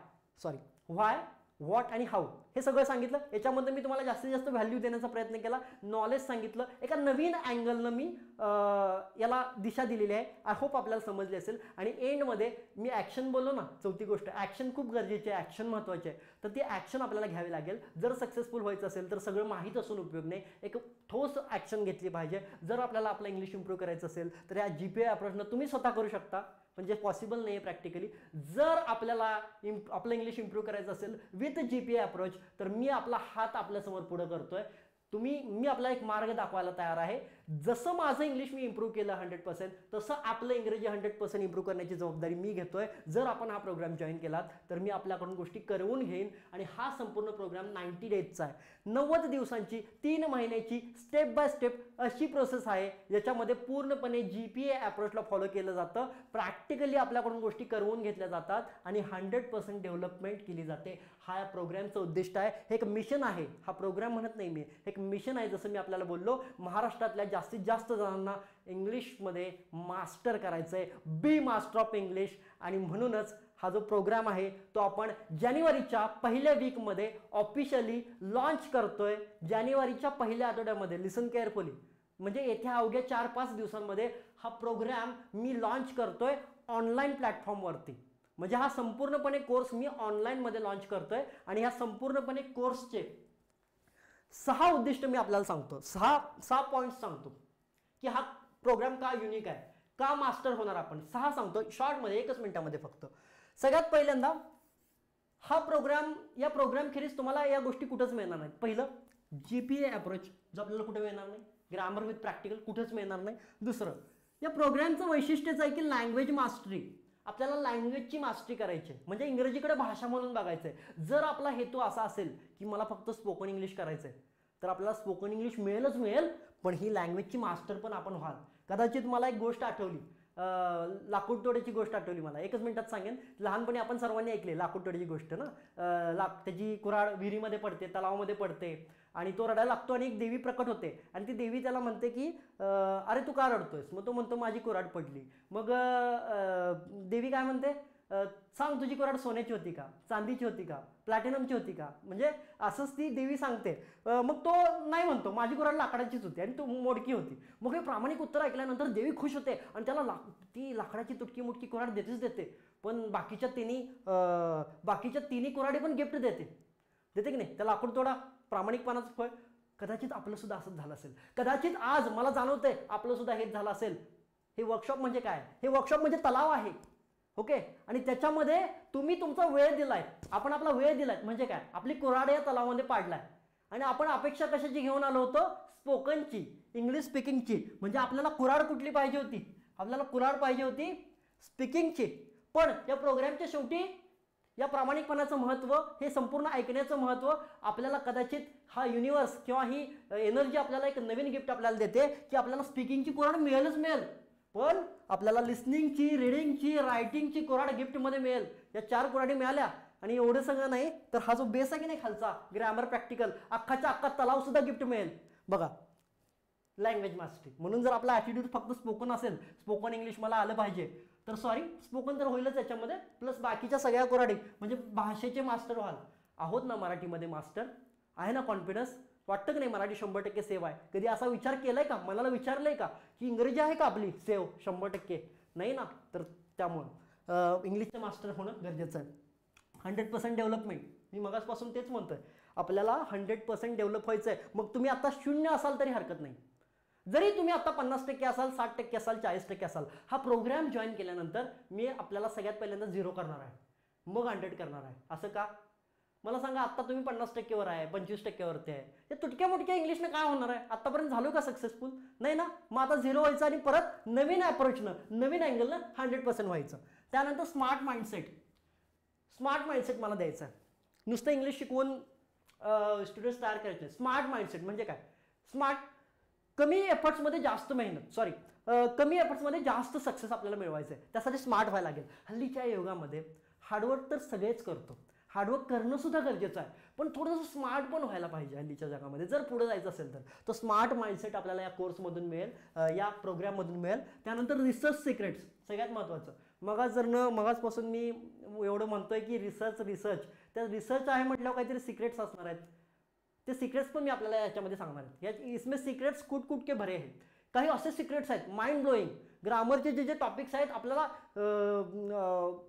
व्हॉट आणि हाऊ, हे सगळं सांगितलं. याच्यामध्ये मी तुम्हाला जास्तीत जास्त व्हॅल्यू देण्याचा प्रयत्न केला, नॉलेज सांगितलं, एका नवीन अँगलनं मी याला दिशा दिलेली आहे. आय होप आपल्याला समजली असेल. आणि एंडमध्ये मी ॲक्शन बोललो ना, चौथी गोष्ट, ॲक्शन खूप गरजेची आहे, ॲक्शन महत्त्वाची आहे. तर ती ॲक्शन आपल्याला घ्यावी लागेल. जर सक्सेसफुल व्हायचं असेल तर सगळं माहीत असून उपयोग नाही, एक ठोस ॲक्शन घेतली पाहिजे. जर आपल्याला आपलं इंग्लिश इम्प्रूव्ह करायचं असेल तर या जीपीए अप्रोचनं तुम्ही स्वतः करू शकता, म्हणजे पॉसिबल नाही आहे प्रॅक्टिकली. जर आपल्याला आपलं इंग्लिश इम्प्रूव्ह करायचं असेल विथ जीपीए अप्रोच तर मी आपला हात आपल्यासमोर पुढं करतोय. मी आपला एक मार्ग दाखवायला तयार आहे. जसं माझं इंग्लिश मी इम्प्रूव्ह केलं 100%, तसं आपलं इंग्रजी 100% इम्प्रूव्ह करण्याची जबाबदारी मी घेतोय. जर आपण हा प्रोग्राम जॉईन केलात तर मी आपल्याकडून गोष्टी करवून घेईन. आणि हा संपूर्ण प्रोग्राम 90 डेजचा आहे, 90 दिवसांची, 3 महिन्याची स्टेप बाय स्टेप अशी प्रोसेस आहे ज्याच्यामध्ये पूर्णपणे जीपीए अप्रोचला फॉलो केलं जातं. प्रॅक्टिकली आपल्याकडून गोष्टी करवून घेतल्या जातात आणि 100% डेव्हलपमेंट केली जाते. हा प्रोग्रामचं उद्दिष्ट आहे. हे एक मिशन आहे, हा प्रोग्राम म्हणत नाही मी, एक मिशन आहे. जसं मी आपल्याला बोललो, महाराष्ट्रातल्या जास्तीत जास्त जणांना इंग्लिशमध्ये मास्टर करायचं आहे, बी मास्टर ऑफ इंग्लिश. आणि म्हणूनच हा जो प्रोग्राम आहे तो आपण जानेवारीच्या पहिल्या वीकमध्ये ऑफिशियली लॉन्च करतोय. जानेवारीच्या पहिल्या आठवड्यामध्ये, लिसन केअरफुली, म्हणजे येत्या अवघ्या 4-5 दिवसांमध्ये हा प्रोग्राम मी लॉन्च करतोय ऑनलाईन प्लॅटफॉर्मवरती. म्हणजे हा संपूर्णपणे कोर्स मी ऑनलाईनमध्ये लॉन्च करतोय. आणि ह्या संपूर्णपणे कोर्सचे 6 उद्दिष्ट मी आपल्याला सांगतो, 6 पॉईंट्स सांगतो की हा प्रोग्राम का युनिक आहे, का मास्टर होणार आपण. 6 सांगतो शॉर्टमध्ये, 1 मिनिटामध्ये फक्त. सगळ्यात पहिल्यांदा हा प्रोग्राम, या प्रोग्राम खेरीज तुम्हाला या गोष्टी कुठंच मिळणार नाहीत. पहिलं, जीपीए अप्रोच जो आपल्याला कुठे मिळणार नाही, ग्रामर विथ प्रॅक्टिकल कुठंच मिळणार नाही. दुसरं, या प्रोग्रामचं वैशिष्ट्यच आहे की लँग्वेज मास्टरी. आपल्याला लँग्वेजची मास्टरी करायची आहे, म्हणजे इंग्रजीकडे भाषा म्हणून बघायचं आहे. जर आपला हेतू असा असेल की मला फक्त स्पोकन इंग्लिश करायचं आहे तर आपल्याला स्पोकन इंग्लिश मिळेल, पण ही लँग्वेजची मास्टर पण आपण व्हाल. कदाचित मला एक गोष्ट आठवली, लाकूड तोड्याची गोष्ट आठवली मला, 1 मिनिटात सांगेन. लहानपणी आपण सर्वांनी ऐकले लाकूड तोड्याची गोष्ट ना, त्याची कुऱ्हाड विहिरीमध्ये पडते, तलावामध्ये पडते आणि तो रडायला लागतो आणि एक देवी प्रकट होते आणि ती देवी त्याला म्हणते की अरे तू का रडतोयस. मग तो म्हणतो माझी कुऱ्हाड पडली. मग देवी काय म्हणते, सांग तुझी कुऱ्हाड सोन्याची होती का, चांदीची होती का, प्लॅटिनमची होती का, म्हणजे असंच ती देवी सांगते. मग तो नाही म्हणतो माझी कुऱ्हाड लाकडाचीच होती आणि तो मोडकी होती. मग हे प्रामाणिक उत्तर ऐकल्यानंतर देवी खुश होते आणि त्याला ती लाकडाची तुटकी मुटकी कुऱ्हाड देते. पण बाकीच्या तिन्ही कुऱ्हाडी पण गिफ्ट देते की नाही. त्या लाकूड तोडा प्रामाणिकपणाचं फळ. कदाचित आपलं सुद्धा असंच झालं असेल. कदाचित आज मला जाणवतंय आपलं सुद्धा हेच झालं असेल. हे वर्कशॉप म्हणजे काय, हे वर्कशॉप म्हणजे तलाव आहे. ओके, आणि त्याच्यामध्ये तुम्ही तुमचा वेळ दिलाय, आपण आपला वेळ दिलाय. म्हणजे काय, आपली कुऱ्हाड या तलावामध्ये पाडलाय आणि आपण अपेक्षा कशाची घेऊन आलो होतो, स्पोकनची, इंग्लिश स्पीकिंगची. म्हणजे आपल्याला कुऱ्हाड कुठली पाहिजे होती, आपल्याला कुऱ्हाड पाहिजे होती स्पीकिंगची. पण या प्रोग्रामच्या शेवटी या प्रामाणिकपणाचं महत्त्व, हे संपूर्ण ऐकण्याचं महत्त्व आपल्याला कदाचित हा युनिवर्स किंवा ही एनर्जी आपल्याला एक नवीन गिफ्ट आपल्याला देते की आपल्याला स्पीकिंगची कुऱ्हाड मिळेलच मिळेल, पण आपल्याला लिसनिंगची, रिडिंगची, रायटिंगची कुऱ्हाड गिफ्टमध्ये मिळेल. या 4 कुऱ्हाडी मिळाल्या आणि एवढं सगळं नाही तर हा जो बेस आहे की नाही खालचा ग्रॅमर प्रॅक्टिकल, अख्खाच्या अख्खा तलाव सुद्धा गिफ्ट मिळेल. बघा, लँग्वेज मास्टरी. म्हणून जर आपला ॲटिट्यूड फक्त स्पोकन असेल, स्पोकन इंग्लिश मला आलं पाहिजे, तर सॉरी, स्पोकन तर होईलच याच्यामध्ये, प्लस बाकीच्या सगळ्या कुऱ्हाडी म्हणजे भाषेचे मास्टर व्हाल. आहोत ना मराठीमध्ये मास्टर? आहे ना कॉन्फिडन्स? वाटतं की नाही मराठी 100% सेव्ह आहे? कधी असा विचार केलाय का, मनाला विचारलंय का की इंग्रजी आहे का आपली सेव्ह 100%? नाही ना. तर त्यामुळं इंग्लिशचं मास्टर होणं गरजेचं आहे. 100% डेव्हलपमेंट, मी मगाचपासून तेच म्हणतोय, आपल्याला 100% डेव्हलप व्हायचं आहे. मग तुम्ही आता 0 असाल तरी हरकत नाही. जरी तुम्ही आता 50% असाल, 60% असाल, 40% असाल, हा प्रोग्राम जॉईन केल्यानंतर मी आपल्याला सगळ्यात पहिल्यांदा 0 करणार आहे, मग 100 करणार आहे. असं का? मला सांगा, आता तुम्ही 50% वर आहे, 25% वरती आहे, हे तुटक्या मुटक्या इंग्लिशनं काय होणार आहे? आतापर्यंत झालो का सक्सेसफुल? नाही ना. मग आता 0 व्हायचं आणि परत नवीन अप्रोचनं, नवीन अँगलनं 100% व्हायचं. त्यानंतर स्मार्ट माइंडसेट. स्मार्ट माइंडसेट मला द्यायचं आहे. नुसतं इंग्लिश शिकवून स्टुडंट्स तयार करायचे. स्मार्ट माइंडसेट म्हणजे काय? स्मार्ट, कमी एफर्ट्समध्ये जास्त मेहनत, सॉरी, कमी एफर्ट्समध्ये जास्त सक्सेस आपल्याला मिळवायचं आहे. त्यासाठी स्मार्ट व्हायला लागेल. हल्लीच्या युगामध्ये हार्डवर्क तर सगळेच करतो, हार्डवर्क करणं सुद्धा गरजेचं आहे, पण थोडंसं स्मार्ट पण व्हायला पाहिजे हल्लीच्या जगामध्ये जर पुढे जायचं असेल तर. तो स्मार्ट माइंडसेट आपल्याला या कोर्समधून मिळेल, या प्रोग्राममधून मिळेल. त्यानंतर रिसर्च सिक्रेट्स, सगळ्यात महत्त्वाचं. मगाचपासून मी एवढं म्हणतोय की रिसर्च, त्या रिसर्च आहे म्हटल्यावर काहीतरी सिक्रेट्स असणार आहेत. ते सिक्रेट्स पण मी आपल्याला याच्यामध्ये सांगणार आहे. इसमें सिक्रेट्स कुट के भरे आहेत. काही असे सिक्रेट्स आहेत माइंड ब्लोईंग. ग्रामरचे जे टॉपिक्स आहेत आपल्याला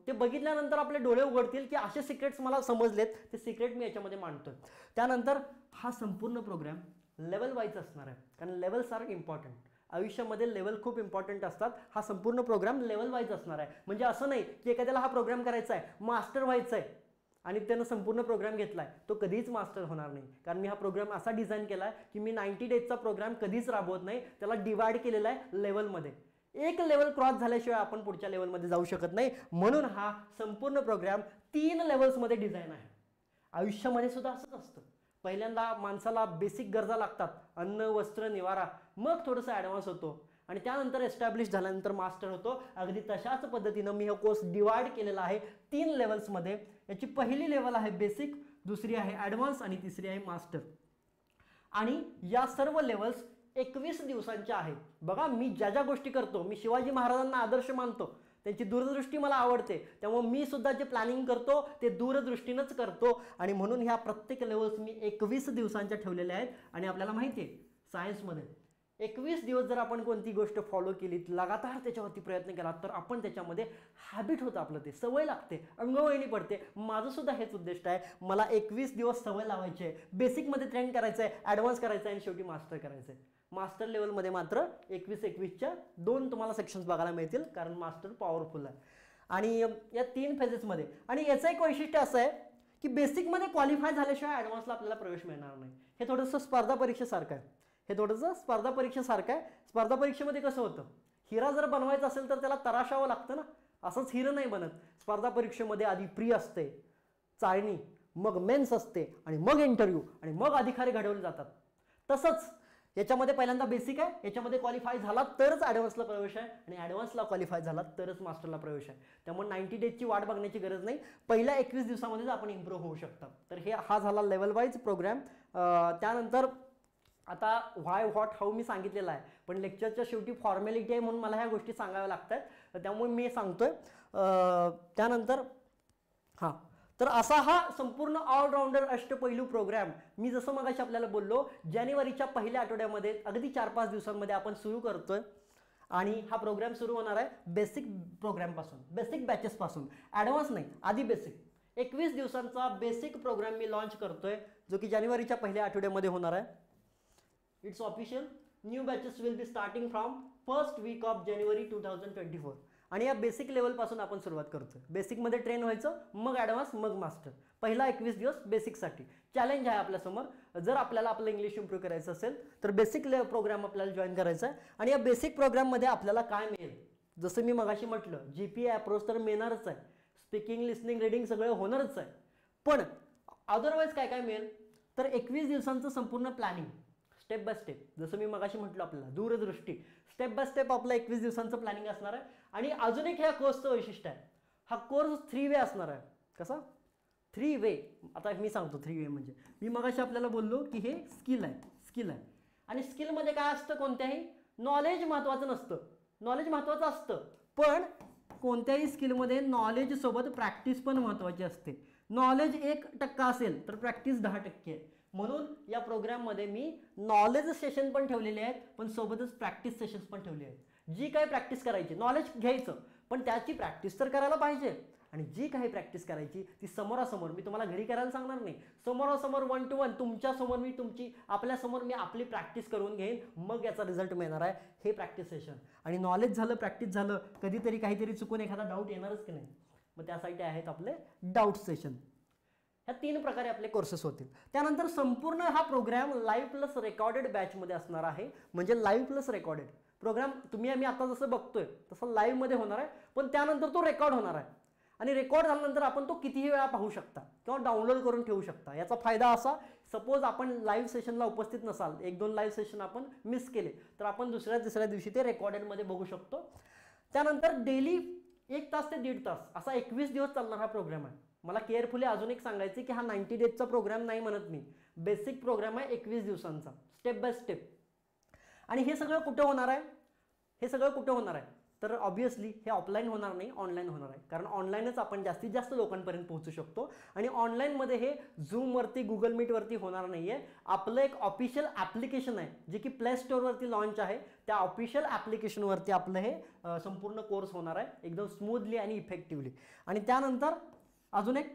ते बघितल्यानंतर आपले डोळे उघडतील की असे सिक्रेट्स मला समजलेत. ते सिक्रेट मी याच्यामध्ये मांडतोय. त्यानंतर हा संपूर्ण प्रोग्राम लेवल वाईज असणार आहे, कारण लेवल्स आर इम्पॉर्टंट. आयुष्यामध्ये लेवल खूप इम्पॉर्टंट असतात. हा संपूर्ण प्रोग्राम लेवल वाईज असणार आहे. म्हणजे असं नाही की एखाद्याला हा प्रोग्राम करायचा आहे, मास्टर व्हायचं आहे आणि त्यानं संपूर्ण प्रोग्राम घेतला आहे, तो कधीच मास्टर होणार नाही. कारण मी हा प्रोग्राम असा डिझाईन केला आहे की मी 90 डेजचा प्रोग्राम कधीच राबवत नाही. त्याला डिवाइड केलेला आहे लेवलमध्ये. एक लेवल क्रॉस झाल्याशिवाय आपण पुढच्या लेवलमध्ये जाऊ शकत नाही. म्हणून हा संपूर्ण प्रोग्राम 3 लेवल्समध्ये डिझाईन आहे. आयुष्यामध्ये सुद्धा असंच असतं. पहिल्यांदा माणसाला बेसिक गरजा लागतात, अन्न, वस्त्र, निवारा, मग थोडंसं ॲडव्हान्स होतो आणि त्यानंतर एस्टॅब्लिश झाल्यानंतर मास्टर होतो. अगदी तशाच पद्धतीनं मी हा कोर्स डिवाइड केलेला आहे 3 लेवल्समध्ये. याची पहिली लेवल आहे बेसिक, दुसरी आहे ॲडव्हान्स आणि तिसरी आहे मास्टर. आणि या सर्व लेवल्स 21 दिवसांच्या आहेत. बघा, मी ज्या ज्या गोष्टी करतो, मी शिवाजी महाराजांना आदर्श मानतो, त्यांची दूरदृष्टी मला आवडते, त्यामुळे मी सुद्धा जे प्लॅनिंग करतो ते दूरदृष्टीनंच करतो. आणि म्हणून ह्या प्रत्येक लेवल्स मी 21 दिवसांच्या ठेवलेल्या आहेत. आणि आपल्याला माहिती आहे सायन्समध्ये 21 दिवस जर आपण कोणती गोष्ट फॉलो केली, लगातार त्याच्यावरती प्रयत्न केला, तर आपण त्याच्यामध्ये हॅबिट होतं, आपलं ते सवय लागते, अंगवळणी पडते. माझं सुद्धा हेच उद्दिष्ट आहे. मला 21 दिवस सवय लावायची आहे, बेसिकमध्ये ट्रेन करायचं आहे, ॲडव्हान्स करायचं आहे आणि शेवटी मास्टर करायचं आहे. मास्टर लेवलमध्ये मात्र 21-21च्या 2 तुम्हाला सेक्शन्स बघायला मिळतील, कारण मास्टर पॉवरफुल आहे. आणि या 3 फेजेसमध्ये, आणि याचं एक वैशिष्ट्य असं आहे की बेसिकमध्ये क्वालिफाय झाल्याशिवाय ॲडव्हान्सला आपल्याला प्रवेश मिळणार नाही. हे थोडंसं स्पर्धा परीक्षेसारखं आहे. स्पर्धा परीक्षेमध्ये कसं होतं, हिरा जर बनवायचा असेल तर त्याला तराशावं लागतं ना, असंच हिरं नाही बनत. स्पर्धा परीक्षेमध्ये आधी प्री असते, चाळणी, मग मेन्स असते आणि मग इंटरव्ह्यू आणि मग अधिकारी घडवले जातात. तसंच याच्यामध्ये पहिल्यांदा बेसिक आहे, याच्यामध्ये क्वालिफाय झाला तरच ॲडव्हान्सला प्रवेश आहे आणि ॲडव्हान्सला क्वालिफाय झाला तरच मास्टरला प्रवेश आहे. त्यामुळे 90 डेजची वाट बघण्याची गरज नाही. पहिल्या 21 दिवसामध्येच आपण इम्प्रूव्ह होऊ शकता. तर हा झाला लेवल वाईज प्रोग्राम. त्यानंतर आता व्हाय, व्हॉट, हाऊ मी सांगितलेलं आहे, पण लेक्चरच्या शेवटी फॉर्मॅलिटी आहे म्हणून मला ह्या गोष्टी सांगाव्या लागतात, त्यामुळे मी सांगतोय. त्यानंतर तर असा हा संपूर्ण ऑलराऊंडर अष्टपैलू प्रोग्राम मी जसं मगाशी आपल्याला बोललो, जानेवारीच्या पहिल्या आठवड्यामध्ये अगदी 4-5 दिवसांमध्ये आपण सुरू करतोय. आणि हा प्रोग्राम सुरू होणार आहे बेसिक प्रोग्रामपासून, बेसिक बॅचेसपासून, ॲडव्हान्स नाही, आधी बेसिक. 21 दिवसांचा बेसिक प्रोग्राम मी लॉन्च करतोय, जो की जानेवारीच्या पहिल्या आठवड्यामध्ये होणार आहे. It's official. New batches will be starting from first week of January 2024. आणि या बेसिक लेवलपासून आपण सुरुवात करतोय. बेसिकमध्ये ट्रेन व्हायचं, मग ॲडव्हान्स, मग मास्टर. पहिला 21 दिवस बेसिकसाठी चॅलेंज आहे आपल्यासमोर. जर आपल्याला आपलं इंग्लिश इम्प्रूव्ह करायचं असेल तर बेसिक प्रोग्राम आपल्याला जॉईन करायचा आहे. आणि या बेसिक प्रोग्राममध्ये आपल्याला काय मिळेल, जसं मी मगाशी म्हटलं, GPA अप्रोच तर मिळणारच आहे. स्पीकिंग, लिसनिंग, रीडिंग सगळं होणारच आहे. पण अदरवाईज काय काय मिळेल तर 21 दिवसांचं संपूर्ण प्लॅनिंग स्टेप बाय स्टेप, जसं मी मगाशी म्हटलं आपल्याला दूरदृष्टी, स्टेप बाय स्टेप आपलं 21 दिवसांचं प्लॅनिंग असणार आहे. आणि अजून एक ह्या कोर्सचं वैशिष्ट्य आहे, हा कोर्स 3 वे असणार आहे. कसा 3 वे? आता मी सांगतो 3 वे म्हणजे मी मगाशी आपल्याला बोललो की हे स्किल आहे. आणि स्किलमध्ये काय असतं, कोणत्याही नॉलेज महत्त्वाचं नसतं. नॉलेज महत्त्वाचं असतं, पण कोणत्याही स्किलमध्ये नॉलेजसोबत प्रॅक्टिस पण महत्त्वाची असते. नॉलेज 1% असेल तर प्रॅक्टिस 10% आहे. म्हणून या प्रोग्राममध्ये मी नॉलेज सेशन पण ठेवलेले आहेत, पण सोबतच प्रॅक्टिस सेशन्स पण ठेवले आहेत. जी काही प्रॅक्टिस करायची, नॉलेज घ्यायचं पण त्याची प्रॅक्टिस तर करायला पाहिजे. आणि जी काही प्रॅक्टिस करायची ती समोरासमोर, मी तुम्हाला घरी करायला सांगणार नाही, समोरासमोर 1 to 1 तुमच्यासमोर मी आपल्यासमोर मी आपली प्रॅक्टिस करून घेईन, मग याचा रिझल्ट मिळणार आहे. हे प्रॅक्टिस सेशन. आणि नॉलेज झालं, प्रॅक्टिस झालं, कधीतरी काहीतरी चुकून एखादा डाऊट येणारच की नाही, मग त्यासाठी आहेत आपले डाऊट सेशन. ह्या 3 प्रकारे आपले कोर्सेस होतील. त्यानंतर संपूर्ण हा प्रोग्राम लाईव्ह प्लस रेकॉर्डेड बॅचमध्ये असणार आहे. म्हणजे लाईव्ह प्लस रेकॉर्डेड प्रोग्राम तुम्ही आम्ही आता जसं बघतोय तसं लाईव्हमध्ये होणार आहे, पण त्यानंतर तो रेकॉर्ड होणार आहे. आणि रेकॉर्ड झाल्यानंतर आपण तो कितीही वेळा पाहू शकता किंवा डाउनलोड करून ठेवू शकता. याचा फायदा असा, सपोज आपण लाईव्ह सेशनला उपस्थित नसाल, 1-2 लाईव्ह सेशन आपण मिस केले तर आपण दुसऱ्या दिवशी ते रेकॉर्डेडमध्ये बघू शकतो. त्यानंतर डेली 1 तास ते 1.5 तास असा 21 दिवस चालणार हा प्रोग्राम आहे. मला केअरफुली अजून एक सांगायचं की हा 90 डेजचा प्रोग्राम नाही म्हणत मी, बेसिक प्रोग्राम आहे 21 दिवसांचा, स्टेप बाय स्टेप. आणि हे सगळं कुठं होणार आहे? तर ऑब्व्हियसली हे ऑफलाईन होणार नाही, ऑनलाईन होणार आहे. कारण ऑनलाईनच आपण जास्तीत जास्त लोकांपर्यंत पोहोचू शकतो. आणि ऑनलाईनमध्ये हे झूमवरती, गुगल मीटवरती होणार नाही आहे. आपलं एक ऑफिशियल ॲप्लिकेशन आहे जे की प्ले स्टोअरवरती लॉन्च आहे. त्या ऑफिशियल ॲप्लिकेशनवरती आपलं हे संपूर्ण कोर्स होणार आहे, एकदम स्मूथली आणि इफेक्टिव्हली. आणि त्यानंतर अजून एक,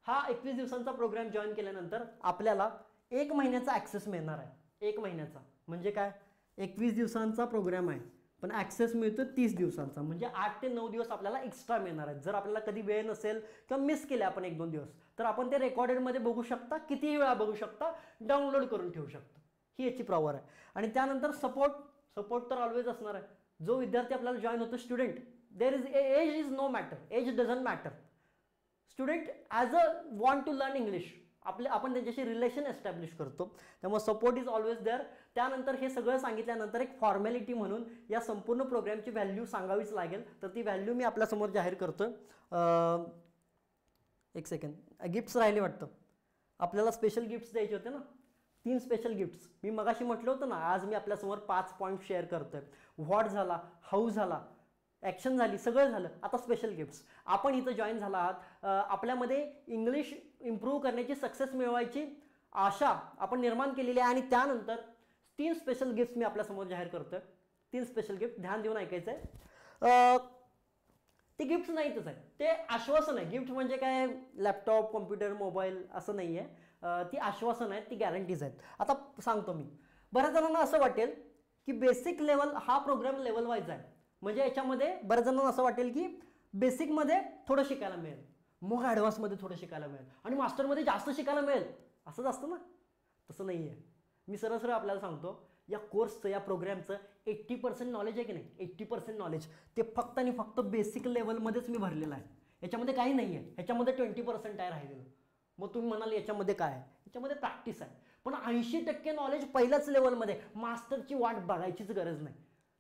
हा 21 दिवसांचा प्रोग्राम जॉईन केल्यानंतर आपल्याला 1 महिन्याचा ॲक्सेस मिळणार आहे. 1 महिन्याचा म्हणजे काय, 21 दिवसांचा प्रोग्राम आहे पण ॲक्सेस मिळतो 30 दिवसांचा, म्हणजे 8 ते 9 दिवस आपल्याला एक्स्ट्रा मिळणार आहेत. जर आपल्याला कधी वेळ नसेल किंवा मिस केले आपण 1-2 दिवस, तर आपण ते रेकॉर्डेडमध्ये बघू शकता, कितीही वेळा बघू शकता, डाउनलोड करून ठेवू शकता. ही याची पॉवर आहे. आणि त्यानंतर सपोर्ट तर ऑलवेज असणार आहे. जो विद्यार्थी आपल्याला जॉईन होतो, student, age is no matter, age doesn't matter. Student as a want to learn English, आपण त्यांच्याशी रिलेशन एस्टॅब्लिश करतो, त्यामुळे सपोर्ट इज ऑलवेज देअर. त्यानंतर हे सगळं सांगितल्यानंतर एक फॉर्मॅलिटी म्हणून या संपूर्ण प्रोग्रामची व्हॅल्यू सांगावीच लागेल. तर ती व्हॅल्यू मी आपल्यासमोर जाहीर करतोय. 1 सेकंड, गिफ्ट्स राहिले वाटतं. आपल्याला स्पेशल गिफ्ट्स द्यायचे होते ना, 3 स्पेशल गिफ्ट्स. मी मगाशी म्हटलं होतं ना, आज मी आपल्यासमोर 5 पॉईंट शेअर करतोय. व्हॉट झाला, हाऊ झाला, ॲक्शन झाली, सगळं झालं. आता स्पेशल गिफ्ट्स. आपण इथं जॉईन झाला आहात, आपल्यामध्ये इंग्लिश इम्प्रूव्ह करण्याची, सक्सेस मिळवायची आशा आपण निर्माण केलेली आहे. आणि त्यानंतर 3 स्पेशल गिफ्ट्स मी आपल्यासमोर जाहीर करतोय. 3 स्पेशल गिफ्ट, ध्यान देऊन ऐकायचं आहे. ते गिफ्ट नाहीतच आहे, ते आश्वासन आहे. गिफ्ट म्हणजे काय, लॅपटॉप, कॉम्प्युटर, मोबाईल असं नाही आहे. ती आश्वासन आहेत, ती गॅरंटीज आहेत. आता सांगतो मी. बऱ्याच जणांना असं वाटेल की बेसिक लेवल हा प्रोग्राम लेवल वाईज आहे, म्हणजे याच्यामध्ये बऱ्याच जणांना असं वाटेल की बेसिकमध्ये थोडं शिकायला मिळेल, मग ॲडव्हान्समध्ये थोडं शिकायला मिळेल आणि मास्टरमध्ये जास्त शिकायला मिळेल, असंच असतं ना. तसं नाही आहे. मी सरळ आपल्याला सांगतो, या कोर्सचं, या प्रोग्रामचं 80% नॉलेज आहे की नाही, 80% नॉलेज ते फक्त आणि फक्त बेसिक लेवलमध्येच मी भरलेलं आहे. याच्यामध्ये काही नाही आहे. ह्याच्यामध्ये 20% आहे राहिलेलं. मग तुम्ही म्हणाल याच्यामध्ये काय आहे, याच्यामध्ये प्रॅक्टिस आहे. पण 80% नॉलेज पहिल्याच लेवलमध्ये, मास्टरची वाट बघायचीच गरज नाही.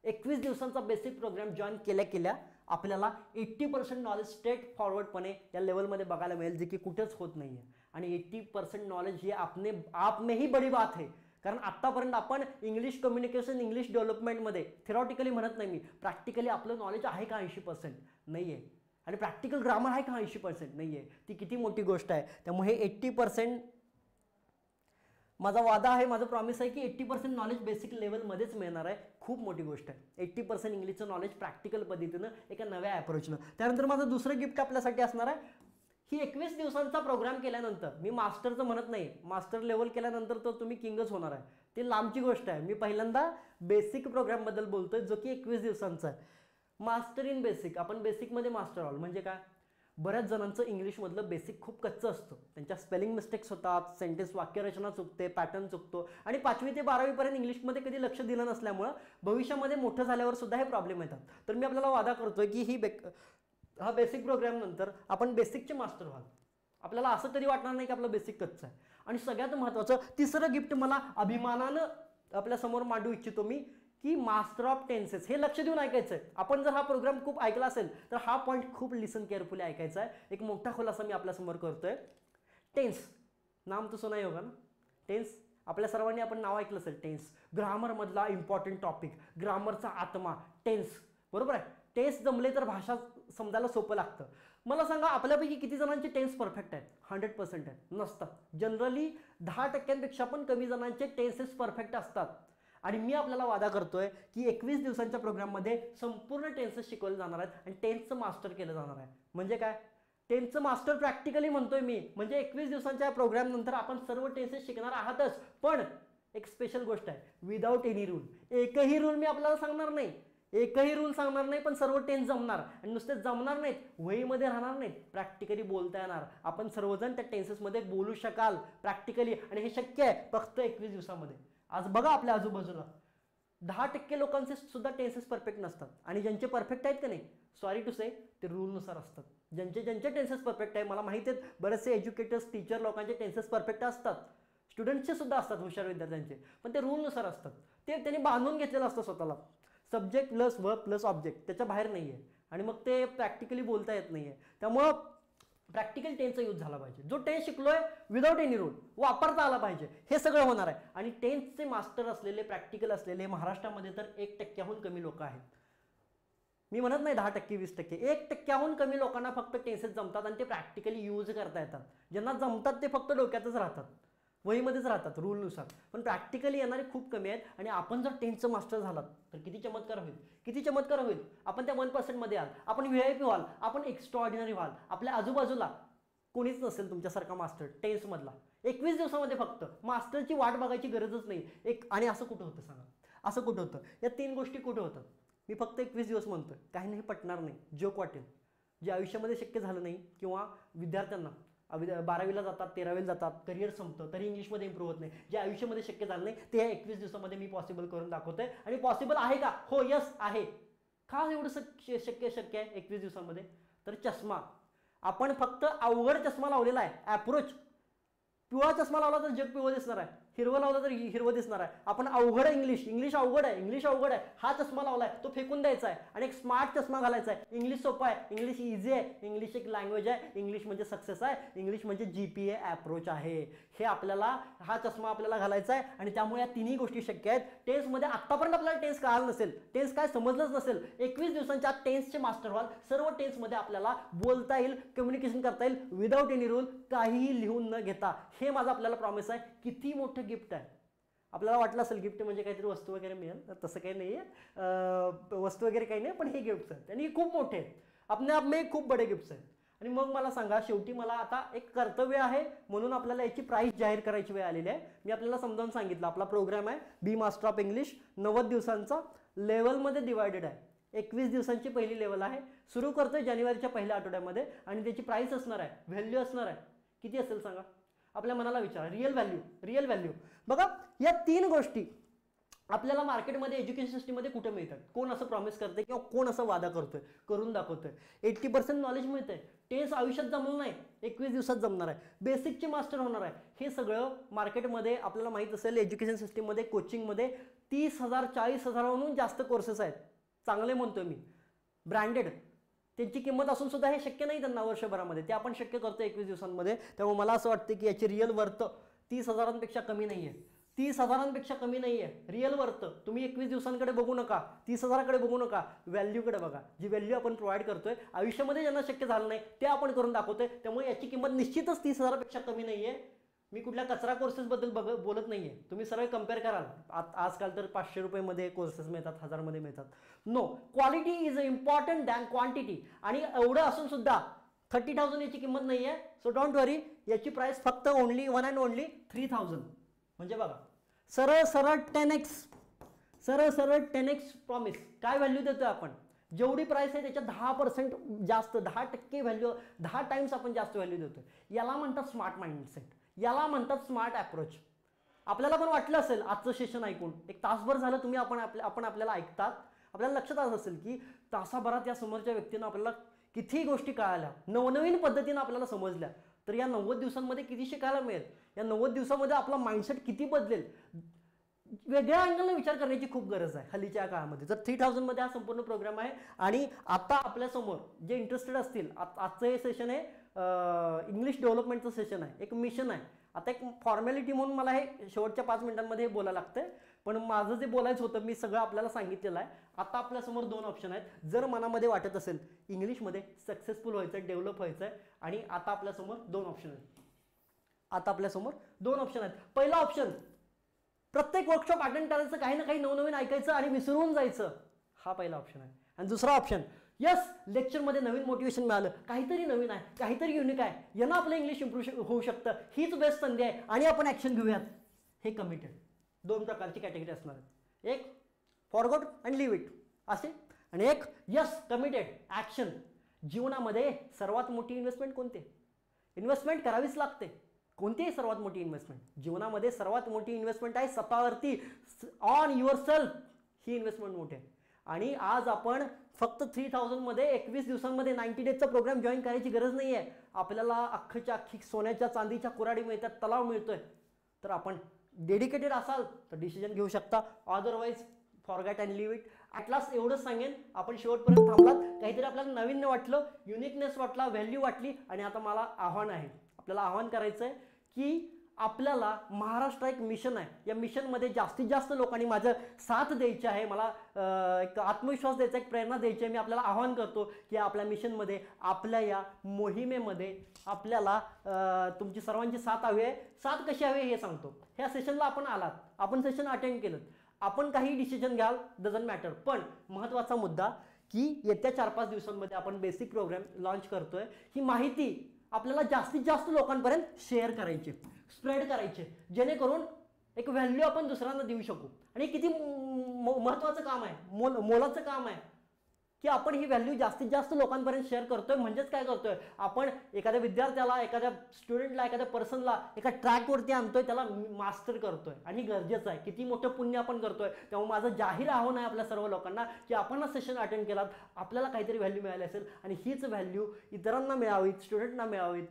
21 दिवसांचा बेसिक प्रोग्राम जॉईन केल्या आपल्याला 80% नॉलेज स्ट्रेट फॉरवर्डपणे या लेवलमध्ये बघायला मिळेल, जे की कुठेच होत नाही आहे. आणि 80% नॉलेज ही आप में ही बड़ी बात है. कारण आत्तापर्यंत आपण इंग्लिश कम्युनिकेशन, इंग्लिश डेव्हलपमेंटमध्ये थेरॉटिकली म्हणत नाही मी, प्रॅक्टिकली आपलं नॉलेज आहे का 80%? नाही आहे. आणि प्रॅक्टिकल ग्रामर आहे का 80%? नाही आहे. ती किती मोठी गोष्ट आहे. त्यामुळे हे 80%, माझा वादा आहे, माझं प्रॉमिस आहे की 80% नॉलेज बेसिक लेवलमध्येच मिळणार आहे. खूप मोठी गोष्ट आहे. 80% इंग्लिशचं नॉलेज प्रॅक्टिकल पद्धतीनं, एका नव्या ॲप्रोचनं. त्यानंतर माझं दुसरं गिफ्ट आपल्यासाठी असणार आहे. ही 21 दिवसांचा प्रोग्राम केल्यानंतर, मी मास्टरचं म्हणत नाही, मास्टर लेवल केल्यानंतर तर तुम्ही किंगच होणार आहे, ते लांबची गोष्ट आहे. मी पहिल्यांदा बेसिक प्रोग्रामबद्दल बोलतोय, जो की 21 दिवसांचा आहे. मास्टर इन बेसिक, आपण बेसिकमध्ये मास्टर ऑल म्हणजे काय. बऱ्याच जणांचं इंग्लिशमधलं बेसिक खूप कच्चं असतं, त्यांच्या स्पेलिंग मिस्टेक्स होतात, सेंटेन्स वाक्यरचना चुकते, पॅटर्न चुकतो. आणि 5वी ते 12वीपर्यंत इंग्लिशमध्ये कधी लक्ष दिलं नसल्यामुळं भविष्यामध्ये मोठं झाल्यावर सुद्धा हे प्रॉब्लेम येतात. तर मी आपल्याला वादा करतोय की ही हा बेसिक प्रोग्राम नंतर आपण बेसिकचे मास्टर व्हाल. आपल्याला असं कधी वाटणार नाही की आपलं बेसिक कच्चं आहे. आणि सगळ्यात महत्त्वाचं तिसरं गिफ्ट मला अभिमानानं आपल्या समोर मांडू इच्छितो मी, की मास्टर ऑफ टेन्सेस. हे लक्ष देऊन ऐकायचं आहे. आपण जर हा प्रोग्राम खूप ऐकला असेल तर हा पॉईंट खूप लिसन केअरफुली ऐकायचा आहे. एक मोठा खुलासा मी आपल्यासमोर करतोय. टेन्स नाम तो सुना होगा ना. टेन्स आपल्या सर्वांनी आपण नाव ऐकलं असेल. टेन्स ग्रामरमधला इम्पॉर्टंट टॉपिक, ग्रामरचा आत्मा टेन्स. बरोबर आहे. टेन्स जमले तर भाषा समजायला सोपं लागतं. मला सांगा आपल्यापैकी किती जणांचे टेन्स परफेक्ट आहेत? 100% आहेत? नसतात. जनरली 10%पेक्षा पण कमी जणांचे टेन्सेस परफेक्ट असतात. आणि मी आपल्याला वादा करतोय की 21 दिवसांच्या प्रोग्राममध्ये संपूर्ण टेन्सेस शिकवले जाणार आहेत आणि टेन्सचं मास्टर केलं जाणार आहे. म्हणजे काय? टेन्सचं मास्टर प्रॅक्टिकली म्हणतोय मी. म्हणजे 21 दिवसांच्या प्रोग्राम नंतर आपण सर्व टेन्सेस शिकणार आहातच. पण एक स्पेशल गोष्ट आहे, विदाउट एनी रूल. एकही रूल मी आपल्याला सांगणार नाही. एकही रूल सांगणार नाही, पण सर्व टेन्स जमणार. आणि नुसते जमणार नाहीत, वहीमध्ये राहणार नाहीत, प्रॅक्टिकली बोलता येणार. आपण सर्वजण त्या टेन्सेसमध्ये बोलू शकाल प्रॅक्टिकली. आणि हे शक्य आहे फक्त 21 दिवसामध्ये. आज बघा आपल्या आजूबाजूला 10% लोकांचे सुद्धा टेन्सेस परफेक्ट नसतात. आणि ज्यांचे परफेक्ट आहेत का नाही, सॉरी टू से, ते रूलनुसार असतात. ज्यांचे टेन्सेस परफेक्ट आहे, मला माहिती आहेत बरेचसे एज्युकेटर्स टीचर लोकांचे टेन्सेस परफेक्ट असतात. स्टुडंट्सचे सुद्धा असतात, हुशार विद्यार्थ्यांचे. पण ते रूलनुसार असतात. ते त्यांनी बांधून घेतलेलं असतं स्वतःला. Subject plus verb plus object, त्याच्या बाहेर नाही आहे. आणि मग ते प्रॅक्टिकली बोलता येत नाही आहे. त्यामुळं प्रॅक्टिकल टेन्सचा यूज झाला पाहिजे. जो टेन्स शिकलोय विदाउट एनी रूल वापरता आला पाहिजे. हे सगळं होणार आहे. आणि टेन्सचे मास्टर असलेले, प्रॅक्टिकल असलेले महाराष्ट्रामध्ये तर 1%हून कमी लोक आहेत. मी म्हणत नाही 10%, 20%. 1%हून कमी लोकांना फक्त टेन्सेस जमतात आणि ते प्रॅक्टिकली यूज करता येतात. ज्यांना जमतात ते फक्त डोक्यातच राहतात, वहीमध्येच राहतात रूलनुसार. पण प्रॅक्टिकली येणारे खूप कमी आहेत. आणि आपण जर टेन्सचं मास्टर झालात तर किती चमत्कार होईल, किती चमत्कार होईल. आपण त्या 1% मध्ये आल, आपण VIP व्हाल, आपण एक्स्ट्रा ऑर्डिनरी व्हाल. आपल्या आजूबाजूला कोणीच नसेल तुमच्यासारखा मास्टर टेन्समधला. 21 दिवसामध्ये फक्त मास्टरची वाट बघायची गरजच नाही. आणि असं कुठं होतं सांगा? असं कुठं होतं? या 3 गोष्टी कुठं होतात? मी फक्त 21 दिवस म्हणतोय, काही नाही पटणार नाही, जोक वाटेल. जे आयुष्यामध्ये शक्य झालं नाही, किंवा विद्यार्थ्यांना 12वीला जातात, 13वीला जातात, करिअर संपतं तरी इंग्लिशमध्ये इम्प्रूव्ह होत नाही, जे आयुष्यामध्ये शक्य झालं नाही ते 21 दिवसामध्ये मी पॉसिबल करून दाखवतोय. आणि पॉसिबल आहे का? हो, यस आहे. का एवढं शक्य आहे 21 दिवसामध्ये? तर चष्मा. आपण फक्त अवघड चष्मा लावलेला आहे. अप्रोच. पिवळा चष्मा लावला तर जग पिवळं दिसणार आहे, हिरवं लावलं तर हिरवं दिसणार आहे. आपण अवघड इंग्लिश अवघड आहे, हा चष्मा लावलाय तो फेकून द्यायचा आहे आणि एक स्मार्ट चष्मा घालायचा आहे. इंग्लिश सोपं आहे, इंग्लिश इझी आहे, इंग्लिश एक लँग्वेज आहे, इंग्लिश म्हणजे सक्सेस आहे, इंग्लिश म्हणजे GPA अप्रोच आहे. हे आपल्याला, हा चष्मा आपल्याला घालायचा आहे. आणि त्यामुळे या 3ही गोष्टी शक्य आहेत. टेन्समध्ये आत्तापर्यंत आपल्याला टेन्स कळालं नसेल, टेन्स काय समजलंच नसेल, 21 दिवसांच्या टेन्सचे मास्टर व्हाल. सर्व टेन्समध्ये आपल्याला बोलता येईल, कम्युनिकेशन करता येईल विदाउट एनी रूल, काहीही लिहून न घेता. हे माझं आपल्याला प्रॉमिस आहे. किती मोठं गिफ्ट आहे. आपल्याला वाटलं असेल गिफ्ट म्हणजे काहीतरी वस्तू वगैरे मिळेल, तर तसं काही नाही आहे. वस्तू वगैरे काही नाही, पण हे गिफ्ट्स आहेत आणि खूप मोठे आहेत. अपने आप में खूप बडे गिफ्ट्स आहेत. आणि मग मला सांगा, शेवटी मला आता एक कर्तव्य आहे, म्हणून आपल्याला याची प्राईस जाहीर करायची वेळ आलेली आहे. मी आपल्याला समजावून सांगितलं. आपला प्रोग्राम आहे बी मास्टर ऑफ इंग्लिश, 90 दिवसांचा, लेवलमध्ये डिवायडेड आहे. 21 दिवसांची पहिली लेवल आहे. सुरू करतोय जानेवारीच्या पहिल्या आठवड्यामध्ये. आणि त्याची प्राईस असणार आहे, व्हॅल्यू असणार आहे. किती असेल सांगा? आपल्या मनाला विचारा. Real value. बघा, या 3 गोष्टी आपल्याला मार्केटमध्ये, एज्युकेशन सिस्टममध्ये कुठे मिळतात? कोण असं प्रॉमिस करते किंवा कोण असं वादा करतोय, करून दाखवतोय? 80% नॉलेज मिळतंय. टेन्स आयुष्यात जमलं नाही, 21 दिवसात जमणार आहे. बेसिकचे मास्टर होणार आहे. हे सगळं मार्केटमध्ये आपल्याला माहीत असेल, एज्युकेशन सिस्टममध्ये, कोचिंगमध्ये 30,000 40,000हून जास्त कोर्सेस आहेत. चांगले म्हणतोय मी, ब्रँडेड. त्यांची किंमत असून सुद्धा हे शक्य नाही त्यांना वर्षभरामध्ये. ते आपण शक्य करतो 21 दिवसांमध्ये. त्यामुळे मला असं वाटतं की याची रिअल वर्थ 30,000पेक्षा कमी नाही आहे. 30,000पेक्षा कमी नाही आहे रिअल वर्थ. तुम्ही 21 दिवसांकडे बघू नका, 30,000कडे बघू नका, व्हॅल्यूकडे बघा. जी व्हॅल्यू आपण प्रोव्हाइड करतोय, आयुष्यामध्ये ज्यांना शक्य झालं नाही ते आपण करून दाखवतोय. त्यामुळे याची किंमत निश्चितच 30,000पेक्षा कमी नाही आहे. मी कुठल्या कचरा कोर्सेसबद्दल बोलत नाही आहे. तुम्ही सरळ कम्पेअर कराल. आजकाल तर 500 रुपयेमध्ये कोर्सेस मिळतात, 1000मध्ये मिळतात. No, quality is important than quantity. आणि एवढं असून सुद्धा 30,000 याची किंमत नाही आहे. So don't worry. याची प्राइस फक्त ओनली 1 and only 3,000. म्हणजे बघा, सरळ 10x, सरळ 10x प्रॉमिस. काय व्हॅल्यू देतोय आपण? जेवढी प्राइस आहे त्याच्या 10% जास्त, 10% व्हॅल्यू, 10 टाइम्स आपण जास्त व्हॅल्यू देतोय. याला म्हणतात स्मार्ट माइंडसेट, याला म्हणतात स्मार्ट अप्रोच. आपल्याला पण वाटलं असेल आजचं सेशन ऐकून, एक तासभर झालं तुम्ही आपल्याला ऐकतात, आपल्याला लक्षात आलं असेल की तासाभरात या समोरच्या व्यक्तीनं आपल्याला किती गोष्टी कळाल्या, नवनवीन पद्धतीने आपल्याला समजल्या, तर या 90 दिवसांमध्ये किती शिकायला मिळेल, या 90 दिवसामध्ये आपला माइंडसेट किती बदलेल, वेगळ्या अँगलने विचार करण्याची खूप गरज आहे हल्लीच्या काळामध्ये. तर 3000 मध्ये हा संपूर्ण प्रोग्राम आहे. आणि आता आपल्यासमोर जे इंटरेस्टेड असतील, आजचं हे सेशन आहे इंग्लिश डेव्हलपमेंटचं सेशन आहे, एक मिशन आहे. आता एक फॉर्मॅलिटी म्हणून मला हे शेवटच्या 5 मिनिटांमध्ये बोलायला लागतंय, पण माझं जे बोलायचं होतं मी सगळं आपल्याला सांगितलेलं आहे. आता आपल्यासमोर 2 ऑप्शन आहेत. जर मनामध्ये वाटत असेल इंग्लिशमध्ये सक्सेसफुल व्हायचं आहे, डेव्हलप व्हायचं आहे, आणि आता आपल्यासमोर 2 ऑप्शन आहेत. आता आपल्यासमोर 2 ऑप्शन आहेत. पहिला ऑप्शन, प्रत्येक वर्कशॉप अटेंड करायचं, काही ना काही नवनवीन ऐकायचं आणि विसरून जायचं, हा पहिला ऑप्शन आहे. आणि दुसरा ऑप्शन, यस लेक्चरमध्ये नवीन मोटिवेशन मिळालं, काहीतरी नवीन आहे, काहीतरी युनिक आहे, यानं आपलं इंग्लिश इम्प्रूव्ह होऊ शकतं, हीच बेस्ट संधी आहे आणि आपण ॲक्शन घेऊयात. हे कमिटेड. 2 प्रकारची कॅटेगरी असणार आहेत. एक फॉरगॉट अँड लिव्ह इट असे, आणि एक यस कमिटेड ॲक्शन. जीवनामध्ये सर्वात मोठी इन्व्हेस्टमेंट कोणते? इन्व्हेस्टमेंट करावीच लागते. कोणतीही सर्वात मोठी इन्व्हेस्टमेंट, जीवनामध्ये सर्वात मोठी इन्व्हेस्टमेंट आहे स्वतःवरती, on your self. He investment मोठी आहे. आणि आज आपण फक्त 3000 मध्ये 21 दिवसांमध्ये 90 डेजचा प्रोग्राम जॉईन करायची गरज नाही आहे. आपल्याला अख्खच्या अख्खी सोन्याच्या चांदीच्या कुऱ्हाडी मिळतात, तलाव मिळतोय. तर आपण डेडिकेटेड असाल तर डिसिजन घेऊ शकता, otherwise forget and leave it. At last एवढंच सांगेन, आपण शेवटपर्यंत थांबलात, काहीतरी आपल्याला नवीन वाटलं, युनिकनेस वाटला, व्हॅल्यू वाटली. आणि आता मला आव्हान आहे, आपल्याला आव्हान करायचं आहे की आपल्याला महाराष्ट्र एक मिशन आहे, या मिशनमध्ये जास्तीत जास्त लोकांनी माझं साथ द्यायची आहे, मला एक आत्मविश्वास द्यायचा, एक प्रेरणा द्यायची आहे. मी आपल्याला आव्हान करतो की आपल्या मिशनमध्ये, आपल्या या मोहिमेमध्ये आपल्याला तुमची सर्वांची साथ हवी आहे. साथ कशी हवी हे सांगतो. ह्या सेशनला आपण आलात, आपण सेशन अटेंड केलं, आपण काही डिसिजन घ्याल, डझंट मॅटर. पण महत्त्वाचा मुद्दा की येत्या 4-5 दिवसांमध्ये आपण बेसिक प्रोग्राम लॉन्च करतोय. ही माहिती आपल्याला जास्तीत जास्त लोकांपर्यंत शेअर करायची, स्प्रेड करायचे, जेणेकरून एक व्हॅल्यू आपण दुसऱ्यांना देऊ शकू. आणि किती महत्त्वाचं काम आहे, मोलाचं काम आहे की आपण ही व्हॅल्यू जास्तीत जास्त लोकांपर्यंत शेअर करतोय. म्हणजेच काय करतोय, आपण एखाद्या विद्यार्थ्याला, एखाद्या स्टुडंटला, एखाद्या पर्सनला एका ट्रॅकवरती आणतोय, त्याला मास्टर करतोय. आणि गरजेचं आहे, किती मोठं पुण्य आपण करतोय. त्यामुळे माझं जाहीर आव्हान आहे आपल्या सर्व लोकांना की आपण हा सेशन अटेंड केलात, आपल्याला काहीतरी व्हॅल्यू मिळाली असेल, आणि हीच व्हॅल्यू इतरांना मिळावीत, स्टुडंटना मिळावीत,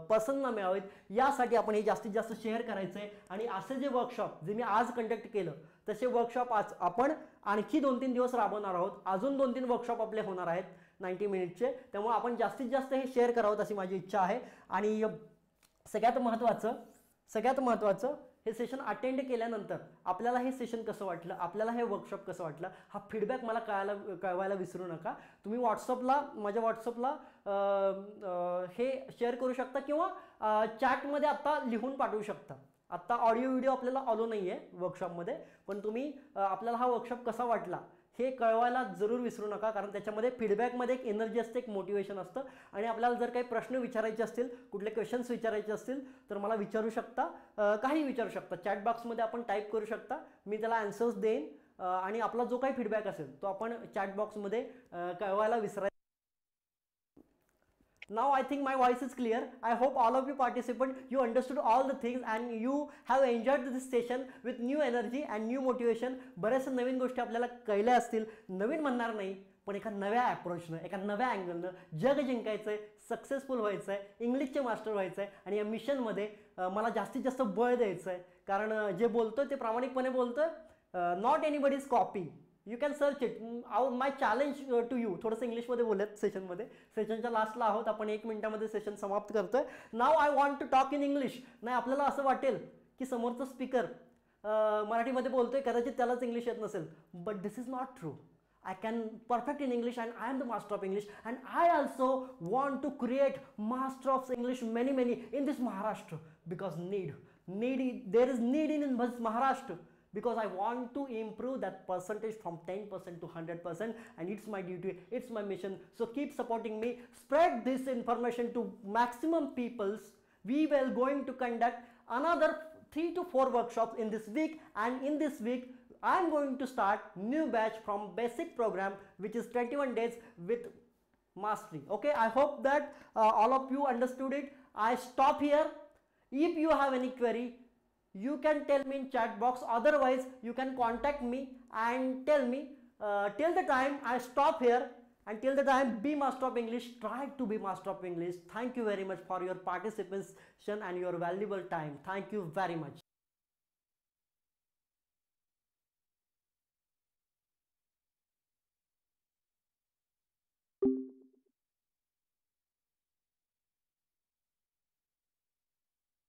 पर्सनना मिळावीत, यासाठी आपण हे जास्तीत जास्त शेअर करायचं आहे. आणि असे जे वर्कशॉप जे मी आज कंडक्ट केलं, तसे वर्कशॉप आज आपण आणखी 2-3 दिवस राबवणार आहोत. अजून 2-3 वर्कशॉप आपले होणार आहेत 90 मिनिटचे. त्यामुळे आपण जास्तीत जास्त हे शेअर करावं अशी माझी इच्छा आहे. आणि सगळ्यात महत्त्वाचं हे सेशन अटेंड केल्यानंतर आपल्याला हे सेशन कसं वाटलं, आपल्याला हे वर्कशॉप कसं वाटलं, हा फीडबॅक मला कळवायला विसरू नका. तुम्ही माझ्या व्हॉट्सअपला हे शेअर करू शकता, किंवा चॅटमध्ये आत्ता लिहून पाठवू शकता. आत्ता ऑडिओ व्हिडिओ आपल्याला आलो नाही आहे वर्कशॉपमध्ये, पण तुम्ही आपल्याला हा वर्कशॉप कसा वाटला हे कळवायला जरूर विसरू नका. कारण त्याच्यामध्ये फीडबॅकमध्ये एक एनर्जी असते, एक मोटिवेशन असतं. आणि आपल्याला जर काही प्रश्न विचारायचे असतील, कुठले क्वेश्चन्स विचारायचे असतील, तर मला विचारू शकता, काही विचारू शकता. चॅट बॉक्समध्ये आपण टाईप करू शकता, मी त्याला आन्सर्स देईन. आणि आपला जो काही फीडबॅक असेल तो आपण चॅट बॉक्समध्ये कळवायला विसरायचं. Now I think my voice is clear. I hope all of you participants, you understood all the things and you have enjoyed this session with new energy and new motivation. बऱ्याचशा नवीन गोष्टी आपल्याला कळल्या असतील. नवीन म्हणणार नाही, पण एका नव्या अप्रोचनं, एका नव्या अँगलनं जग जिंकायचं आहे, सक्सेसफुल व्हायचं आहे, इंग्लिशचे मास्टर व्हायचं आहे. आणि या मिशनमध्ये मला जास्तीत जास्त बळ द्यायचं आहे. कारण जे बोलतोय ते प्रामाणिकपणे बोलतोय. Not anybody's copy, you can search it. My challenge to you. थोडंसं इंग्लिशमध्ये बोलत सेशनमध्ये, सेशनच्या लास्टला आहोत आपण, 1 मिनिटामध्ये सेशन समाप्त करतोय. Now I want to talk in English. नाही, आपल्याला असं वाटेल की समोरचा स्पीकर मराठीमध्ये बोलतोय, कदाचित त्यालाच इंग्लिश येत नसेल. But this is not true. I can perfect in English and I am the master of English, and I also want to create master of English many in this Maharashtra, because there is need in Maharashtra, because I want to improve that percentage from 10% to 100%, and it's my duty, it's my mission. So keep supporting me, spread this information to maximum peoples. We will going to conduct another 3 to 4 workshops in this week, and in this week I am going to start new batch from basic program, which is 21 days with mastery. Okay, I hope that all of you understood it. I stop here. If you have any query, you can tell me in chat box. Otherwise, you can contact me and tell me. Till the time I stop here. Until the time, be master of English. Try to be master of English. Thank you very much for your participation and your valuable time. Thank you very much.